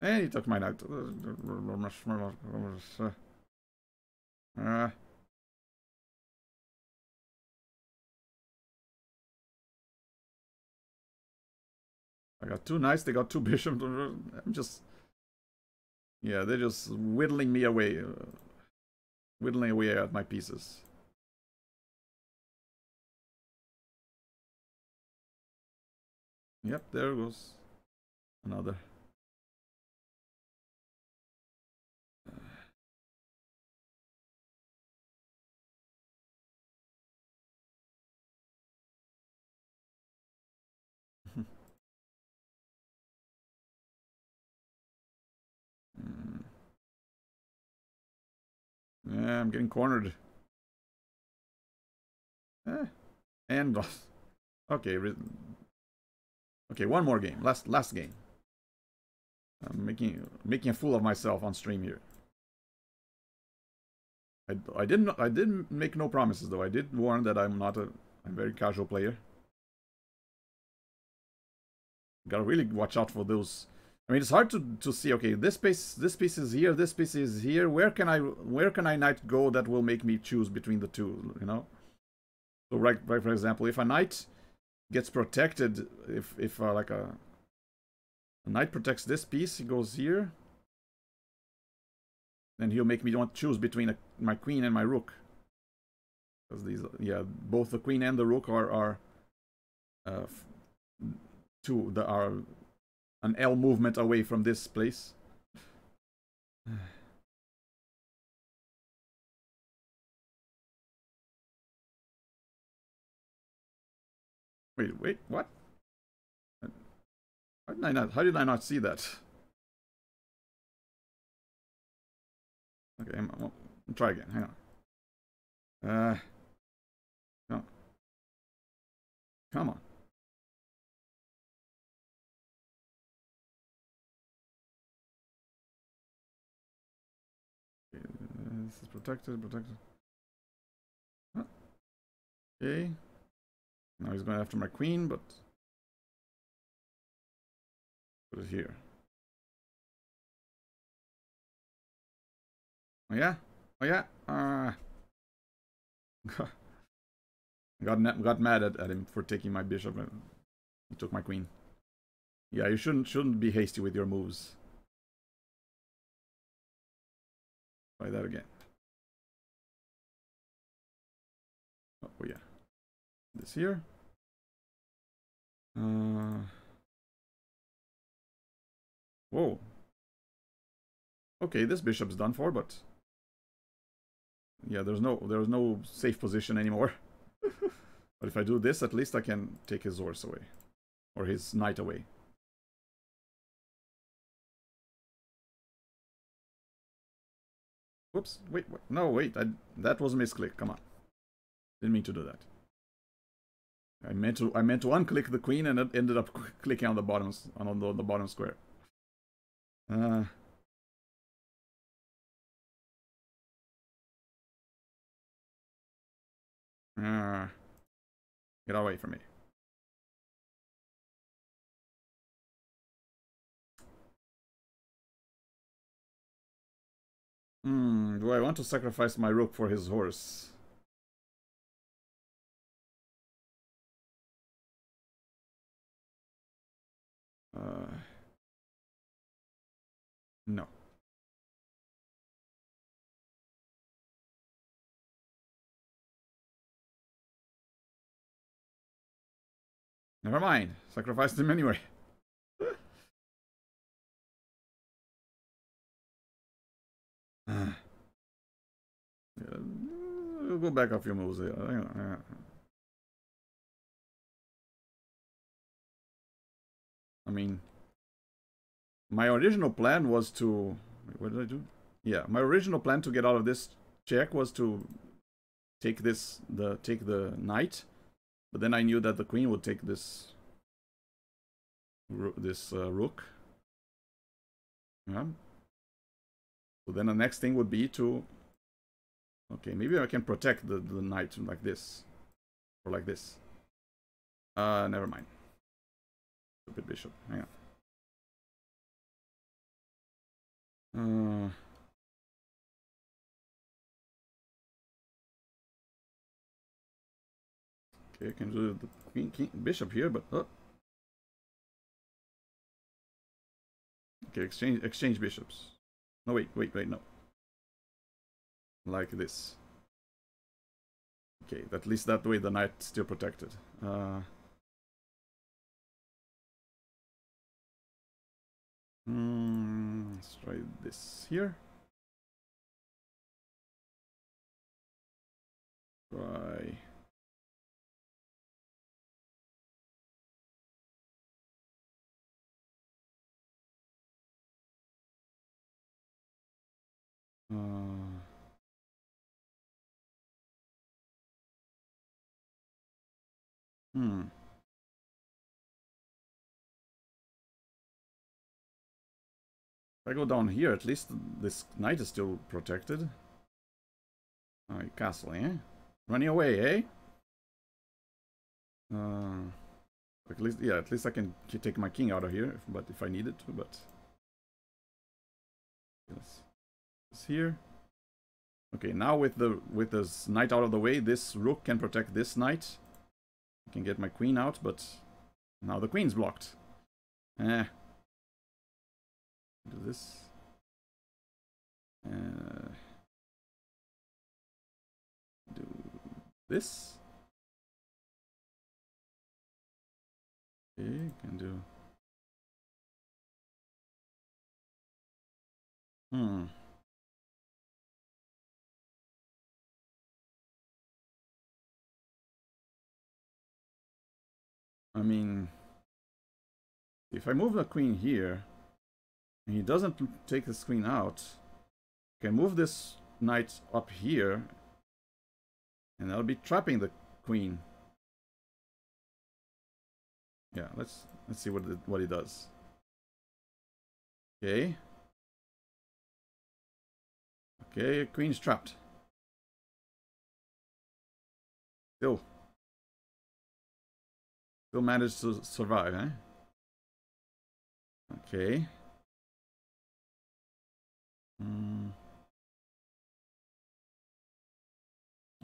And he took my knight. I got two knights, they got two bishops. I'm just... Yeah, they're just whittling me away. Whittling away at my pieces. Yep, there goes another. Yeah, I'm getting cornered. And okay, okay, one more game. Last game. I'm making a fool of myself on stream here. I didn't make no promises though. I did warn that I'm not a very casual player. Gotta really watch out for those. I mean, it's hard to see. Okay, this piece is here. This piece is here. Where can I knight go that will make me choose between the two? You know. So right for example, if a knight gets protected, if like a knight protects this piece, he goes here. Then he'll make me want to choose between my queen and my rook. Because these, yeah, both the queen and the rook are an L movement away from this place. Wait, what? How did I not see that? Okay, I'll try again. Hang on. No. Come on. Okay, this is protected. Okay. Now he's going after my queen, but put it here. Oh yeah? Oh yeah? Got mad at him for taking my bishop and he took my queen. Yeah, you shouldn't be hasty with your moves. Try that again. Oh yeah. This here. Whoa. Okay, this bishop's done for, but yeah, there's no safe position anymore. But if I do this, at least I can take his horse away. Or his knight away. Whoops, wait, no, wait, that was a misclick, come on. Didn't mean to do that. I meant to unclick the queen and it ended up clicking on the bottom square. Get away from me. Do I want to sacrifice my rook for his horse? No. Never mind. Sacrificed him anyway. Yeah, we'll go back a few moves here. I mean, my original plan was to... What did I do? Yeah, my original plan to get out of this check was to take the knight, but then I knew that the queen would take this rook. Yeah. So then the next thing would be to... Okay, maybe I can protect the knight like this. Or like this. Never mind. Stupid bishop. Hang on. Okay, I can do the bishop here, but... Okay, exchange bishops. No, wait, no. Like this. Okay, at least that way the knight's still protected. Let's try this here. Try. If I go down here, at least this knight is still protected. Oh, castle, eh? Running away, eh? At least, yeah, at least I can take my king out of here, but if I needed to, but yes, it's here. Okay, now with this knight out of the way, this rook can protect this knight. I can get my queen out, but now the queen's blocked. Do this. Do this. Okay, can do. I mean, if I move the queen here, and he doesn't take this queen out, I can move this knight up here, and I'll be trapping the queen. Yeah, let's see what he does. Okay. Okay, queen's trapped. Still managed to survive, eh? Okay.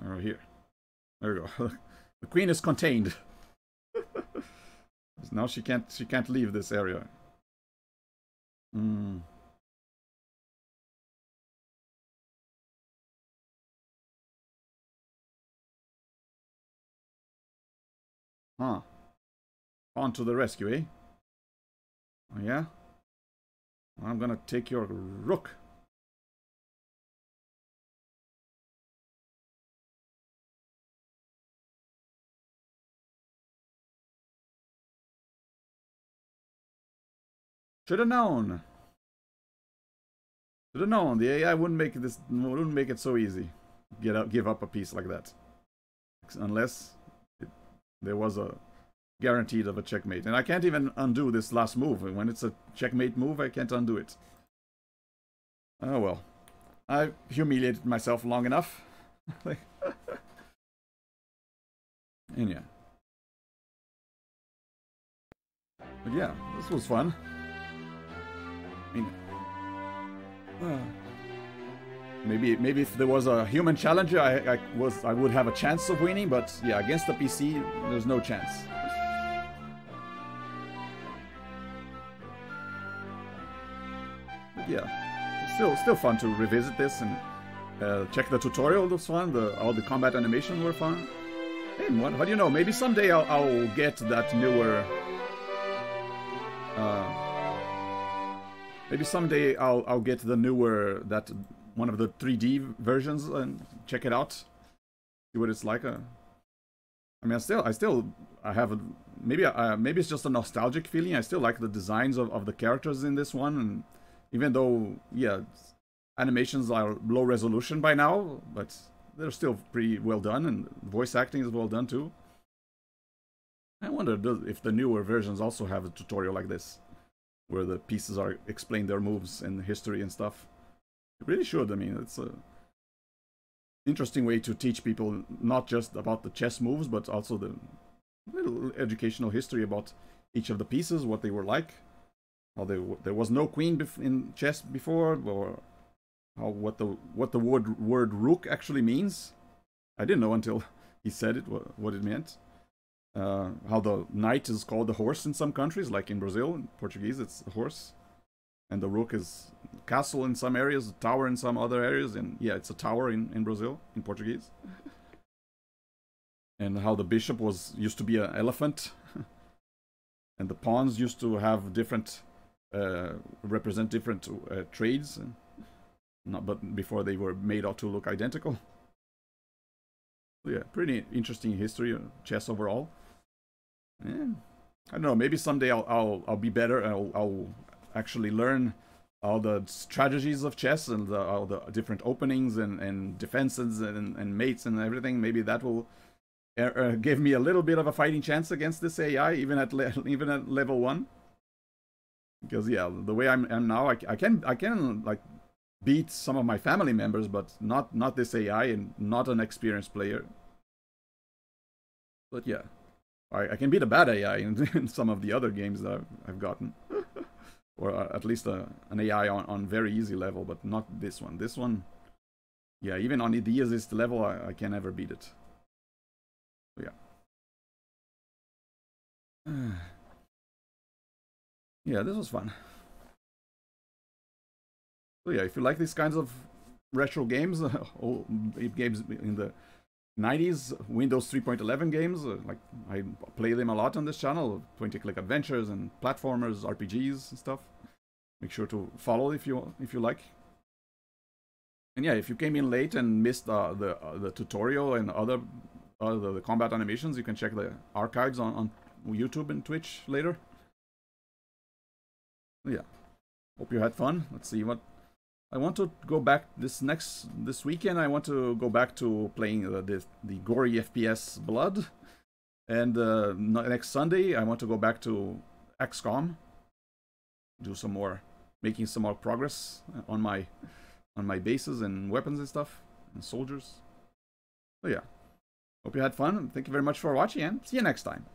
Oh, here. There we go. The queen is contained. Now she can't leave this area. Huh. On to the rescue, eh? Oh, yeah? I'm gonna take your rook. Should have known. Should have known. The AI wouldn't make it so easy. Give up a piece like that, unless there was a guaranteed of a checkmate. And I can't even undo this last move. When it's a checkmate move, I can't undo it. Oh well. I've humiliated myself long enough. And yeah. But yeah, this was fun. I mean, maybe if there was a human challenger, I would have a chance of winning. But yeah, against the PC, there's no chance. But yeah, still fun to revisit this and check the tutorial. It was fun. All the combat animations were fun. And what do you know? Maybe someday I'll get that newer. Maybe someday I'll get the newer, one of the 3D versions and check it out, see what it's like. I mean, I have maybe it's just a nostalgic feeling. I still like the designs of the characters in this one, and even though animations are low resolution by now, but they're still pretty well done, and voice acting is well done too. I wonder if the newer versions also have a tutorial like this, where the pieces are explain their moves and history and stuff. It really should. I mean, it's a interesting way to teach people not just about the chess moves, but also the little educational history about each of the pieces, what they were like, how there was no queen in chess before, or what the word rook actually means. I didn't know until he said it what it meant. How the knight is called the horse in some countries, like in Brazil, in Portuguese it's a horse, and the rook is castle in some areas, a tower in some other areas, and yeah, it's a tower in Brazil, in Portuguese. And how the bishop used to be an elephant, and the pawns used to have different represent different trades, but before they were made out to look identical. So yeah, pretty interesting history of chess overall. And I don't know, maybe someday I'll be better. I'll actually learn all the strategies of chess and all the different openings and defenses and mates and everything. Maybe that will give me a little bit of a fighting chance against this AI, even at level 1. Because yeah, the way I'm now, I can like beat some of my family members, but not this AI and not an experienced player. But yeah, I can beat a bad AI in some of the other games that I've gotten. Or at least an AI on very easy level, but not this one. This one, yeah, even on the easiest level, I can never beat it. So yeah. Yeah, this was fun. So yeah, if you like these kinds of retro games, games in the 90s, Windows 3.11 games, like I play them a lot on this channel, 20-click adventures and platformers, RPGs and stuff. Make sure to follow if you like. And yeah, if you came in late and missed the tutorial and other the combat animations, you can check the archives on YouTube and Twitch later. Yeah, hope you had fun. Let's see what I want to go back this weekend. I want to go back to playing the gory FPS Blood, and next Sunday I want to go back to XCOM, do some more, making some more progress on my bases and weapons and stuff and soldiers. So yeah, hope you had fun. Thank you very much for watching, and see you next time.